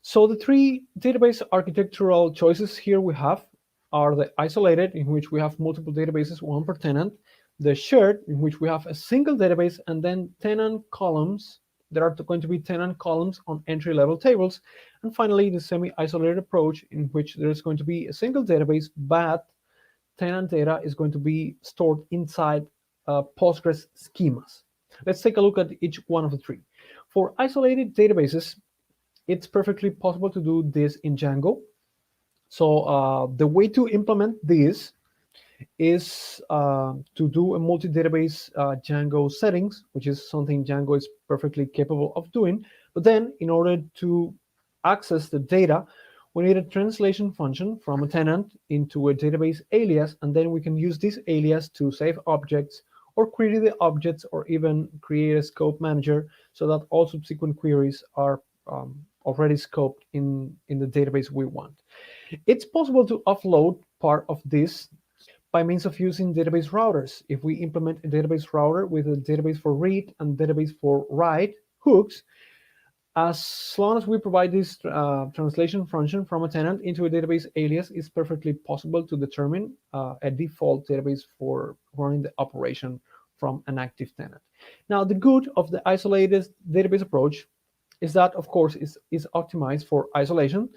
So the 3 database architectural choices here we have are the isolated, in which we have multiple databases, 1 per tenant, the shared, in which we have a single database, and then tenant columns. There are going to be tenant columns on entry-level tables. And finally, the semi-isolated approach, in which there is going to be a single database, but tenant data is going to be stored inside Postgres schemas. Let's take a look at each one of the 3. For isolated databases, it's perfectly possible to do this in Django. So the way to implement this is to do a multi-database Django settings, which is something Django is perfectly capable of doing. But then, in order to access the data, we need a translation function from a tenant into a database alias, and then we can use this alias to save objects or query the objects, or even create a scope manager so that all subsequent queries are already scoped in the database we want. It's possible to offload part of this by means of using database routers. If we implement a database router with a database for read and database for write hooks, as long as we provide this translation function from a tenant into a database alias, it's perfectly possible to determine a default database for running the operation from an active tenant. Now, the good of the isolated database approach is that, of course, is optimized for isolation.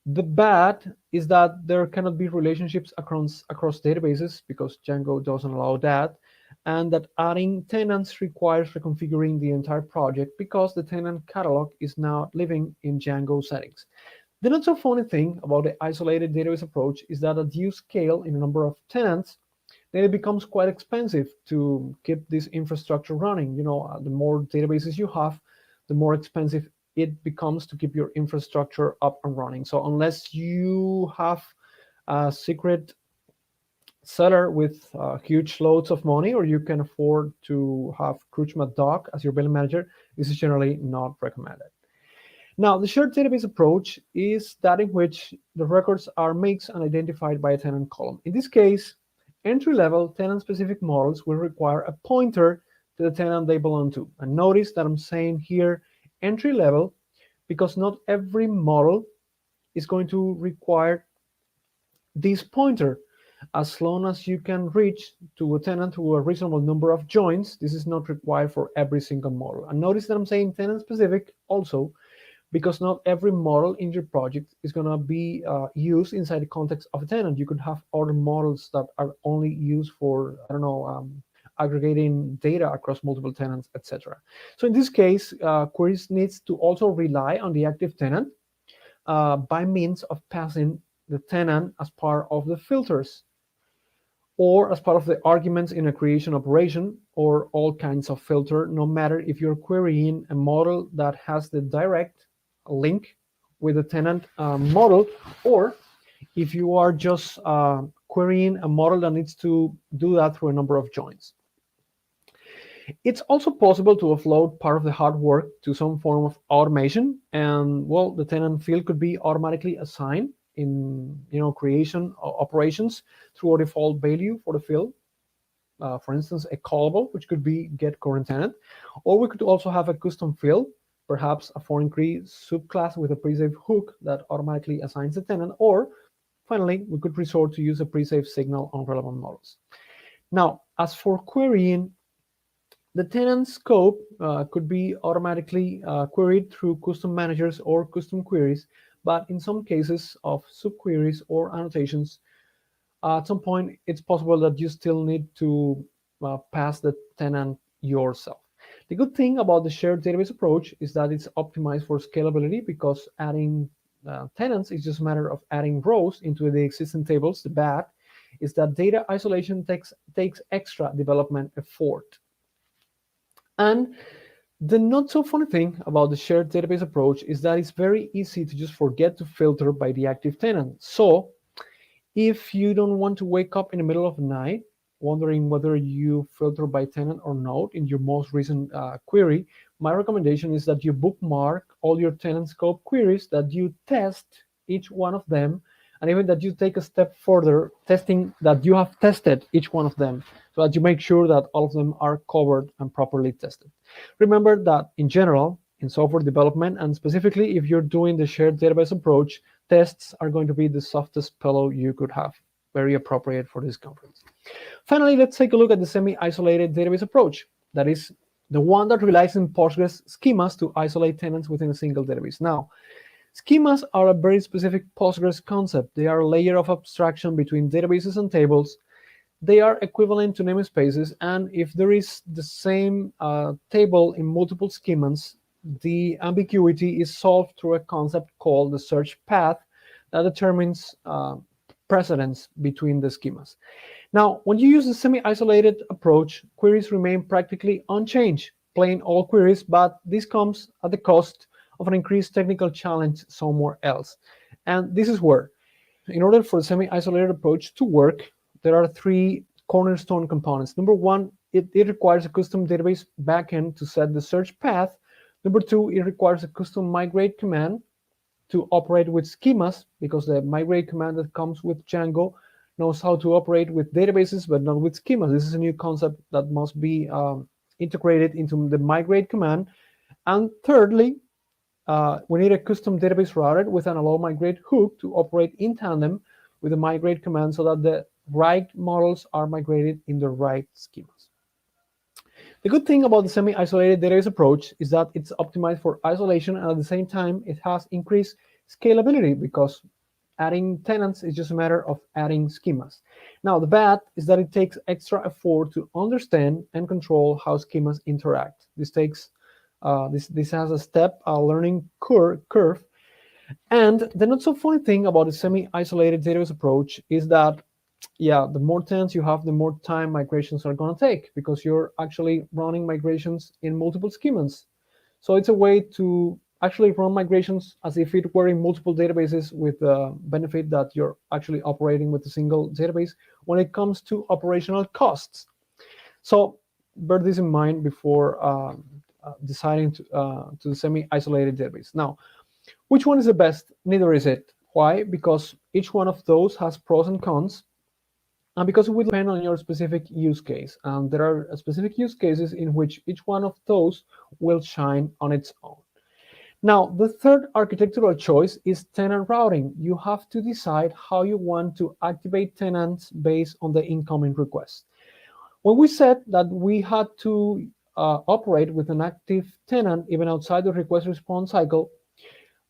The bad is that there cannot be relationships across databases, because Django doesn't allow that, and that adding tenants requires reconfiguring the entire project because the tenant catalog is now living in Django settings. The not so funny thing about the isolated database approach is that as you scale in a number of tenants, then it becomes quite expensive to keep this infrastructure running. You know, the more databases you have, the more expensive it becomes to keep your infrastructure up and running. So unless you have a secret seller with huge loads of money, or you can afford to have Crutchmat as your billing manager, this is generally not recommended. Now, the shared database approach is that in which the records are mixed and identified by a tenant column. In this case, entry-level tenant-specific models will require a pointer to the tenant they belong to. And notice that I'm saying here entry-level because not every model is going to require this pointer. As long as you can reach to a tenant to a reasonable number of joins, this is not required for every single model. And notice that I'm saying tenant-specific also, because not every model in your project is going to be used inside the context of a tenant. You could have other models that are only used for, I don't know, aggregating data across multiple tenants, etc. So in this case, queries needs to also rely on the active tenant by means of passing the tenant as part of the filters, or as part of the arguments in a creation operation, or all kinds of filter, no matter if you're querying a model that has the direct link with the tenant model, or if you are just querying a model that needs to do that through a number of joins. It's also possible to offload part of the hard work to some form of automation, and well, the tenant field could be automatically assigned in creation operations through a default value for the field. For instance, a callable, which could be get current tenant, or we could also have a custom field, perhaps a foreign key subclass with a pre-save hook that automatically assigns the tenant, or finally, we could resort to use a pre-save signal on relevant models. Now, as for querying, the tenant scope could be automatically queried through custom managers or custom queries, but in some cases of subqueries or annotations, at some point, it's possible that you still need to pass the tenant yourself. The good thing about the shared database approach is that it's optimized for scalability, because adding tenants is just a matter of adding rows into the existing tables. The bad is that data isolation takes extra development effort. And The not so funny thing about the shared database approach is that it's very easy to just forget to filter by the active tenant. So if you don't want to wake up in the middle of the night wondering whether you filter by tenant or not in your most recent query, my recommendation is that you bookmark all your tenant scope queries, that you test each one of them, and even that you take a step further, testing that you have tested each one of them, so that you make sure that all of them are covered and properly tested. Remember that in general, in software development, and specifically if you're doing the shared database approach, tests are going to be the softest pillow you could have. Very appropriate for this conference. Finally, let's take a look at the semi-isolated database approach. That is the one that relies on Postgres schemas to isolate tenants within a single database. Now, schemas are a very specific Postgres concept. They are a layer of abstraction between databases and tables. They are equivalent to namespaces, and if there is the same table in multiple schemas, the ambiguity is solved through a concept called the search path that determines precedence between the schemas. Now, when you use the semi-isolated approach, queries remain practically unchanged, plain old queries, but this comes at the cost of an increased technical challenge somewhere else. And this is where, in order for the semi-isolated approach to work, there are three cornerstone components. Number one, it requires a custom database backend to set the search path. Number two, it requires a custom migrate command to operate with schemas, because the migrate command that comes with Django knows how to operate with databases, but not with schemas. This is a new concept that must be integrated into the migrate command. And thirdly, we need a custom database router with an allow migrate hook to operate in tandem with the migrate command so that the right models are migrated in the right schemas. The good thing about the semi-isolated database approach is that it's optimized for isolation, and at the same time, it has increased scalability, because adding tenants is just a matter of adding schemas. Now, the bad is that it takes extra effort to understand and control how schemas interact. This takes this has a step learning curve. And the not so funny thing about the semi-isolated database approach is that, yeah, the more tenants you have, the more time migrations are going to take, because you're actually running migrations in multiple schemas. So it's a way to actually run migrations as if it were in multiple databases, with the benefit that you're actually operating with a single database when it comes to operational costs. So bear this in mind before deciding to the semi-isolated database. Now, which one is the best? Neither is it. Why? Because each one of those has pros and cons, and because it will depend on your specific use case. And there are specific use cases in which each one of those will shine on its own. Now, the third architectural choice is tenant routing. You have to decide how you want to activate tenants based on the incoming request. When we said that we had to operate with an active tenant even outside the request response cycle,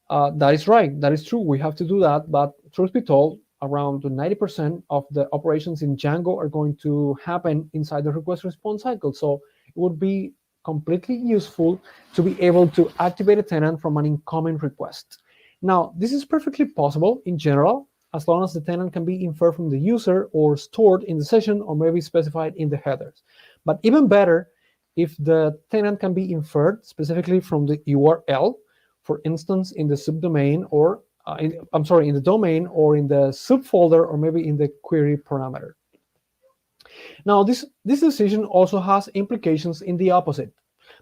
that is right, that is true, we have to do that, but truth be told, around 90% of the operations in Django are going to happen inside the request response cycle. So it would be completely useful to be able to activate a tenant from an incoming request. Now, this is perfectly possible in general, as long as the tenant can be inferred from the user or stored in the session, or maybe specified in the headers. But even better, if the tenant can be inferred specifically from the URL, for instance, in the subdomain, or in the domain, or in the subfolder, or maybe in the query parameter. Now, this decision also has implications in the opposite.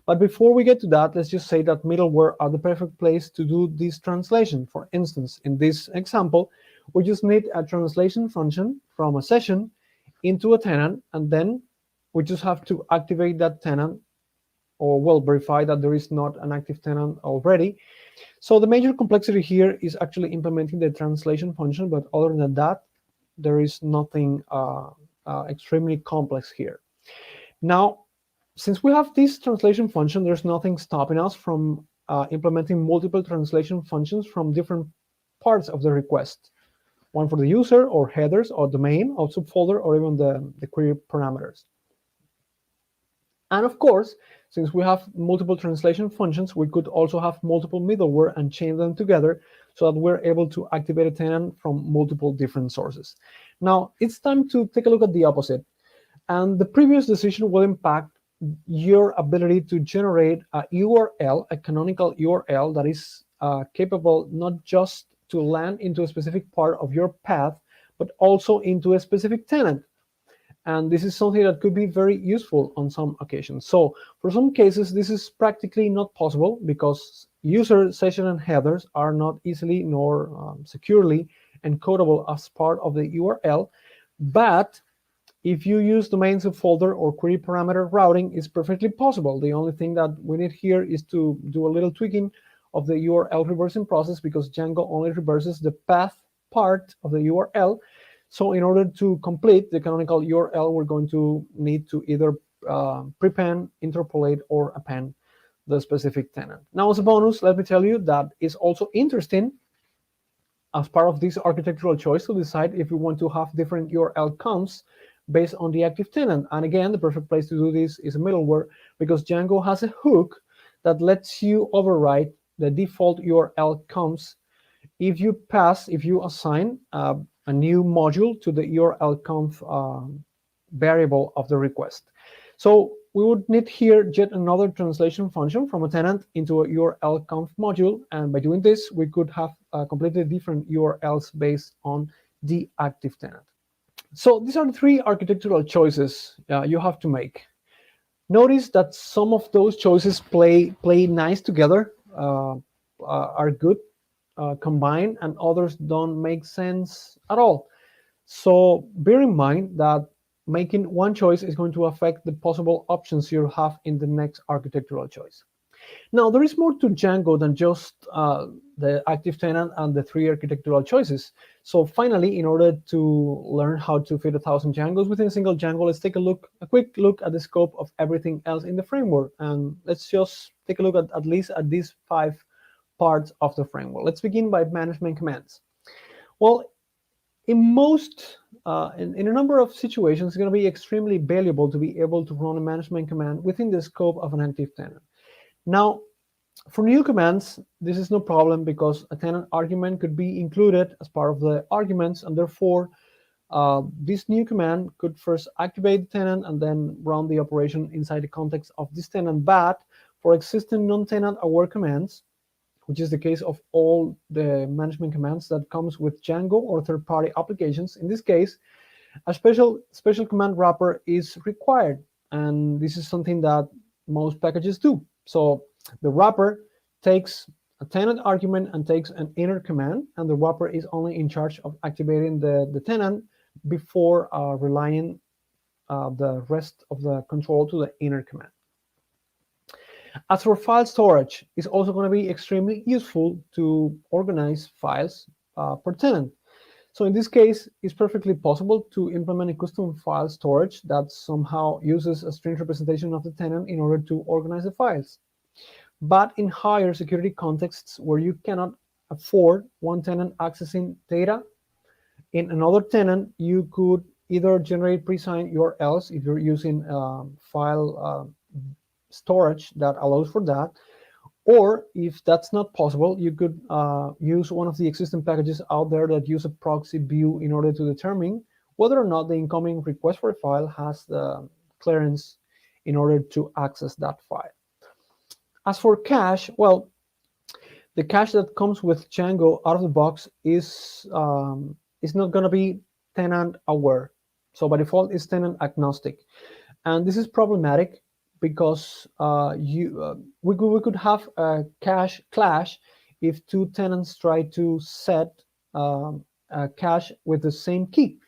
But before we get to that, let's just say that middleware are the perfect place to do this translation. For instance, in this example, we just need a translation function from a session into a tenant, and then we just have to activate that tenant, or well, verify that there is not an active tenant already. So the major complexity here is actually implementing the translation function, but other than that, there is nothing extremely complex here. Now, since we have this translation function, there's nothing stopping us from implementing multiple translation functions from different parts of the request. One for the user, or headers, or domain, or subfolder, or even the query parameters. And of course, since we have multiple translation functions, we could also have multiple middleware and chain them together so that we're able to activate a tenant from multiple different sources. Now, it's time to take a look at the opposite. And the previous decision will impact your ability to generate a URL, a canonical URL that is capable not just to land into a specific part of your path, but also into a specific tenant. And this is something that could be very useful on some occasions. So for some cases, this is practically not possible because user session and headers are not easily nor securely encodable as part of the URL. But if you use domain subfolder or query parameter routing, it's perfectly possible. The only thing that we need here is to do a little tweaking of the URL reversing process, because Django only reverses the path part of the URL. So in order to complete the canonical URL, we're going to need to either prepend, interpolate, or append the specific tenant. Now, as a bonus, let me tell you that it's also interesting as part of this architectural choice to decide if we want to have different URL counts based on the active tenant. And again, the perfect place to do this is a middleware, because Django has a hook that lets you override the default URL counts if you assign a new module to the URL conf variable of the request. So we would need here yet another translation function from a tenant into a URL conf module. And by doing this, we could have completely different URLs based on the active tenant. So these are the three architectural choices you have to make. Notice that some of those choices play nice together, are good combined, and others don't make sense at all. So bear in mind that making one choice is going to affect the possible options you have in the next architectural choice. Now, there is more to Django than just the active tenant and the three architectural choices. So finally, in order to learn how to fit 1,000 Djangoes within a single Django, let's take a quick look at the scope of everything else in the framework. And let's just take a look at least at these 5 parts of the framework. Let's begin by management commands. Well, in a number of situations, it's going to be extremely valuable to be able to run a management command within the scope of an active tenant. Now, for new commands, this is no problem because a tenant argument could be included as part of the arguments, and therefore this new command could first activate the tenant and then run the operation inside the context of this tenant. But for existing non-tenant aware commands, which is the case of all the management commands that comes with Django or third-party applications, in this case, a special command wrapper is required, and this is something that most packages do. So the wrapper takes a tenant argument and takes an inner command, and the wrapper is only in charge of activating the tenant before relying the rest of the control to the inner command. As for file storage, it's also going to be extremely useful to organize files per tenant. So in this case, it's perfectly possible to implement a custom file storage that somehow uses a string representation of the tenant in order to organize the files. But in higher security contexts where you cannot afford one tenant accessing data in another tenant, you could either generate pre-signed URLs if you're using file storage that allows for that, or if that's not possible, you could use one of the existing packages out there that use a proxy view in order to determine whether or not the incoming request for a file has the clearance in order to access that file. As for cache, well, the cache that comes with Django out of the box is not going to be tenant aware. So by default, it's tenant agnostic, and this is problematic because we could have a cache clash if two tenants try to set a cache with the same key.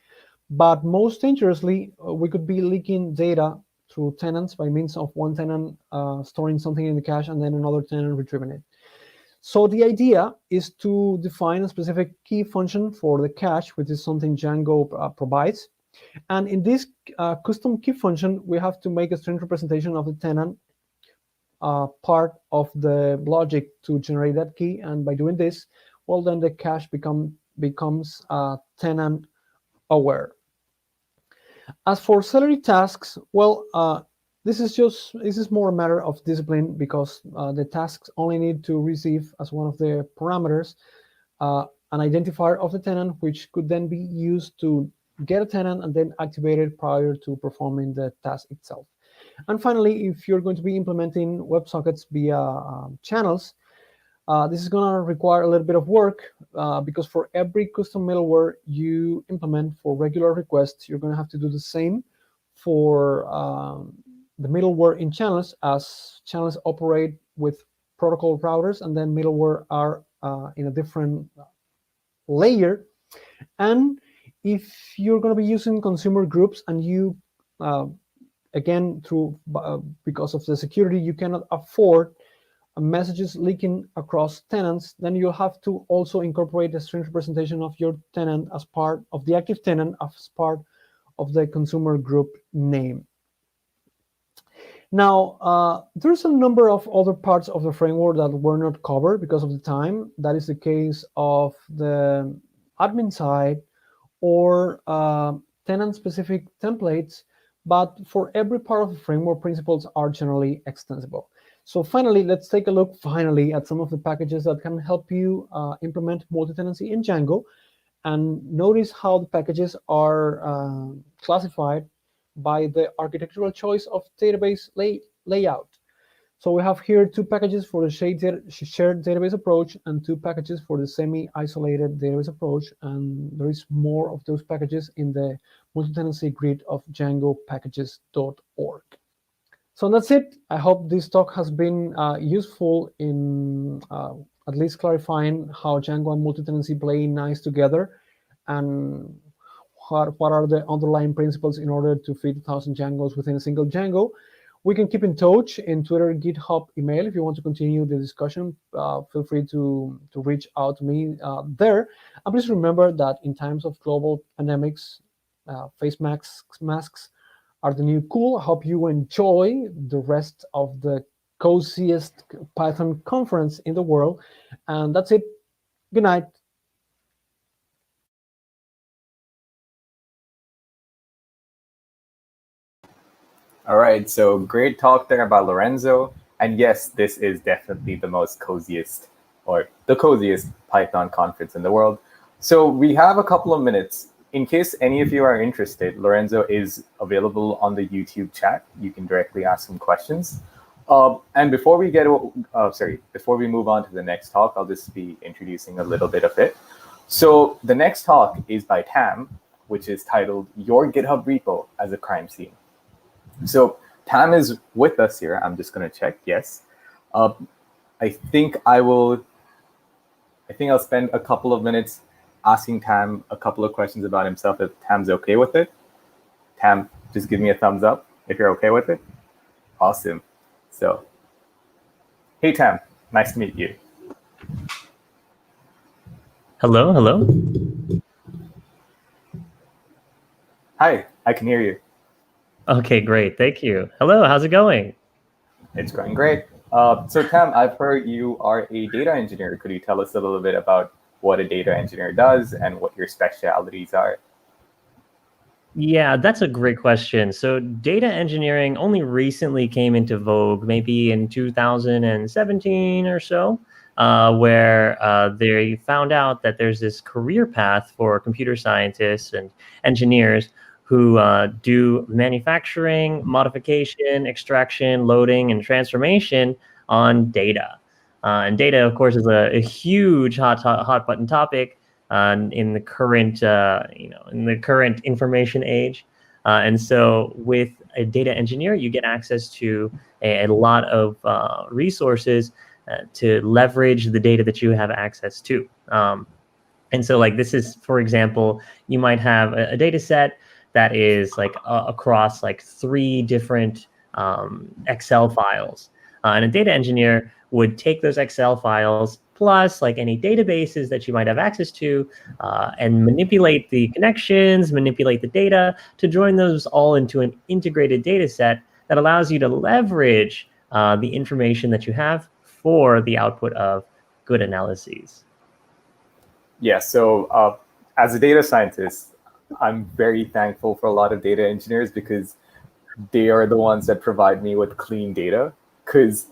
But most dangerously, we could be leaking data through tenants by means of one tenant storing something in the cache and then another tenant retrieving it. So the idea is to define a specific key function for the cache, which is something Django provides. And in this custom key function, we have to make a string representation of the tenant part of the logic to generate that key. And by doing this, well, then the cache becomes tenant aware. As for celery tasks, well, this is more a matter of discipline because the tasks only need to receive as one of the parameters an identifier of the tenant, which could then be used to get a tenant and then activate it prior to performing the task itself. And finally, if you're going to be implementing WebSockets via channels, this is going to require a little bit of work because for every custom middleware you implement for regular requests, you're going to have to do the same for the middleware in channels, as channels operate with protocol routers, and then middleware are in a different layer. And if you're going to be using consumer groups and you, again, because of the security, you cannot afford messages leaking across tenants, then you'll have to also incorporate a string representation of your tenant as part of the active tenant, as part of the consumer group name. Now, there's a number of other parts of the framework that were not covered because of the time. That is the case of the admin side or tenant-specific templates, but for every part of the framework, principles are generally extensible. So finally, let's take a look at some of the packages that can help you implement multi-tenancy in Django, and notice how the packages are classified by the architectural choice of database layout. So we have here 2 packages for the shared database approach and 2 packages for the semi-isolated database approach, and there is more of those packages in the multi-tenancy grid of djangopackages.org. So that's it. I hope this talk has been useful in at least clarifying how Django and multi-tenancy play nice together, and what are the underlying principles in order to fit 1,000 Djangoes within a single Django. We can keep in touch in Twitter, GitHub, email. If you want to continue the discussion, feel free to reach out to me there. And please remember that in times of global pandemics, face masks are the new cool. I hope you enjoy the rest of the coziest Python conference in the world. And that's it. Good night. All right, so great talk there about Lorenzo. And yes, this is definitely the most coziest, or the coziest Python conference in the world. So we have a couple of minutes. In case any of you are interested, Lorenzo is available on the YouTube chat. You can directly ask him questions. And before we before we move on to the next talk, I'll just be introducing a little bit of it. So the next talk is by Tam, which is titled "Your GitHub Repo as a Crime Scene." So Tam is with us here. I'm just going to check. Yes. I think I'll spend a couple of minutes asking Tam a couple of questions about himself, if Tam's okay with it. Tam, just give me a thumbs up if you're okay with it. Awesome. So, hey Tam, nice to meet you. Hello, hello. Hi, I can hear you. Okay, great, thank you. Hello, how's it going? It's going great. So Tam, I've heard you are a data engineer. Could you tell us a little bit about what a data engineer does and what your specialities are? Yeah, that's a great question. So data engineering only recently came into vogue, maybe in 2017 or so, where they found out that there's this career path for computer scientists and engineers who do manufacturing, modification, extraction, loading, and transformation on data. And data, of course, is a huge hot button topic in the current in the current information age. And so, with a data engineer, you get access to a lot of resources to leverage the data that you have access to. And so, like this is, for example, you might have a data set that is like across like 3 different Excel files, and a data engineer would take those Excel files plus like any databases that you might have access to and manipulate the connections, manipulate the data to join those all into an integrated data set that allows you to leverage the information that you have for the output of good analyses. Yeah, so as a data scientist, I'm very thankful for a lot of data engineers because they are the ones that provide me with clean data. Because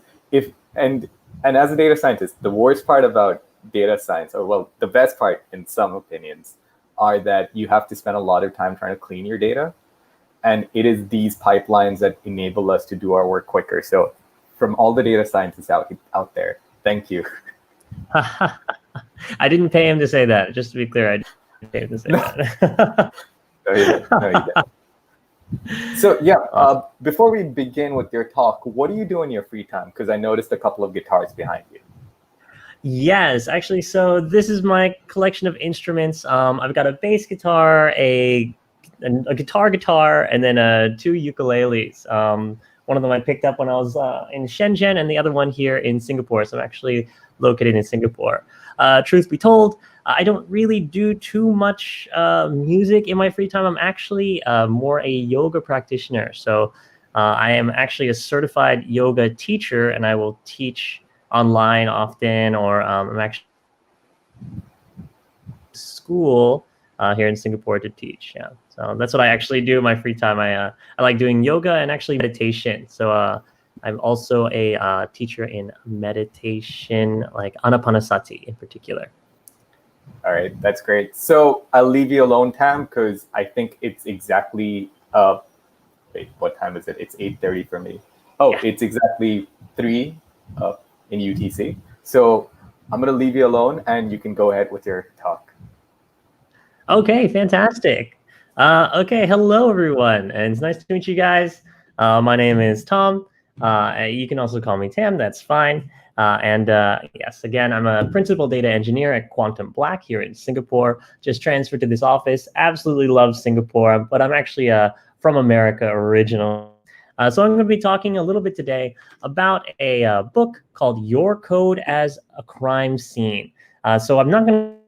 and as a data scientist, the worst part about data science, or well, the best part in some opinions, are that you have to spend a lot of time trying to clean your data. And it is these pipelines that enable us to do our work quicker. So from all the data scientists out there, thank you. I didn't pay him to say that. Just to be clear, I didn't pay him to say that. No, you didn't. No, you didn't. So yeah, before we begin with your talk, what do you do in your free time? Because I noticed a couple of guitars behind you. Yes, actually, so this is my collection of instruments. I've got a bass guitar, a guitar, and then 2 ukuleles. One of them I picked up when I was in Shenzhen, and the other one here in Singapore. So I'm actually located in Singapore. Truth be told, I don't really do too much music in my free time. I'm actually more a yoga practitioner. So I am actually a certified yoga teacher, and I will teach online often, or I'm actually school here in Singapore to teach. Yeah, so that's what I actually do in my free time. I like doing yoga and actually meditation. So I'm also a teacher in meditation, like Anapanasati in particular. All right, that's great. So I'll leave you alone, Tam, because I think it's exactly, wait, what time is it? It's 8:30 for me. Oh, yeah. It's exactly 3 in UTC. So I'm going to leave you alone, and you can go ahead with your talk. Okay, fantastic. Okay, hello, everyone. And it's nice to meet you guys. My name is Tom. You can also call me Tam. That's fine. Yes, again, I'm a principal data engineer at Quantum Black here in Singapore. Just transferred to this office. Absolutely love Singapore, but I'm actually from America originally. So I'm going to be talking a little bit today about a book called Your Code as a Crime Scene. So I'm not going to...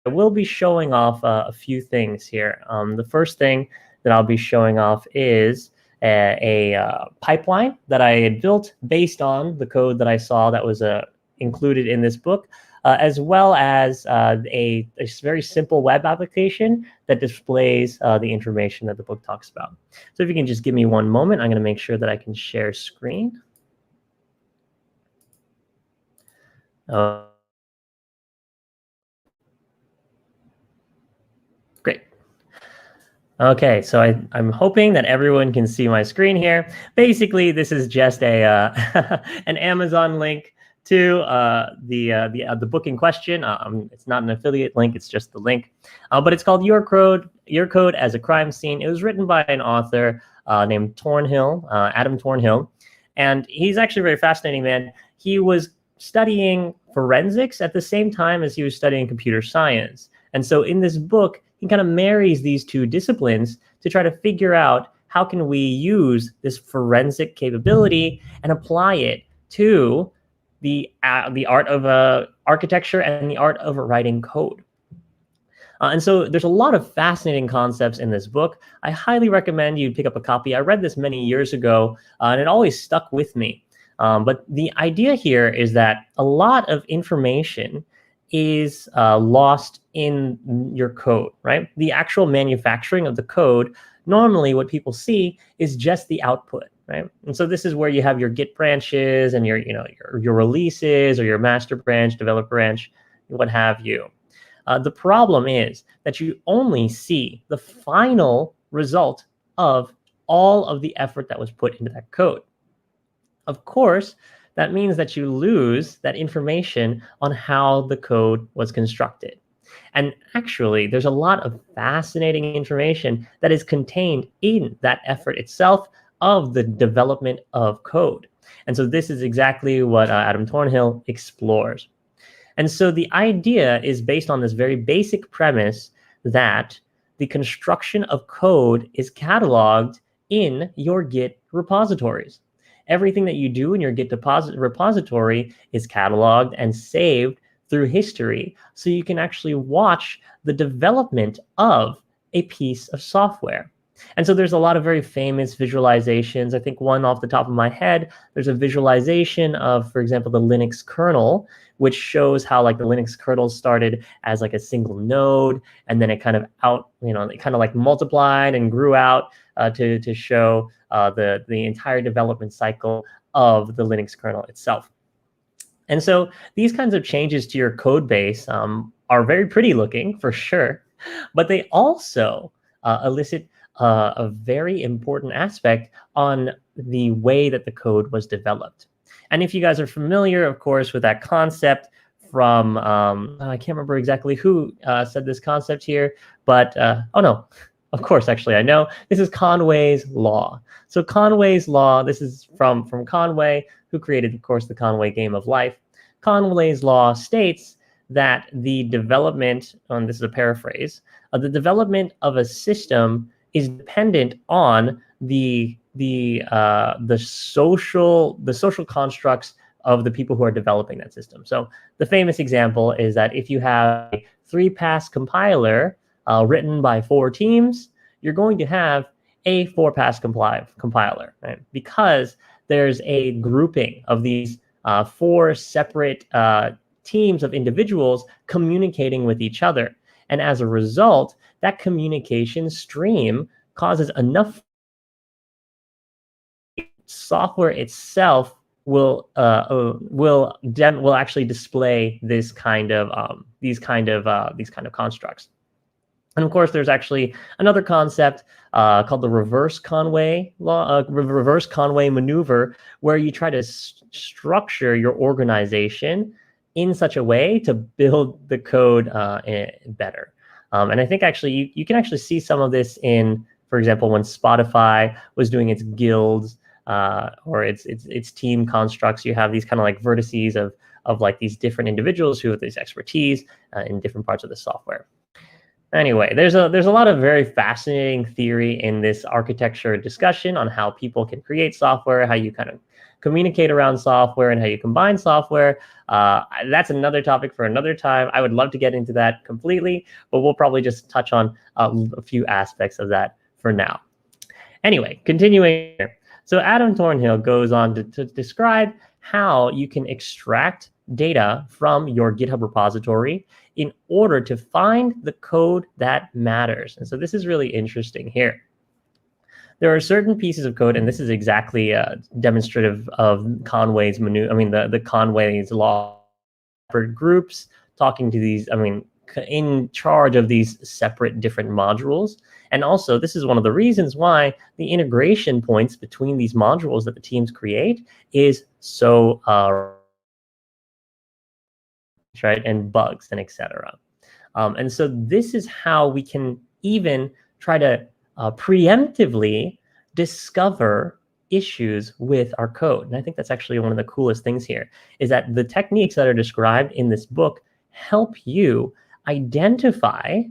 I will be showing off a few things here. The first thing that I'll be showing off is a pipeline that I had built based on the code that I saw that was included in this book, as well as a very simple web application that displays the information that the book talks about. So if you can just give me one moment, I'm going to make sure that I can share screen. Great. Okay, so I'm hoping that everyone can see my screen here. Basically, this is just a an Amazon link to the book in question. It's not an affiliate link; it's just the link. But it's called Your Code as a Crime Scene. It was written by an author named Adam Thornhill, and he's actually a very fascinating man. He was studying forensics at the same time as he was studying computer science, and so in this book, he kind of marries these two disciplines to try to figure out how can we use this forensic capability and apply it to the art of architecture and the art of writing code. And so there's a lot of fascinating concepts in this book. I highly recommend you pick up a copy. I read this many years ago, and it always stuck with me. But the idea here is that a lot of information is lost in your code, right? The actual manufacturing of the code, normally what people see is just the output, right? And so this is where you have your Git branches and your releases or your master branch, developer branch, what have you. The problem is that you only see the final result of all of the effort that was put into that code. Of course, that means that you lose that information on how the code was constructed. And actually, there's a lot of fascinating information that is contained in that effort itself of the development of code. And so this is exactly what Adam Thornhill explores. And so the idea is based on this very basic premise that the construction of code is cataloged in your Git repositories. Everything that you do in your Git repository is cataloged and saved through history, so you can actually watch the development of a piece of software. And so there's a lot of very famous visualizations. I think one off the top of my head, there's a visualization of, for example, the Linux kernel, which shows how like the Linux kernel started as like a single node, and then it kind of it kind of like multiplied and grew out to show the entire development cycle of the Linux kernel itself. And so these kinds of changes to your code base are very pretty looking for sure, but they also elicit a very important aspect on the way that the code was developed. And if you guys are familiar, of course, with that concept from, I can't remember exactly who said this concept here, but, oh no, of course, actually, I know. This is Conway's Law. So Conway's Law, this is from Conway, who created, of course, the Conway Game of Life. Conway's Law states that the development, and this is a paraphrase, the development of a system is dependent on the social constructs of the people who are developing that system. So the famous example is that if you have a 3-pass compiler written by 4 teams, you're going to have a 4-pass compiler, right? Because there's a grouping of these 4 separate teams of individuals communicating with each other. And as a result, that communication stream causes enough software itself will actually display this kind of these kind of constructs. And of course, there's actually another concept called the reverse Conway law, reverse Conway maneuver, where you try to structure your organization in such a way to build the code better. And I think actually you can actually see some of this in, for example, when Spotify was doing its guilds or its team constructs. You have these kind of like vertices of like these different individuals who have this expertise in different parts of the software. Anyway, there's a lot of very fascinating theory in this architecture discussion on how people can create software, how you kind of communicate around software, and how you combine software. That's another topic for another time. I would love to get into that completely, but we'll probably just touch on a few aspects of that for now. Anyway, continuing here. So Adam Thornhill goes on to describe how you can extract data from your GitHub repository in order to find the code that matters. And so this is really interesting here. There are certain pieces of code, and this is exactly demonstrative of Conway's the Conway's law. Groups talking to these, in charge of these separate different modules. And also, this is one of the reasons why the integration points between these modules that the teams create is so right, and bugs and etc. And so this is how we can even try to preemptively discover issues with our code. And I think that's actually one of the coolest things here, is that the techniques that are described in this book help you identify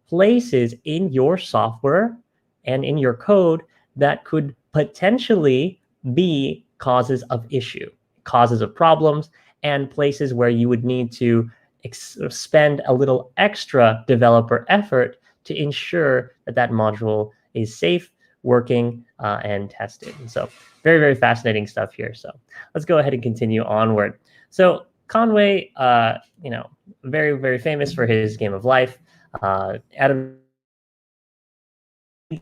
places in your software and in your code that could potentially be causes of issue, causes of problems, and places where you would need to spend a little extra developer effort to ensure that that module is safe, working, and tested. And so very, very fascinating stuff here. So let's go ahead and continue onward. So Conway, very, very famous for his Game of Life. Adam,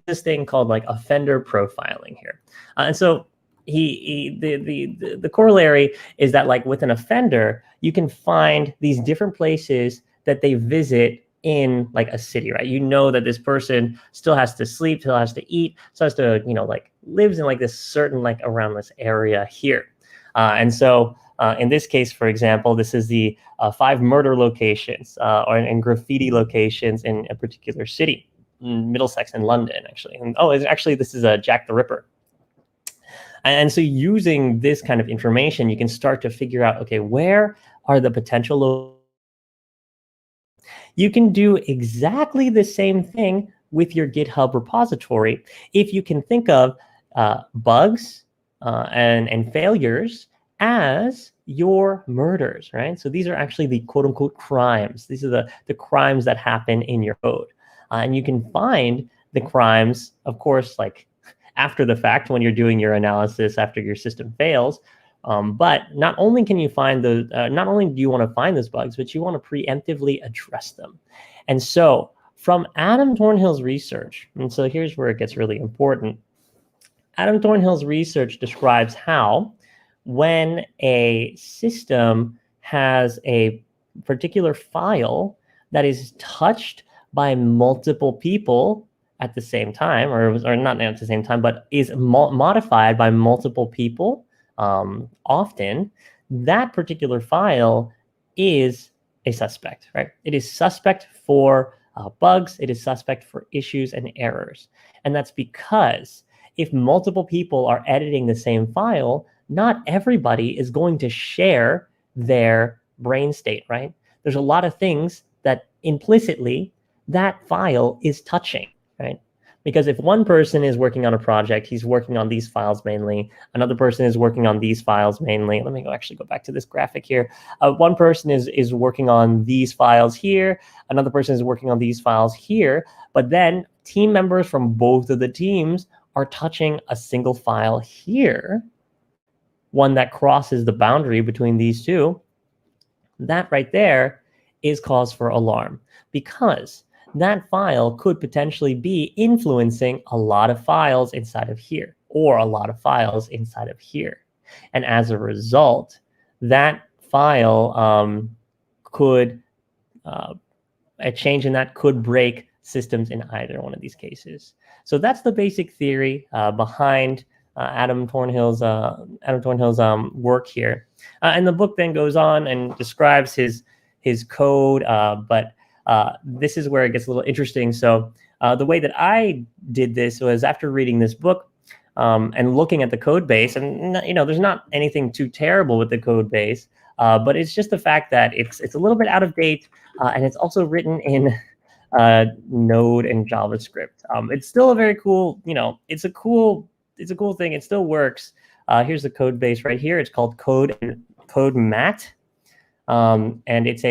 this thing called like offender profiling here. And so the corollary is that like with an offender, you can find these different places that they visit in like a city, right? You know that this person still has to sleep, still has to eat, still has to, lives in like this certain, like around this area here. And so in this case, for example, this is the 5 murder locations and graffiti locations in a particular city, in Middlesex and London, actually. And this is Jack the Ripper. And so using this kind of information, you can start to figure out, okay, where are the potential. You can do exactly the same thing with your GitHub repository if you can think of bugs and failures as your murders, right? So these are actually the quote unquote crimes. These are the crimes that happen in your code. And you can find the crimes, of course, like after the fact when you're doing your analysis after your system fails. But not only can you find those, not only do you want to find those bugs, but you want to preemptively address them. And so from Adam Thornhill's research, and so here's where it gets really important. Adam Thornhill's research describes how when a system has a particular file that is touched by multiple people at the same time, or not at the same time, but is modified by multiple people often, that particular file is a suspect, right? It is suspect for bugs. It is suspect for issues and errors. And that's because if multiple people are editing the same file, not everybody is going to share their brain state, right? There's a lot of things that implicitly that file is touching, right? Because if one person is working on a project, he's working on these files mainly. Another person is working on these files mainly. Let me actually go back to this graphic here. One person is working on these files here. Another person is working on these files here. But then team members from both of the teams are touching a single file here, one that crosses the boundary between these two. That right there is cause for alarm, because that file could potentially be influencing a lot of files inside of here, or a lot of files inside of here. And as a result, that file could, a change in that could break systems in either one of these cases. So that's the basic theory behind Adam Thornhill's work here. And the book then goes on and describes his code, but this is where it gets a little interesting. So the way that I did this was after reading this book and looking at the code base, and there's not anything too terrible with the code base, but it's just the fact that it's a little bit out of date, and it's also written in Node and JavaScript. It's still a very cool, it's a cool thing. It still works. Here's the code base right here. It's called CodeMat, and it's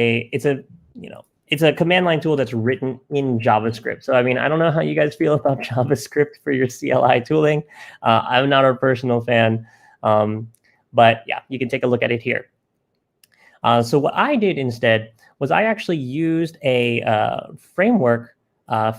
a command line tool that's written in JavaScript. So, I mean, I don't know how you guys feel about JavaScript for your CLI tooling. I'm not a personal fan, but yeah, you can take a look at it here. So what I did instead was I actually used a framework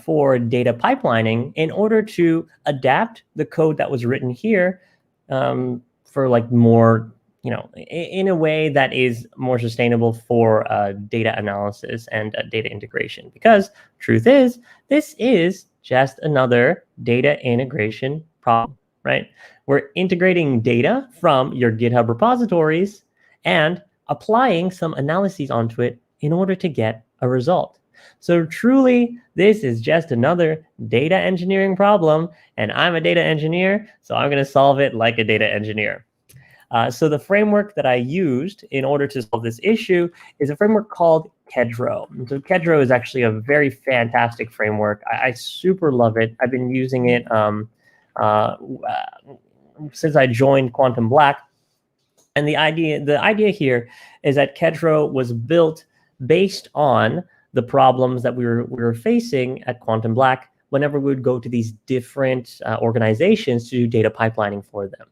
for data pipelining in order to adapt the code that was written here for like more, in a way that is more sustainable for data analysis and data integration. Because truth is, this is just another data integration problem, right? We're integrating data from your GitHub repositories and applying some analyses onto it in order to get a result. So truly, this is just another data engineering problem, and I'm a data engineer, so I'm going to solve it like a data engineer. So the framework that I used in order to solve this issue is a framework called Kedro. And so Kedro is actually a very fantastic framework. I super love it. I've been using it since I joined Quantum Black. And the idea here is that Kedro was built based on the problems that we were facing at Quantum Black whenever we would go to these different organizations to do data pipelining for them.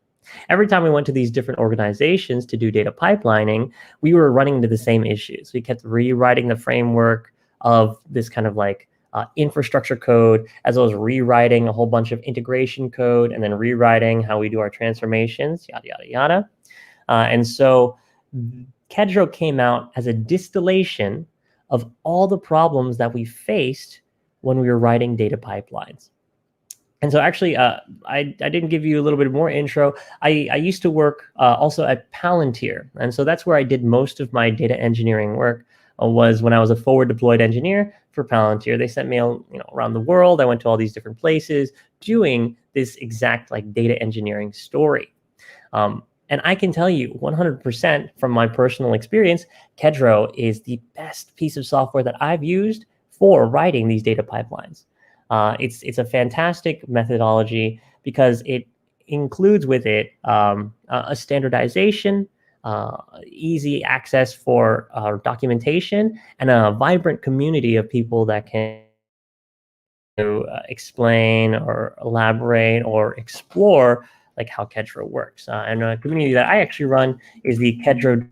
Every time we went to these different organizations to do data pipelining, we were running into the same issues. We kept rewriting the framework of this kind of like infrastructure code, as well as rewriting a whole bunch of integration code, and then rewriting how we do our transformations, yada, yada, yada. And so Kedro came out as a distillation of all the problems that we faced when we were writing data pipelines. And so actually, I didn't give you a little bit more intro. I used to work also at Palantir. And so that's where I did most of my data engineering work, was when I was a forward deployed engineer for Palantir. They sent me around the world. I went to all these different places doing this exact like data engineering story. And I can tell you 100% from my personal experience, Kedro is the best piece of software that I've used for writing these data pipelines. It's a fantastic methodology because it includes with it a standardization, easy access for documentation, and a vibrant community of people that can explain or elaborate or explore like how Kedro works. And a community that I actually run is the Kedro.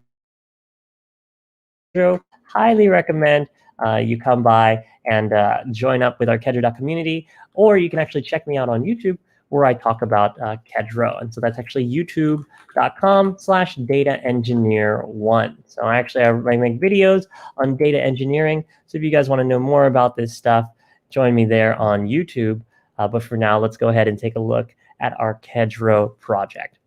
Highly recommend you come by and join up with our Kedro community, or you can actually check me out on YouTube where I talk about Kedro. And so that's actually youtube.com/dataengineer1. So I make videos on data engineering. So if you guys want to know more about this stuff, join me there on YouTube. But for now, let's go ahead and take a look at our Kedro project.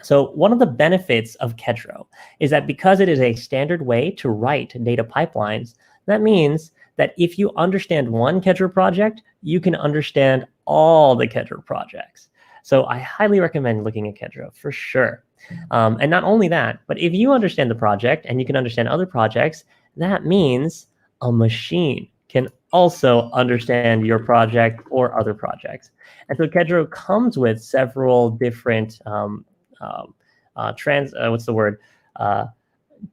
So one of the benefits of Kedro is that because it is a standard way to write data pipelines, that means that if you understand one Kedro project, you can understand all the Kedro projects. So I highly recommend looking at Kedro for sure. And not only that, but if you understand the project and you can understand other projects, that means a machine can also understand your project or other projects. And so Kedro comes with several different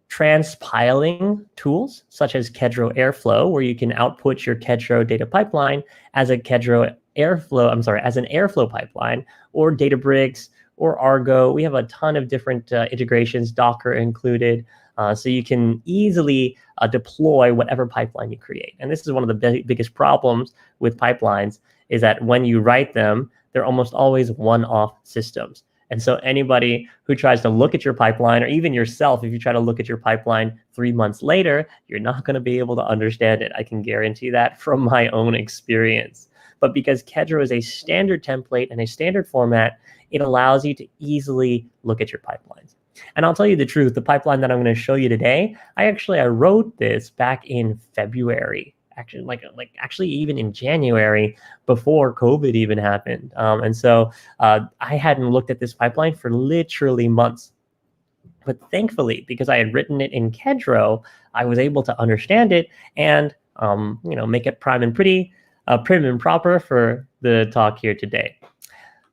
transpiling tools, such as Kedro Airflow, where you can output your Kedro data pipeline as a Kedro Airflow, as an Airflow pipeline, or Databricks, or Argo. We have a ton of different integrations, Docker included, so you can easily deploy whatever pipeline you create. And this is one of the biggest problems with pipelines, is that when you write them, they're almost always one-off systems. And so anybody who tries to look at your pipeline, or even yourself, if you try to look at your pipeline 3 months later, you're not going to be able to understand it. I can guarantee that from my own experience. But because Kedro is a standard template and a standard format, it allows you to easily look at your pipelines. And I'll tell you the truth, the pipeline that I'm going to show you today, I wrote this back in February. Actually even in January, before COVID even happened. And so I hadn't looked at this pipeline for literally months. But thankfully, because I had written it in Kedro, I was able to understand it and make it prim and proper for the talk here today.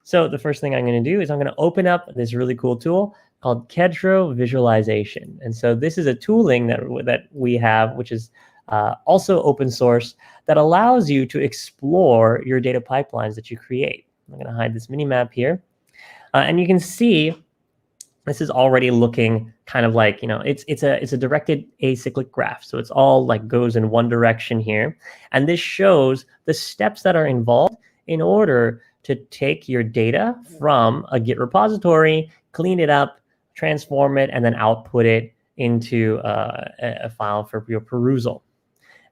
So the first thing I'm going to do is I'm going to open up this really cool tool called Kedro Visualization. And so this is a tooling that we have, which is also open source, that allows you to explore your data pipelines that you create. I'm going to hide this mini map here. And you can see this is already looking kind of like, it's a directed acyclic graph. So it's all like goes in one direction here. And this shows the steps that are involved in order to take your data from a Git repository, clean it up, transform it, and then output it into a file for your perusal.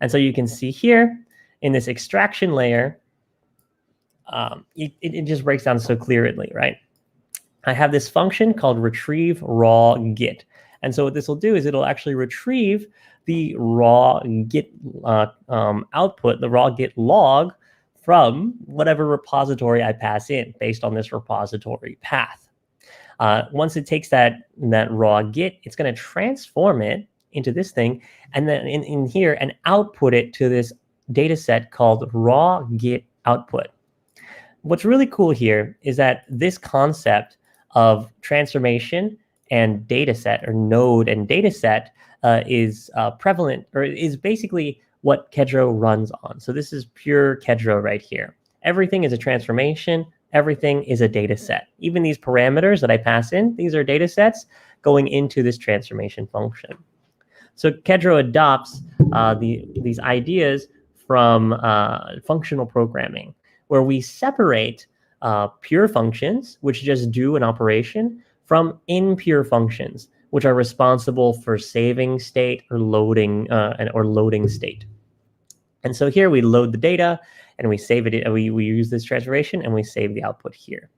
And so you can see here in this extraction layer, it just breaks down so clearly, right? I have this function called retrieve raw git. And so what this will do is it'll actually retrieve the raw git output, the raw git log, from whatever repository I pass in based on this repository path. Once it takes that raw git, it's going to transform it into this thing, and then in here, and output it to this data set called raw git output. What's really cool here is that this concept of transformation and data set, or node and data set, is prevalent, or is basically what Kedro runs on. So this is pure Kedro right here. Everything is a transformation. Everything is a data set. Even these parameters that I pass in, these are data sets going into this transformation function. So Kedro adopts these ideas from functional programming, where we separate pure functions, which just do an operation, from impure functions, which are responsible for saving state or loading state. And so here we load the data and we save it. We use this transformation and we save the output here.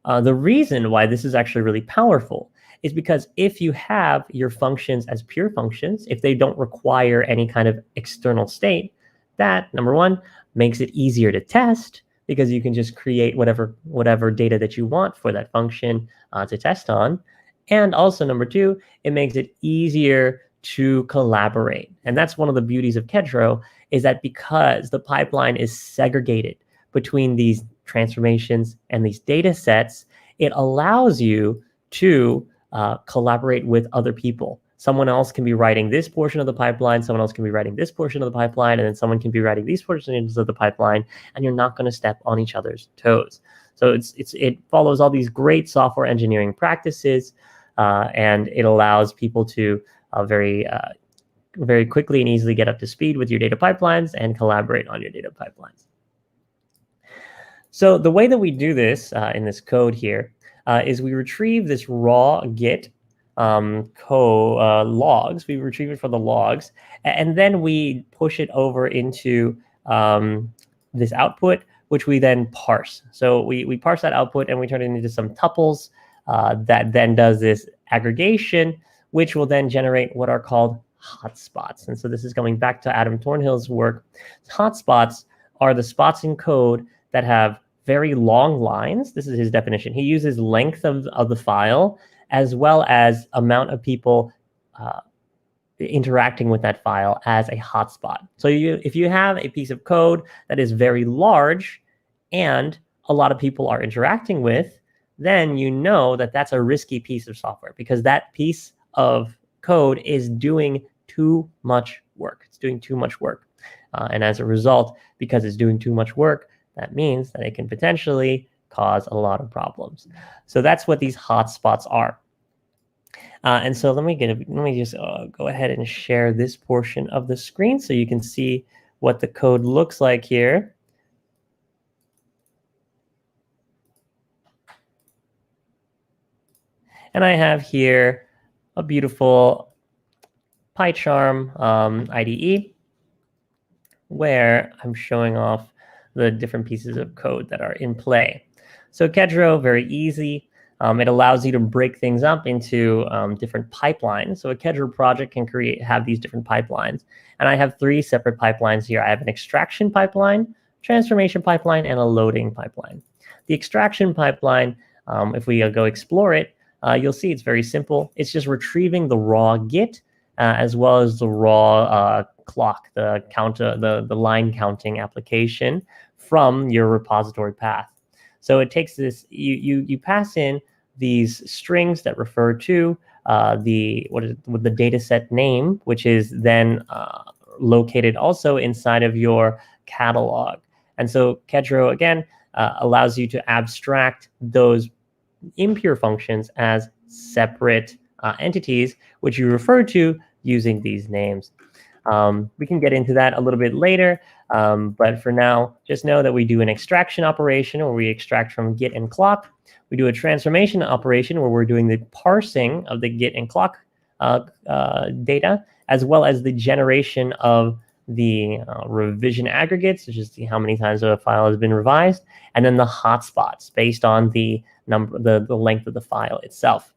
The reason why this is actually really powerful is because if you have your functions as pure functions, if they don't require any kind of external state, that, number one, makes it easier to test, because you can just create whatever data that you want for that function to test on. And also, number two, it makes it easier to collaborate. And that's one of the beauties of Kedro, is that because the pipeline is segregated between these transformations and these data sets, it allows you to collaborate with other people. Someone else can be writing this portion of the pipeline, someone else can be writing this portion of the pipeline, and then someone can be writing these portions of the pipeline, and you're not going to step on each other's toes. So it follows all these great software engineering practices, and it allows people to very quickly and easily get up to speed with your data pipelines and collaborate on your data pipelines. So the way that we do this in this code here is we retrieve this raw git logs. We retrieve it from the logs, and then we push it over into this output, which we then parse. So we parse that output and we turn it into some tuples that then does this aggregation, which will then generate what are called hotspots. And so this is going back to Adam Thornhill's work. Hotspots are the spots in code that have very long lines. This is his definition. He uses length of the file as well as amount of people interacting with that file as a hotspot. So if you have a piece of code that is very large and a lot of people are interacting with, then you know that that's a risky piece of software because that piece of code is doing too much work. It's doing too much work. And as a result, because it's doing too much work, that means that it can potentially cause a lot of problems. So that's what these hotspots are. And so let me just go ahead and share this portion of the screen so you can see what the code looks like here. And I have here a beautiful PyCharm IDE where I'm showing off the different pieces of code that are in play. So Kedro, very easy. It allows you to break things up into different pipelines. So a Kedro project can have these different pipelines. And I have 3 separate pipelines here. I have an extraction pipeline, transformation pipeline, and a loading pipeline. The extraction pipeline, if we go explore it, you'll see it's very simple. It's just retrieving the raw Git as well as the raw clock, the line counting application from your repository path. So it takes this, you pass in these strings that refer to the data set name, which is then located also inside of your catalog. And so Kedro, again, allows you to abstract those impure functions as separate entities, which you refer to using these names. We can get into that a little bit later, but for now, just know that we do an extraction operation where we extract from Git and clock. We do a transformation operation where we're doing the parsing of the Git and clock data, as well as the generation of the revision aggregates, which is how many times a file has been revised, and then the hotspots based on the length of the file itself.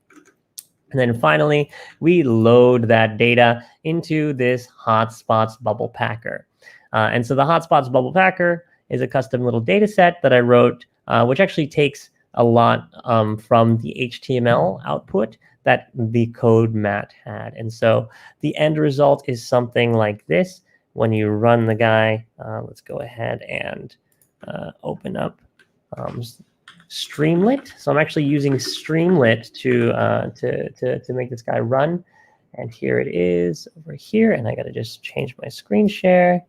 And then finally, we load that data into this hotspots bubble packer. And so the hotspots bubble packer is a custom little data set that I wrote, which actually takes a lot from the HTML output that the code mat had. And so the end result is something like this. When you run the guy, let's go ahead and open up Streamlit. So I'm actually using Streamlit to make this guy run. And here it is over here. And I got to just change my screen share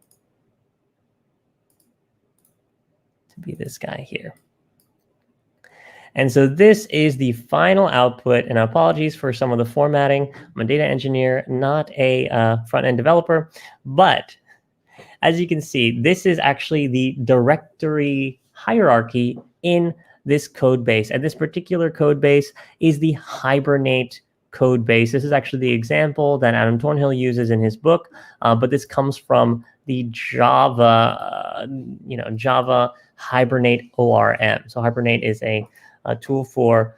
to be this guy here. And so this is the final output. And apologies for some of the formatting. I'm a data engineer, not a front-end developer. But as you can see, this is actually the directory hierarchy in this code base. And this particular code base is the Hibernate code base. This is actually the example that Adam Thornhill uses in his book, but this comes from the Java, Java Hibernate ORM. So Hibernate is a tool for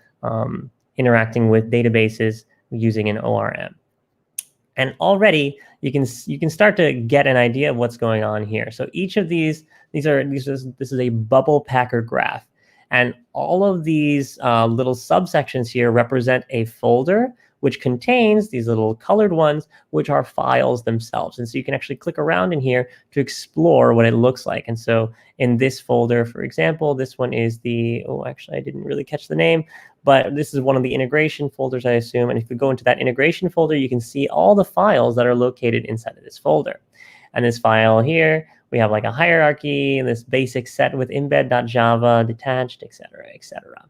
interacting with databases using an ORM. And already you can start to get an idea of what's going on here. So each of this is a bubble packer graph. And all of these little subsections here represent a folder which contains these little colored ones, which are files themselves. And so you can actually click around in here to explore what it looks like. And so in this folder, for example, this one is actually, I didn't really catch the name, but this is one of the integration folders, I assume. And if you go into that integration folder, you can see all the files that are located inside of this folder. And this file here, we have like a hierarchy and this basic set with embed.java, detached, etc., etc.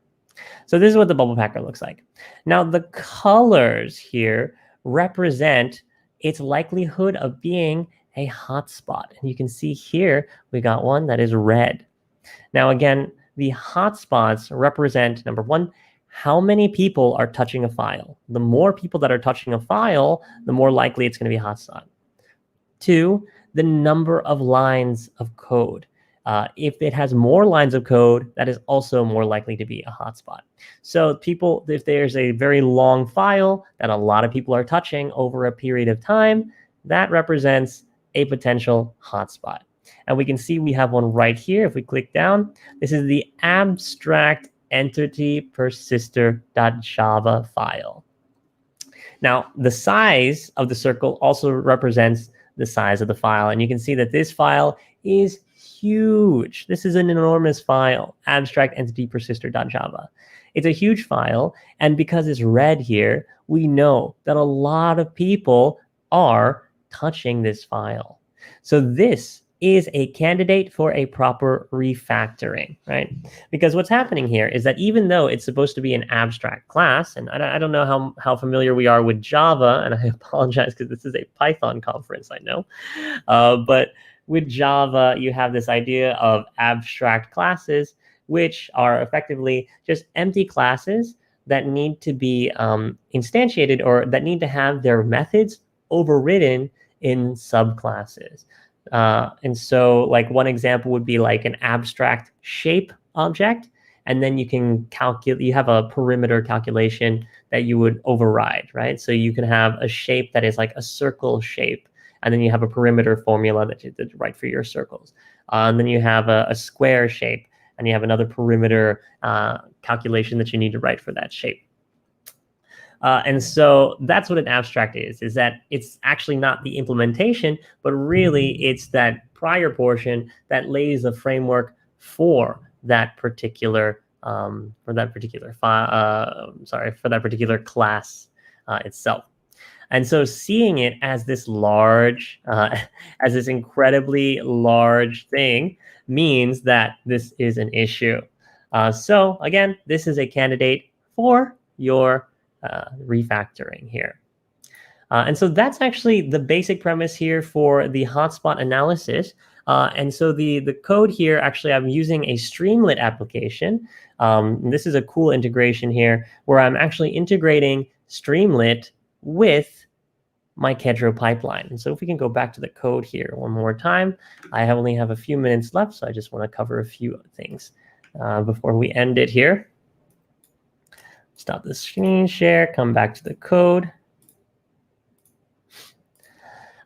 So this is what the bubble packer looks like. Now the colors here represent its likelihood of being a hotspot. And you can see here, we got one that is red. Now again, the hotspots represent, number one, how many people are touching a file. The more people that are touching a file, the more likely it's going to be a hotspot. Two, the number of lines of code. if it has more lines of code, that is also more likely to be a hotspot. So people, if there's a very long file that a lot of people are touching over a period of time, that represents a potential hotspot. And we can see we have one right here. If we click down, this is the abstract entity persister.java file. Now, the size of the circle also represents the size of the file. And you can see that this file is huge. This is an enormous file, abstract entity persister.java. It's a huge file. And because it's red here, we know that a lot of people are touching this file. So this is a candidate for a proper refactoring, right? Because what's happening here is that even though it's supposed to be an abstract class, and I don't know how familiar we are with Java, and I apologize because this is a Python conference, I know, but with Java, you have this idea of abstract classes, which are effectively just empty classes that need to be instantiated, or that need to have their methods overridden in subclasses. And so like one example would be like an abstract shape object, and then you can calculate, you have a perimeter calculation that you would override, right? So you can have a shape that is like a circle shape, and then you have a perimeter formula that you did write for your circles. And then you have a square shape, and you have another perimeter calculation that you need to write for that shape. And so that's what an abstract is that it's actually not the implementation, but really it's that prior portion that lays the framework for that particular class itself. And so seeing it as this large, as this incredibly large thing means that this is an issue. So again, this is a candidate for your refactoring here. And so that's actually the basic premise here for the hotspot analysis. And so the code here, actually, I'm using a Streamlit application. This is a cool integration here where I'm actually integrating Streamlit with my Kedro pipeline. And so if we can go back to the code here one more time, I only have a few minutes left, so I just want to cover a few things before we end it here. Stop the screen share, come back to the code.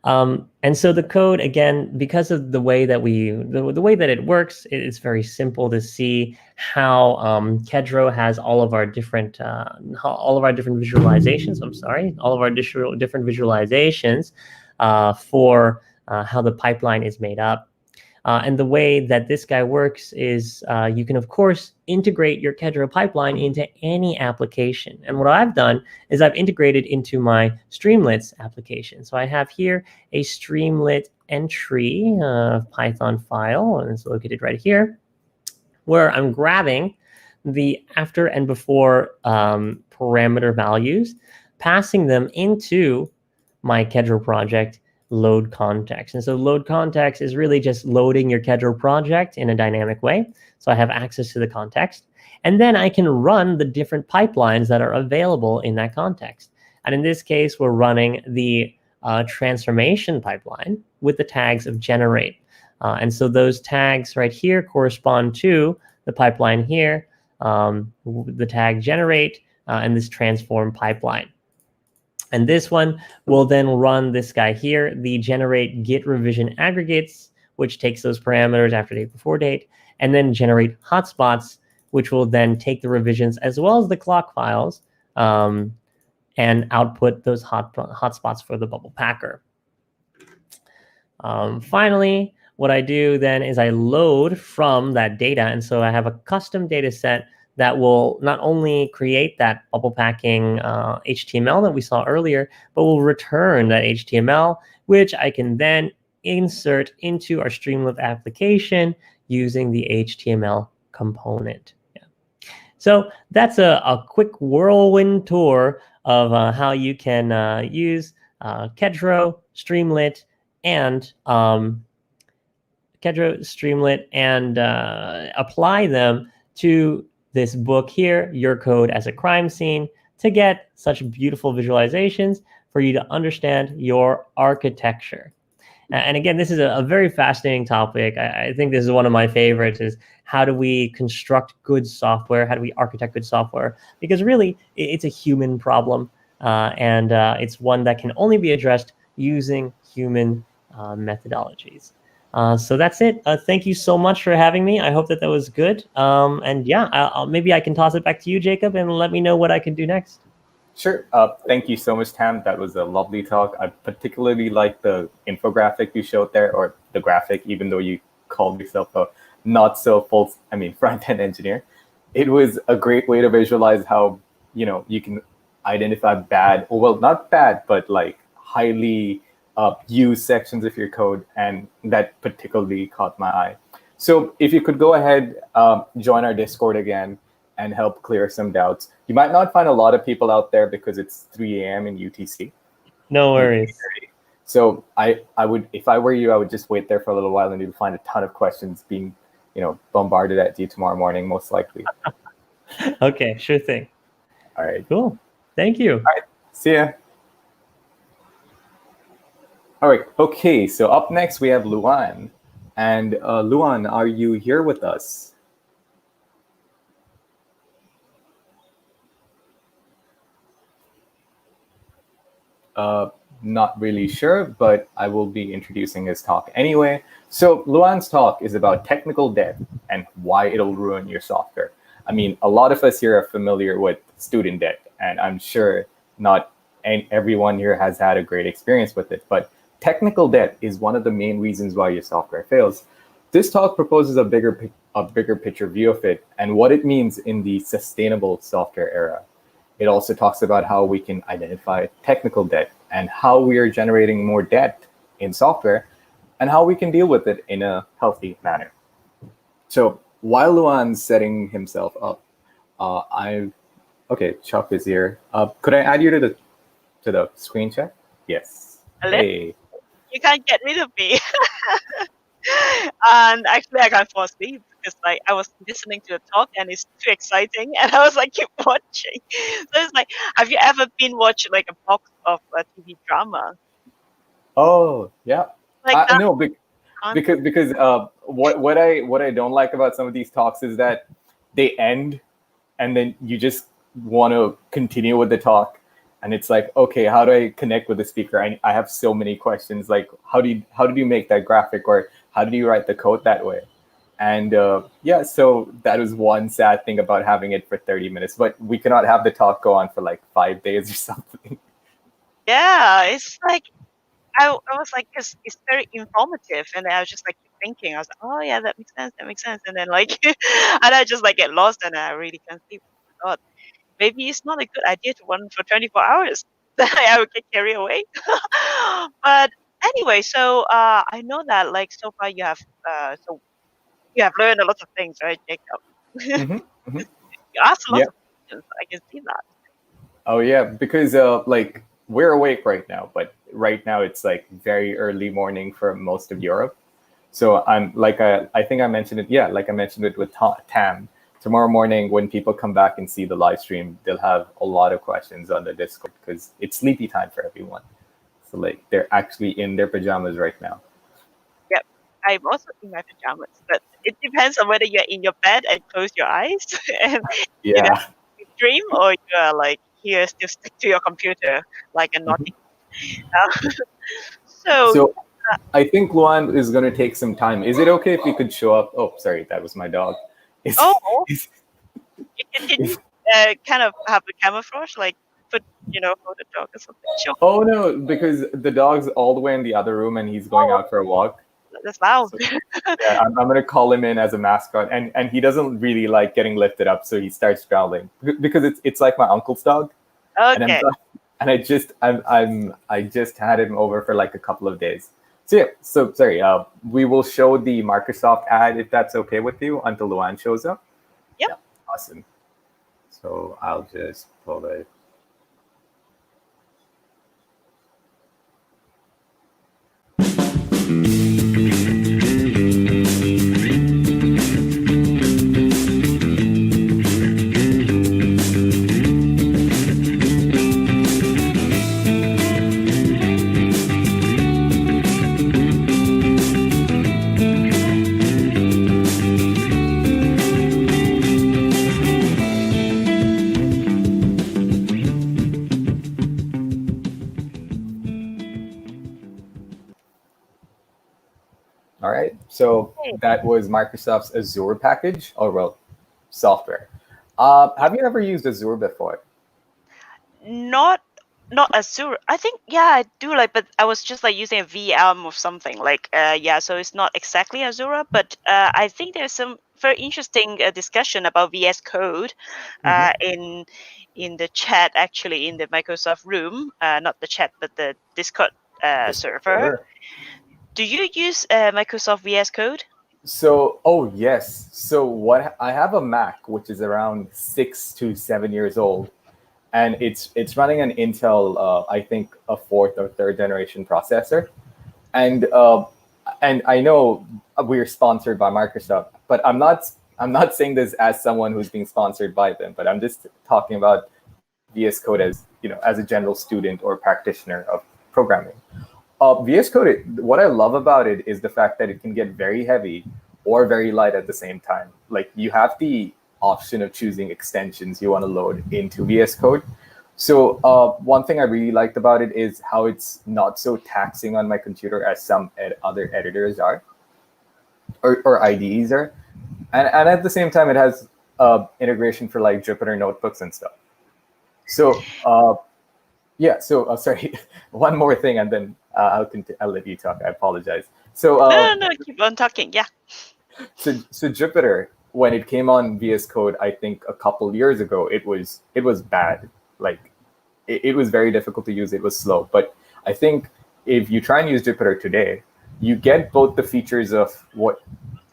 And so the code, again, because of the way that the way that it works, it's very simple to see how Kedro has all of our different visualizations. I'm sorry, all of our different visualizations for how the pipeline is made up. And the way that this guy works is you can, of course, integrate your Kedro pipeline into any application. And what I've done is I've integrated into my Streamlits application. So I have here a Streamlit entry Python file, and it's located right here, where I'm grabbing the after and before parameter values, passing them into my Kedro project load context. And so load context is really just loading your Kedro project in a dynamic way. So I have access to the context, and then I can run the different pipelines that are available in that context. And in this case, we're running the transformation pipeline with the tags of generate. And so those tags right here correspond to the pipeline here, the tag generate, and this transform pipeline. And this one will then run this guy here, the generate git revision aggregates, which takes those parameters after date before date, and then generate hotspots, which will then take the revisions as well as the clock files and output those hotspots for the bubble packer. Finally, what I do then is I load from that data. And so I have a custom data set that will not only create that bubble packing HTML that we saw earlier, but will return that HTML, which I can then insert into our Streamlit application using the HTML component. Yeah. So that's a quick whirlwind tour of how you can use Kedro, Streamlit, and apply them to this book here, Your Code as a Crime Scene, to get such beautiful visualizations for you to understand your architecture. And again, this is a very fascinating topic. I think this is one of my favorites, is how do we construct good software? How do we architect good software? Because really, it's a human problem. And it's one that can only be addressed using human methodologies. So that's it. Thank you so much for having me. I hope that was good. And yeah, maybe I can toss it back to you, Jacob, and let me know what I can do next. Sure. Thank you so much, Tam. That was a lovely talk. I particularly like the infographic you showed there, or the graphic, even though you called yourself a not so front-end engineer. It was a great way to visualize how, you can identify bad, or well, not bad, but like highly used sections of your code. And that particularly caught my eye. So if you could go ahead, join our Discord again and help clear some doubts. You might not find a lot of people out there because it's 3 a.m. in UTC. No worries. So I would, if I were you, I would just wait there for a little while, and you'll find a ton of questions being, bombarded at you tomorrow morning, most likely. Okay, sure thing. All right. Cool. Thank you. All right. See ya. All right. Okay. So up next we have Luan, and Luan, are you here with us? Not really sure, but I will be introducing his talk anyway. So Luan's talk is about technical debt and why it'll ruin your software. I mean, a lot of us here are familiar with student debt, and I'm sure not everyone here has had a great experience with it, but technical debt is one of the main reasons why your software fails. This talk proposes a bigger picture view of it and what it means in the sustainable software era. It also talks about how we can identify technical debt and how we are generating more debt in software and how we can deal with it in a healthy manner. So while Luan's setting himself up, okay, Cheuk is here. Could I add you to the screen chat? Yes. Hello? Hey. You can't get rid of me. And actually, I can't fall asleep because I was listening to the talk and it's too exciting, and I was like, keep watching. So it's like, have you ever been watching like a box of a TV drama? Oh yeah. Like that? No, because what I don't like about some of these talks is that they end, and then you just want to continue with the talk, and it's like, okay, how do I connect with the speaker? I have so many questions, like how did you make that graphic, or how did you write the code that way? And yeah, so that was one sad thing about having it for 30 minutes, but we cannot have the talk go on for like 5 days or something. Yeah, it's like, I was like, because it's very informative, and I was just like thinking, I was like, oh yeah, that makes sense, and then like, and I just like get lost, and I really can't sleep. Oh my God, maybe it's not a good idea to run for 24 hours. I would get carried away. But anyway, so I know that like so far you have learned a lot of things, right, Jacob? Mm-hmm. You asked a lot of questions. I can see that. Oh yeah, because like we're awake right now, but right now it's like very early morning for most of Europe. So I'm like, I think I mentioned it. Yeah, like I mentioned it with Tam. Tomorrow morning, when people come back and see the live stream, they'll have a lot of questions on the Discord because it's sleepy time for everyone. So like they're actually in their pajamas right now. Yep, I'm also in my pajamas, but it depends on whether you're in your bed and close your eyes and you dream, or you are like here still stick to your computer like a naughty. So I think Luan is going to take some time. Is it okay if we could show up? Oh, sorry, that was my dog. Can you kind of have a camouflage, like put, hold the dog or something? Sure. Oh no, because the dog's all the way in the other room and he's going out for a walk. That's loud. So, yeah, I'm going to call him in as a mascot, and he doesn't really like getting lifted up, so he starts growling because it's like my uncle's dog. Okay. And I just had him over for like a couple of days. So yeah, so sorry. We will show the Microsoft ad if that's okay with you until Luan shows up. Yep. Yeah, awesome. So I'll just pull it. So that was Microsoft's Azure package, or well, software. Have you ever used Azure before? Not Azure. I think I do but I was just using a VM or something so it's not exactly Azure, but I think there's some very interesting discussion about VS Code in the chat, actually, in the Microsoft room, not the chat but the Discord server. Do you use Microsoft VS Code? So, oh yes. So I have a Mac which is around 6 to 7 years old, and it's running an Intel, I think a 4th or 3rd generation processor, and I know we're sponsored by Microsoft, but I'm not saying this as someone who's being sponsored by them, but I'm just talking about VS Code as as a general student or practitioner of programming. VS Code, what I love about it is the fact that it can get very heavy or very light at the same time. Like, you have the option of choosing extensions you want to load into VS Code. So one thing I really liked about it is how it's not so taxing on my computer as some other editors are, or IDEs are. And at the same time, it has integration for like Jupyter notebooks and stuff. So yeah, so sorry, one more thing, and then I'll let you talk. I apologize. So No, keep on talking. Yeah. So Jupyter, when it came on VS Code, I think a couple years ago, it was bad. Like, it was very difficult to use. It was slow. But I think if you try and use Jupyter today, you get both the features of what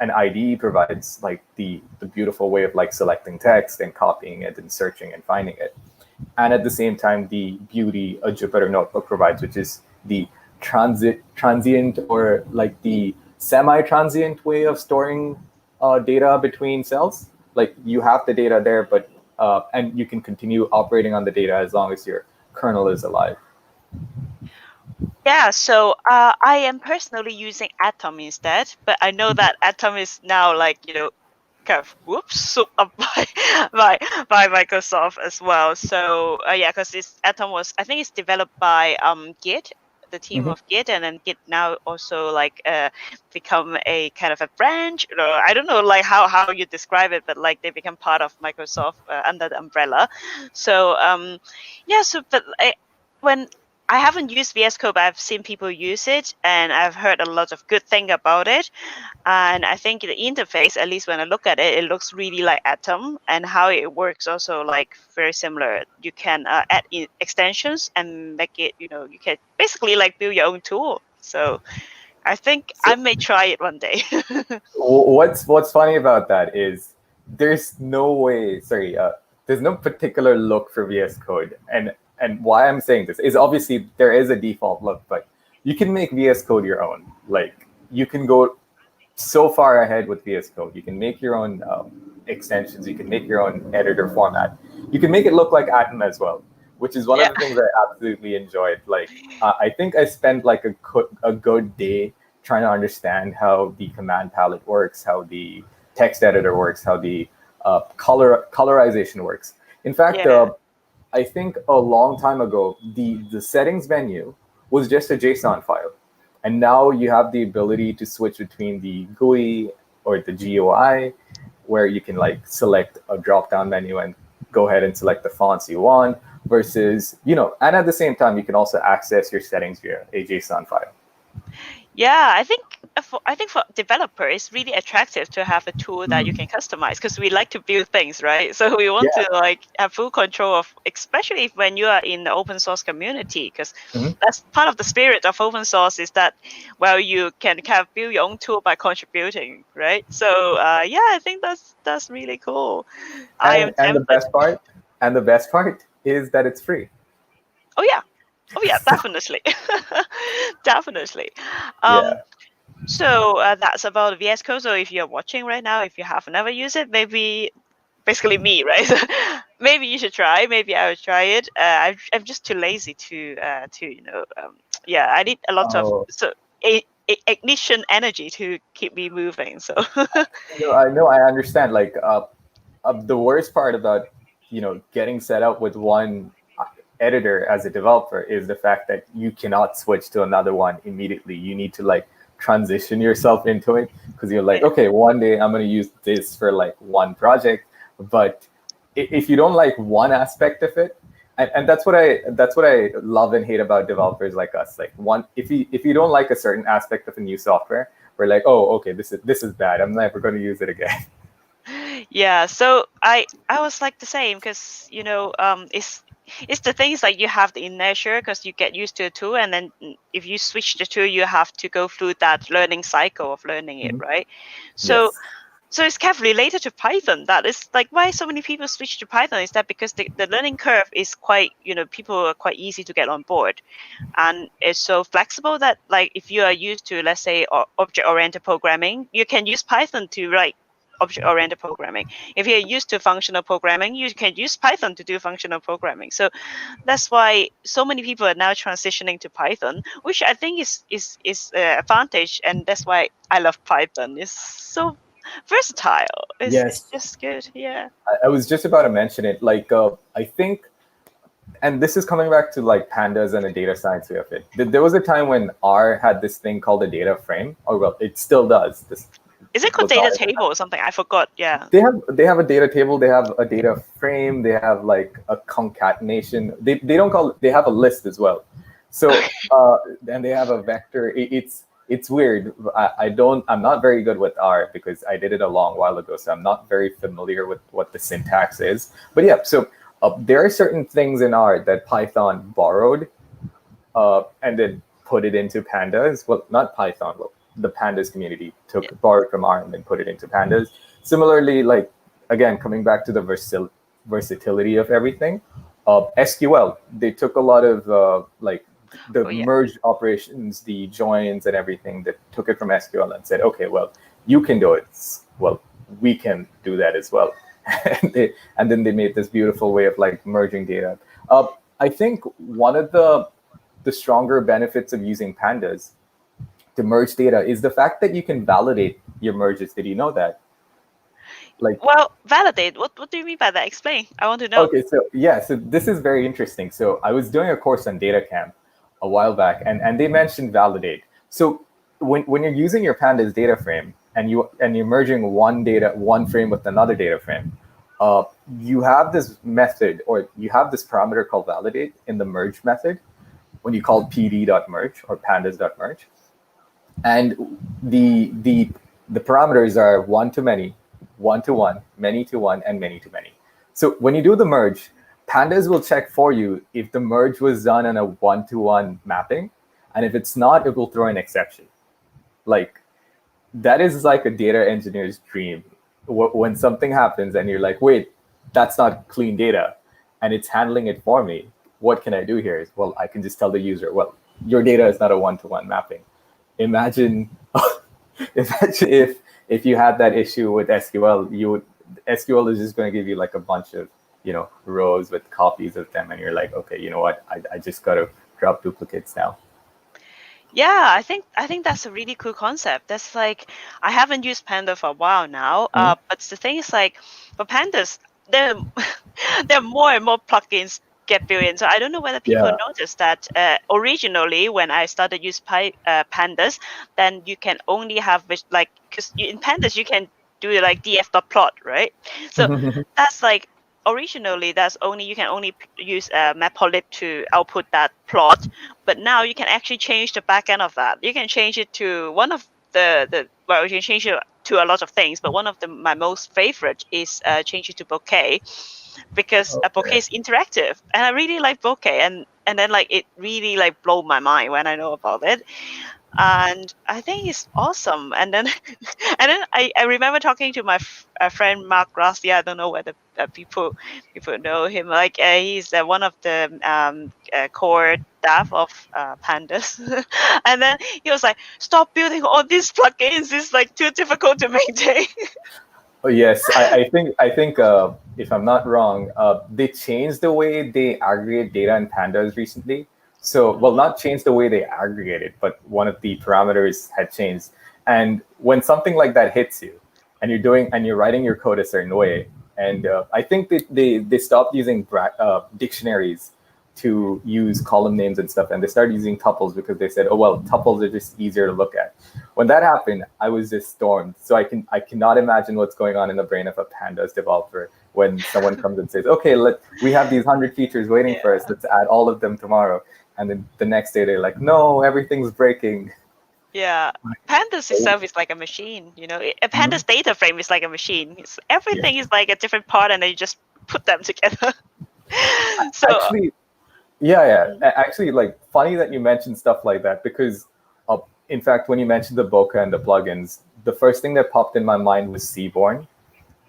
an IDE provides, like the beautiful way of like selecting text and copying it and searching and finding it, and at the same time the beauty a Jupyter notebook provides, which is the transient or like the semi-transient way of storing data between cells. Like, you have the data there, but and you can continue operating on the data as long as your kernel is alive. Yeah, so I am personally using Atom instead, but I know that Atom is now kind of swooped up by Microsoft as well. So because Atom was, I think it's developed by Git, the team of Git, and then Git now also become a kind of a branch. I don't know how you describe it, but they become part of Microsoft under the umbrella. So when I haven't used VS Code, but I've seen people use it, and I've heard a lot of good thing about it. And I think the interface, at least when I look at it, it looks really like Atom, and how it works also very similar. You can add in extensions and make it, you can basically build your own tool. So I think I may try it one day. What's funny about that is there's no way. Sorry, there's no particular look for VS Code, and why I'm saying this is obviously there is a default look, but you can make VS Code your own. Like, you can go so far ahead with VS Code. You can make your own extensions. You can make your own editor format. You can make it look like Atom as well, which is one of the things I absolutely enjoyed. Like, I think I spent a good day trying to understand how the command palette works, how the text editor works, how the colorization works. In fact, I think a long time ago, the settings menu was just a JSON file. And now you have the ability to switch between the GUI or the GUI, where you can select a drop-down menu and go ahead and select the fonts you want, versus, and at the same time, you can also access your settings via a JSON file. Yeah, I think for developer, it's really attractive to have a tool that you can customize, because we like to build things, right? So we want to have full control of, especially when you are in the open source community, because that's part of the spirit of open source, is that, you can kind of build your own tool by contributing, right? So I think that's really cool. And the best part is that it's free. Oh yeah, definitely. Definitely. So that's about VS Code. So if you're watching right now, if you have never used it, maybe basically me, right? Maybe you should try. Maybe I would try it. I'm just too lazy to I need a lot of ignition energy to keep me moving. So I know, I understand. The worst part about getting set up with one editor as a developer is the fact that you cannot switch to another one immediately. You need to transition yourself into it, because you're like, okay, one day I'm going to use this for like one project, but if you don't like one aspect of it, and that's what I love and hate about developers like us. Like, if you don't like a certain aspect of a new software, we're like, oh, okay, this is bad. I'm never going to use it again. Yeah, so I was like the same, because it's the things like you have the inertia because you get used to a tool, and then if you switch the tool, you have to go through that learning cycle of learning it, right? So Yes. so it's kind of related to Python. That is like why so many people switch to Python, is that because the learning curve is quite, people are quite easy to get on board, and it's so flexible that, like, if you are used to, let's say, object-oriented programming, you can use Python to write object-oriented programming. If you're used to functional programming, you can use Python to do functional programming. So that's why so many people are now transitioning to Python, which I think is an advantage, and that's why I love Python. It's so versatile. It's just good. Yeah. I was just about to mention it. Like, I think, and this is coming back to like pandas and the data science way of it. There was a time when R had this thing called a data frame, or well, it still does. Is it called data table or something? I forgot. Yeah. They have a data table. They have a data frame. They have like a concatenation. They don't call it. They have a list as well. So and they have a vector. It's weird. I'm not very good with R because I did it a long while ago. So I'm not very familiar with what the syntax is. But yeah, so there are certain things in R that Python borrowed and then put it into pandas. Well, not Python. Well, the pandas community borrowed from R and then put it into pandas. Similarly, like, again, coming back to the versatility of everything, SQL, they took a lot of like the merge operations, the joins and everything, that took it from SQL and said, okay, well, you can do it. Well, we can do that as well. and then they made this beautiful way of like merging data. I think one of the stronger benefits of using pandas to merge data is the fact that you can validate your merges. Did you know that? Like, well, validate. What do you mean by that? Explain. I want to know. Okay, so this is very interesting. So I was doing a course on data camp a while back, and they mentioned validate. So when you're using your pandas data frame and you're merging one frame with another data frame, you have this method, or you have this parameter called validate in the merge method when you call pd.merge or pandas.merge. And the parameters are one to many, one to one, many to one, and many to many. So when you do the merge, pandas will check for you if the merge was done in a one-to-one mapping, and if it's not, it will throw an exception. Like, that is like a data engineer's dream. When something happens and you're like, wait, that's not clean data, and it's handling it for me, what can I do here? Well, I can just tell the user, well, your data is not a one-to-one mapping. Imagine if you had that issue with SQL, SQL is just going to give you like a bunch of rows with copies of them, and you're like, okay, you know what? I just got to drop duplicates now. Yeah, I think that's a really cool concept. That's like, I haven't used Panda for a while now, but the thing is, like, for Pandas, there are more and more plugins get built in. So I don't know whether people noticed that originally when I started use Pandas, then you can only have like, because in Pandas you can do like df.plot, right? So that's like, originally you can only use matplotlib to output that plot, but now you can actually change the backend of that. You can change it to one of well, you can change it to a lot of things, but one of my most favorite is change it to bouquet, because a bouquet is interactive, and I really like bouquet, and then like it really like blew my mind when I know about it. And I think it's awesome. And then I remember talking to my friend Mark Grassi. I don't know whether people know him. Like he's one of the core staff of Pandas. And then he was like, "Stop building all these plugins. It's like too difficult to maintain." Oh yes, I think if I'm not wrong, they changed the way they aggregate data in Pandas recently. So, well, not change the way they aggregate it, but one of the parameters had changed. And when something like that hits you, and you're writing your code a certain way, and I think they stopped using dictionaries to use column names and stuff, and they started using tuples because they said, oh well, tuples are just easier to look at. When that happened, I was just stormed. So I cannot imagine what's going on in the brain of a Pandas developer when someone comes and says, okay, we have these 100 features waiting for us, let's add all of them tomorrow. And then the next day they're like, no, everything's breaking. Yeah, Pandas itself is like a machine, you know. A Pandas data frame is like a machine. Everything is like a different part, and then you just put them together. So actually, actually, like, funny that you mentioned stuff like that, because in fact, when you mentioned the bokeh and the plugins, the first thing that popped in my mind was Seaborn,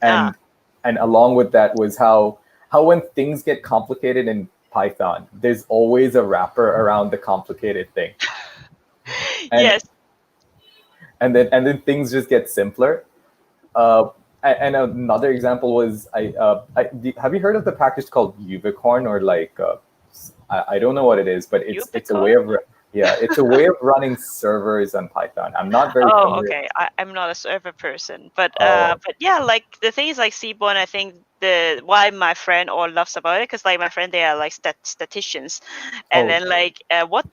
and along with that was how when things get complicated in Python, there's always a wrapper around the complicated thing. And, yes. And then things just get simpler. And another example was have you heard of the package called Uvicorn, or like I don't know what it is, but it's a way of it's a way of running servers on Python. I'm not very familiar. Okay. I'm not a server person, but yeah, like the thing is like Seaborn. I think why my friend all loves about it, because like my friend, they are like statisticians, and then like what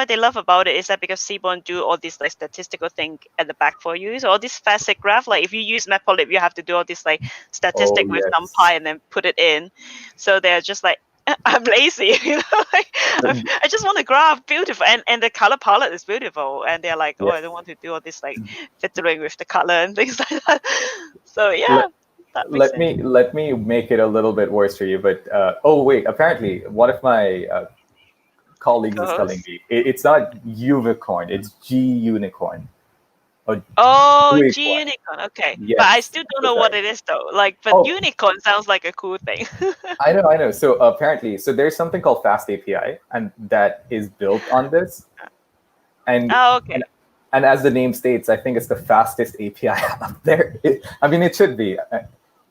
they love about it is that because Seaborn do all this like statistical thing at the back for you. So all this facet graph, like if you use Matplotlib, you have to do all this like statistic with NumPy and then put it in. So they're just like, I'm lazy, you know, like I just want a graph, beautiful, and the color palette is beautiful, and they're like, oh, I don't want to do all this like fiddling with the color and things like that. So yeah. Let me make it a little bit worse for you, but oh wait, apparently one of my colleagues is telling me it's not Uvicorn, it's G Unicorn. Oh, G Unicorn. Okay, yes. But I still don't know what it is though. Like, but unicorn sounds like a cool thing. I know. So apparently, there's something called Fast API, and that is built on this. And okay. And as the name states, I think it's the fastest API out there. It should be.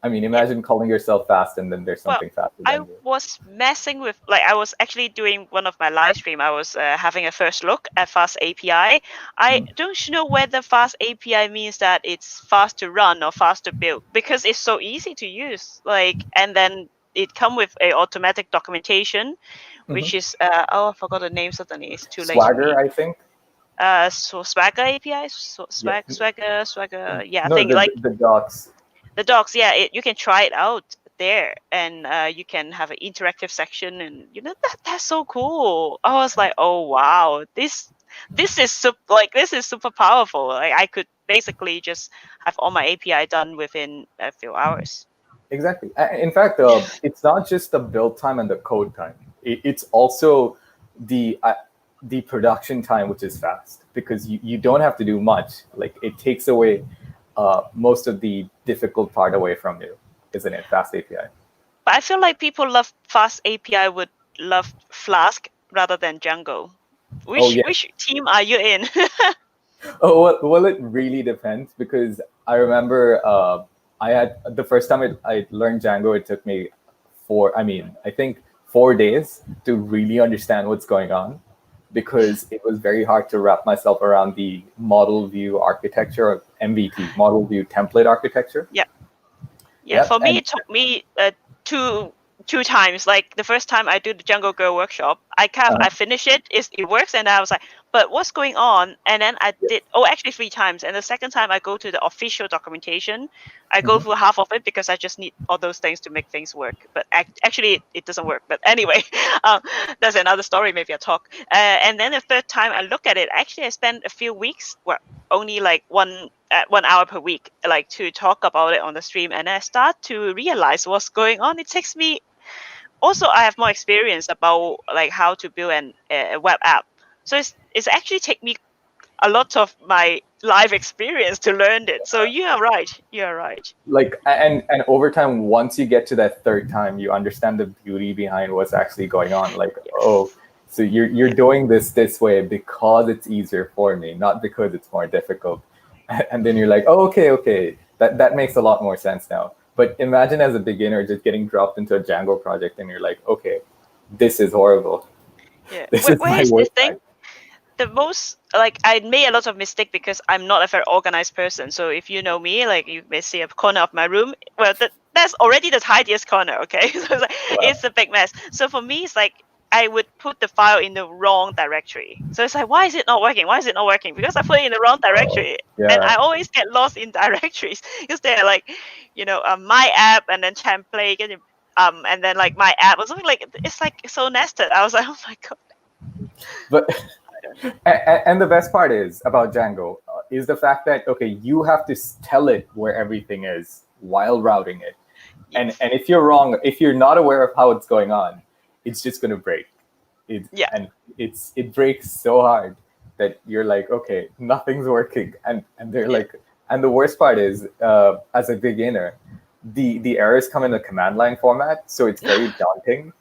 I mean, imagine calling yourself fast and then there's something faster than you. I was messing with, like, I was actually doing one of my live stream. I was having a first look at Fast API. I don't know whether Fast API means that it's fast to run or fast to build, because it's so easy to use. Like, and then it come with a automatic documentation, which is, I forgot the name suddenly. It's too late. Swagger, I think. So Swagger API, Swagger, yeah, no, I think the docs. The docs, yeah, you can try it out there, and you can have an interactive section, and you know that's so cool. I was like, oh wow, this is super powerful. Like, I could basically just have all my API done within a few hours. Exactly. In fact, it's not just the build time and the code time. It's also the production time, which is fast, because you don't have to do much. Like, it takes away most of the difficult part away from you, isn't it? Fast API. But I feel like people love Fast API would love Flask rather than Django. Which team are you in? Well, it really depends, because I remember I had the first time I learned Django, it took me 4 days to really understand what's going on, because it was very hard to wrap myself around the model view architecture, or MVT, model view template architecture. Yeah. For me, it took me two times. Like, the first time I do the Django Girl workshop, I finish it, it works, and I was like, but what's going on? And then I did, actually 3 times. And the second time I go to the official documentation, I go through half of it, because I just need all those things to make things work. But actually, it doesn't work. But anyway, that's another story, maybe I'll talk. And then the third time I look at it, actually I spent a few weeks, only like 1 hour per week, like, to talk about it on the stream. And I start to realize what's going on. It takes me, also I have more experience about like how to build a web app. So it's actually take me a lot of my life experience to learn it. So you are right. Like, and over time, once you get to that third time, you understand the beauty behind what's actually going on. Like, so you're doing this way because it's easier for me, not because it's more difficult. And then you're like, okay, that makes a lot more sense now. But imagine as a beginner just getting dropped into a Django project, and you're like, okay, this is horrible. Yeah. This is my worst thing. The most, like, I made a lot of mistakes because I'm not a very organized person. So if you know me, like, you may see a corner of my room. Well, that's already the tidiest corner, okay? So it's, like, it's a big mess. So for me, it's like I would put the file in the wrong directory. So it's like, why is it not working? Why is it not working? Because I put it in the wrong directory. And I always get lost in directories because they're like, my app and then template and then like my app or something like, it's like so nested. I was like, oh my God. But and the best part is about Django is the fact that, okay, you have to tell it where everything is while routing it. And if you're wrong, if you're not aware of how it's going on, it's just going to break. And it breaks so hard that you're like, okay, nothing's working. And they're like, and the worst part is, as a beginner, the errors come in the command line format. So it's very daunting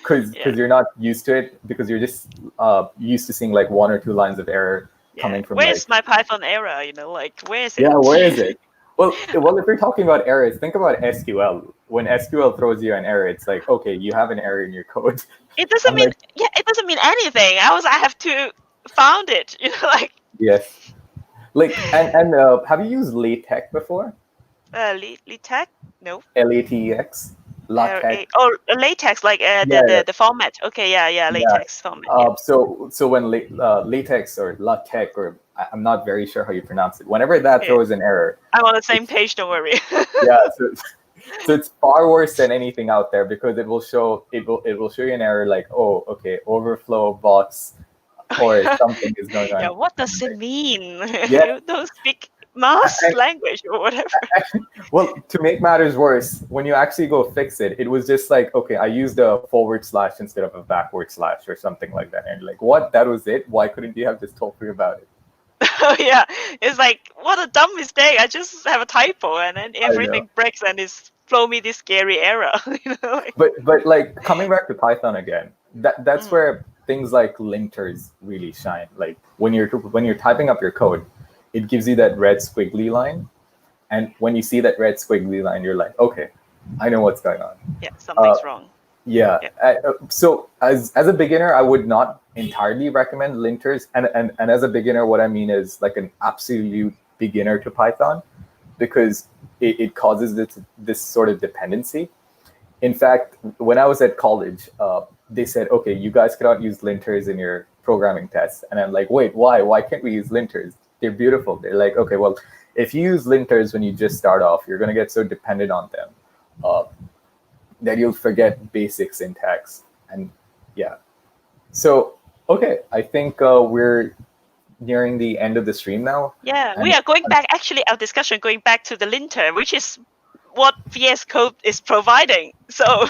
because you're not used to it, because you're just used to seeing like 1 or 2 lines of error coming from. Where's my Python error? Like, where is it? Yeah, where is it? Well, if you're talking about errors, think about SQL. When SQL throws you an error, it's like, okay, you have an error in your code. It doesn't mean it doesn't mean anything. I have to found it, like. Yes. Like, and have you used LaTeX before? LaTeX? No. LaTeX. LaTeX. LaTeX, like the format. Okay, LaTeX format. So when LaTeX or LaTeX, or I'm not very sure how you pronounce it, whenever that throws an error, I'm on the same page. Don't worry. So it's far worse than anything out there, because it will show you an error like, oh, okay, overflow box or something is going on. Yeah, what does it mean? You don't speak mass language or whatever. Well, to make matters worse, when you actually go fix it, it was just like, okay, I used a / instead of a / or something like that. And like, what? That was it? Why couldn't you have just told me about it? Oh yeah, it's like, what a dumb mistake. I just have a typo and then everything breaks and it's throw me this scary error. But like, coming back to Python again, that's where things like linters really shine. Like when you're typing up your code, it gives you that red squiggly line, and when you see that red squiggly line, you're like, okay, I know what's going on. Yeah, something's wrong. Yeah. So as a beginner, I would not entirely recommend linters. And as a beginner, what I mean is like an absolute beginner to Python, because it causes this sort of dependency. In fact, when I was at college, they said, okay, you guys cannot use linters in your programming tests. And I'm like, wait, why? Why can't we use linters? They're beautiful. They're like, okay, well, if you use linters when you just start off, you're going to get so dependent on them that you'll forget basic syntax. And yeah. So, okay, I think we're nearing the end of the stream now. Yeah, we are going back, actually, our discussion going back to the linter, which is what VS Code is providing. So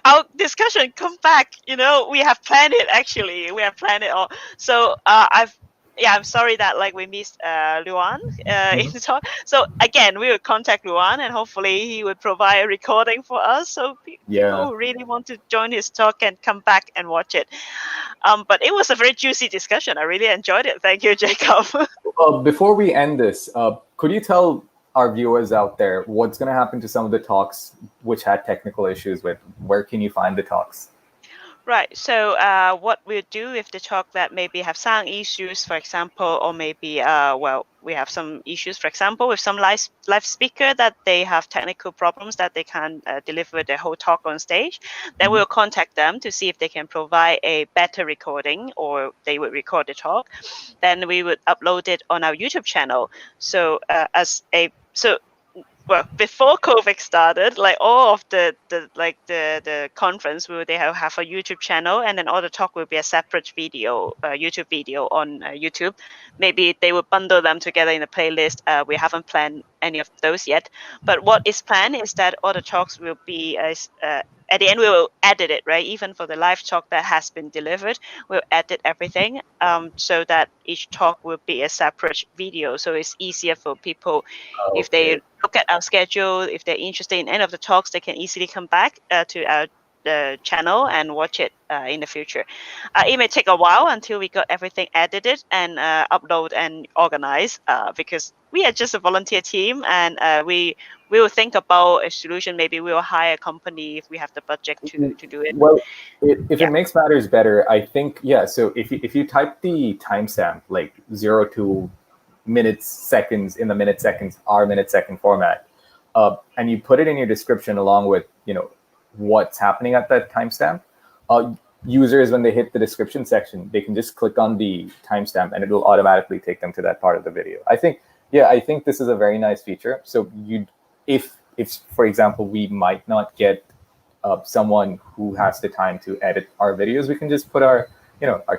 our discussion come back, we have planned it, actually. We have planned it all. So I'm sorry that we missed Luan in the talk. So again, we will contact Luan and hopefully he would provide a recording for us. So people who really want to join his talk can come back and watch it. But it was a very juicy discussion. I really enjoyed it. Thank you, Jacob. Before we end this, could you tell our viewers out there what's going to happen to some of the talks which had technical issues with? Where can you find the talks? Right. So what we'll do if the talk that maybe have sound issues, for example, or maybe, we have some issues, for example, with some live speaker that they have technical problems that they can't deliver the whole talk on stage, then we'll contact them to see if they can provide a better recording or they would record the talk. Then we would upload it on our YouTube channel. So before COVID started, all of the conference, they have a YouTube channel, and then all the talk will be a separate video, YouTube video on YouTube. Maybe they will bundle them together in a playlist. We haven't planned any of those yet. But what is planned is that all the talks will be at the end, we will edit it, right? Even for the live talk that has been delivered, we'll edit everything so that each talk will be a separate video. So it's easier for people if they look at our schedule, if they're interested in any of the talks, they can easily come back to our channel and watch it in the future. It may take a while until we got everything edited and upload and organized because we are just a volunteer team, and we will think about a solution. Maybe we will hire a company if we have the budget to do it. Well, if it makes matters better, I think, so if you type the timestamp, 0 to minutes, seconds in the minute seconds, hour, minute, second format, and you put it in your description along with, what's happening at that timestamp, users, when they hit the description section, they can just click on the timestamp and it will automatically take them to that part of the video. I think this is a very nice feature. So if for example, we might not get someone who has the time to edit our videos, we can just put our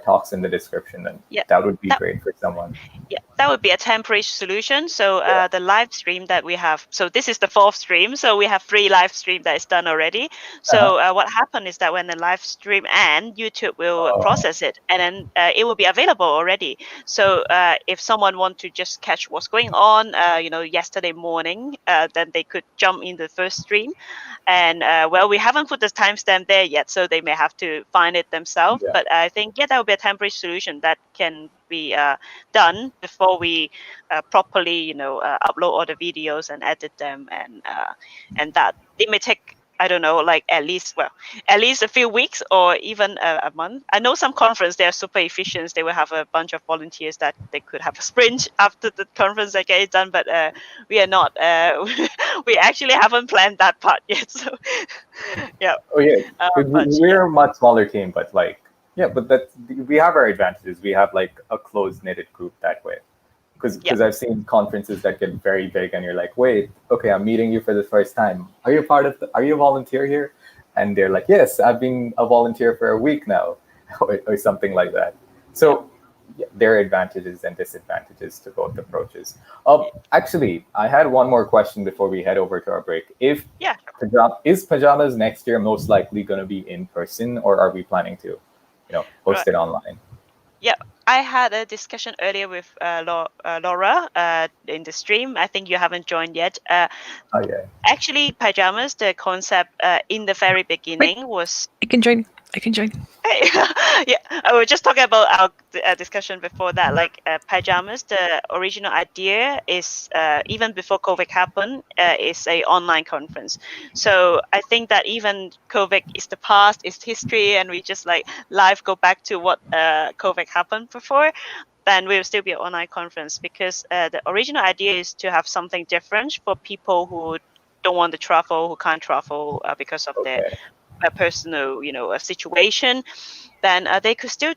talks in the description, and that would be great for someone. Yeah, that would be a temporary solution. So the live stream that we have, so this is the 4th stream. So we have 3 live stream that is done already. So what happened is that when the live stream ends, YouTube will process it, and then it will be available already. So if someone want to just catch what's going on, yesterday morning, then they could jump in the first stream. And we haven't put the timestamp there yet, so they may have to find it themselves. Yeah. But I think that would be a temporary solution that can be done before we properly, upload all the videos and edit them, and that it may take, I don't know, like at least a few weeks or even a month. I know some conference, they are super efficient. They will have a bunch of volunteers that they could have a sprint after the conference that get it done, but we are not. We actually haven't planned that part yet. So, yeah. Oh yeah, we're a much smaller team, but but we have our advantages. We have like a close knitted group that way. Because I've seen conferences that get very big, and you're like, wait, okay, I'm meeting you for the first time. Are you are you a volunteer here? And they're like, yes, I've been a volunteer for a week now, or something like that. So there are advantages and disadvantages to both approaches. Actually, I had one more question before we head over to our break. Is Pyjamas next year most likely going to be in person, or are we planning to, host it online? Yeah, I had a discussion earlier with Laura in the stream. I think you haven't joined yet. Actually, Pyjamas, the concept in the very beginning was... I can join. Yeah, I was just talking about our discussion before that. Like Pyjamas, the original idea is even before COVID happened, is a online conference. So I think that even COVID is the past, is history, and we just like live go back to what COVID happened before, then we will still be an online conference, because the original idea is to have something different for people who don't want to travel, who can't travel because of their personal, situation. Then they could still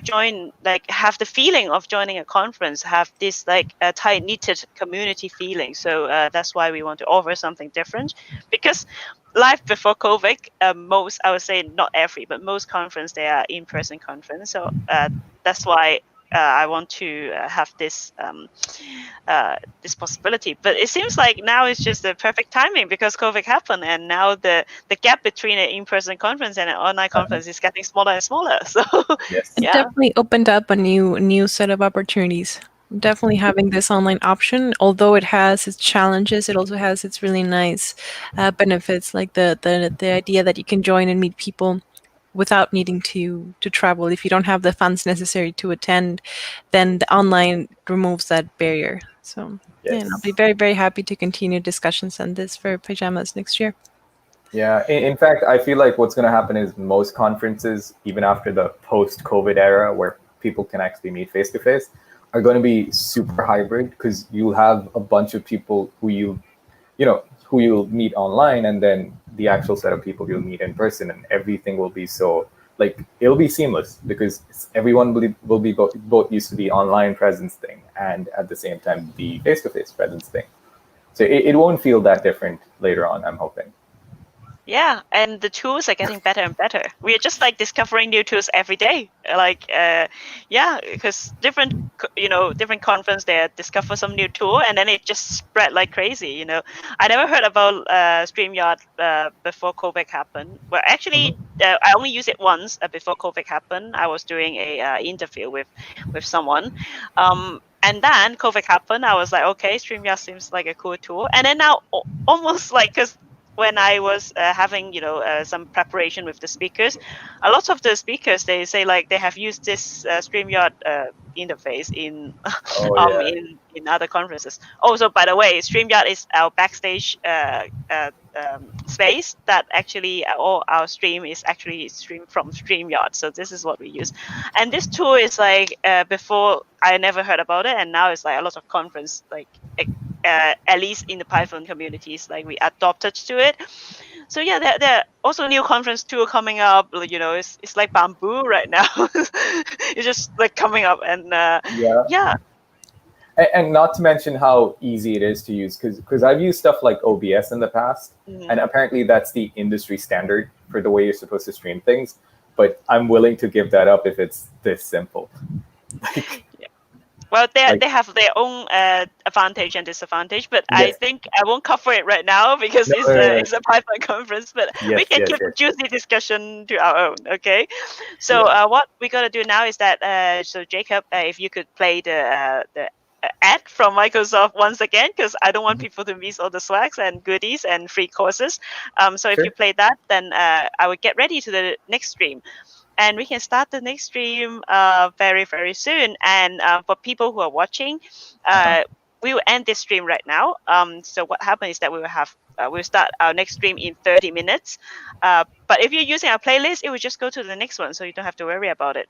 join, like have the feeling of joining a conference, have this like a tight knitted community feeling. So that's why we want to offer something different, because live before COVID, most, I would say not every, but most conference, they are in-person conference. So that's why I want to have this this possibility. But it seems like now it's just the perfect timing, because COVID happened, and now the gap between an in-person conference and an online conference is getting smaller and smaller. So It definitely opened up a new set of opportunities. Definitely having this online option, although it has its challenges, it also has its really nice benefits, like the idea that you can join and meet people without needing to travel. If you don't have the funds necessary to attend, then the online removes that barrier. So I'll be very, very happy to continue discussions on this for Pyjamas next year. Yeah, in fact, I feel like what's going to happen is most conferences, even after the post-COVID era where people can actually meet face-to-face, are going to be super hybrid, because you'll have a bunch of people who you'll meet online, and then the actual set of people you'll meet in person, and everything will be so, like, it'll be seamless, because everyone will be both used to the online presence thing and at the same time the face-to-face presence thing. So it won't feel that different later on, I'm hoping. Yeah, and the tools are getting better and better. We are just like discovering new tools every day. Like, because different conference, they discover some new tool, and then it just spread like crazy. I never heard about StreamYard before COVID happened. Well, actually, I only used it once before COVID happened. I was doing a interview with someone. And then COVID happened. I was like, okay, StreamYard seems like a cool tool. And then now, almost like, because when I was having, some preparation with the speakers, a lot of the speakers, they say like they have used this StreamYard interface in in other conferences. Also, by the way, StreamYard is our backstage space that actually all our stream is actually streamed from StreamYard. So this is what we use. And this tool is like, before I never heard about it, and now it's like a lot of conference like at least in the Python communities, like we adopted to it. So yeah, there are also new conference tool coming up. You know, it's like bamboo right now. It's just like coming up, and yeah. And not to mention how easy it is to use, because I've used stuff like OBS in the past, and apparently that's the industry standard for the way you're supposed to stream things. But I'm willing to give that up if it's this simple. Well, they have their own advantage and disadvantage, but Yes. I think I won't cover it right now because it's a Python conference. But we can keep a juicy discussion to our own. Okay, so what we're gonna do now is that so Jacob, if you could play the ad from Microsoft once again, because I don't want people to miss all the swags and goodies and free courses. So if you play that, then I will get ready to the next stream. And we can start the next stream very, very soon. And for people who are watching, we will end this stream right now. So what happens is that we will have we'll start our next stream in 30 minutes. But if you're using our playlist, it will just go to the next one, so you don't have to worry about it.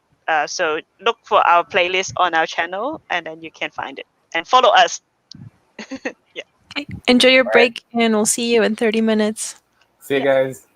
So look for our playlist on our channel, and then you can find it and follow us. Enjoy your break, and we'll see you in 30 minutes. See you guys.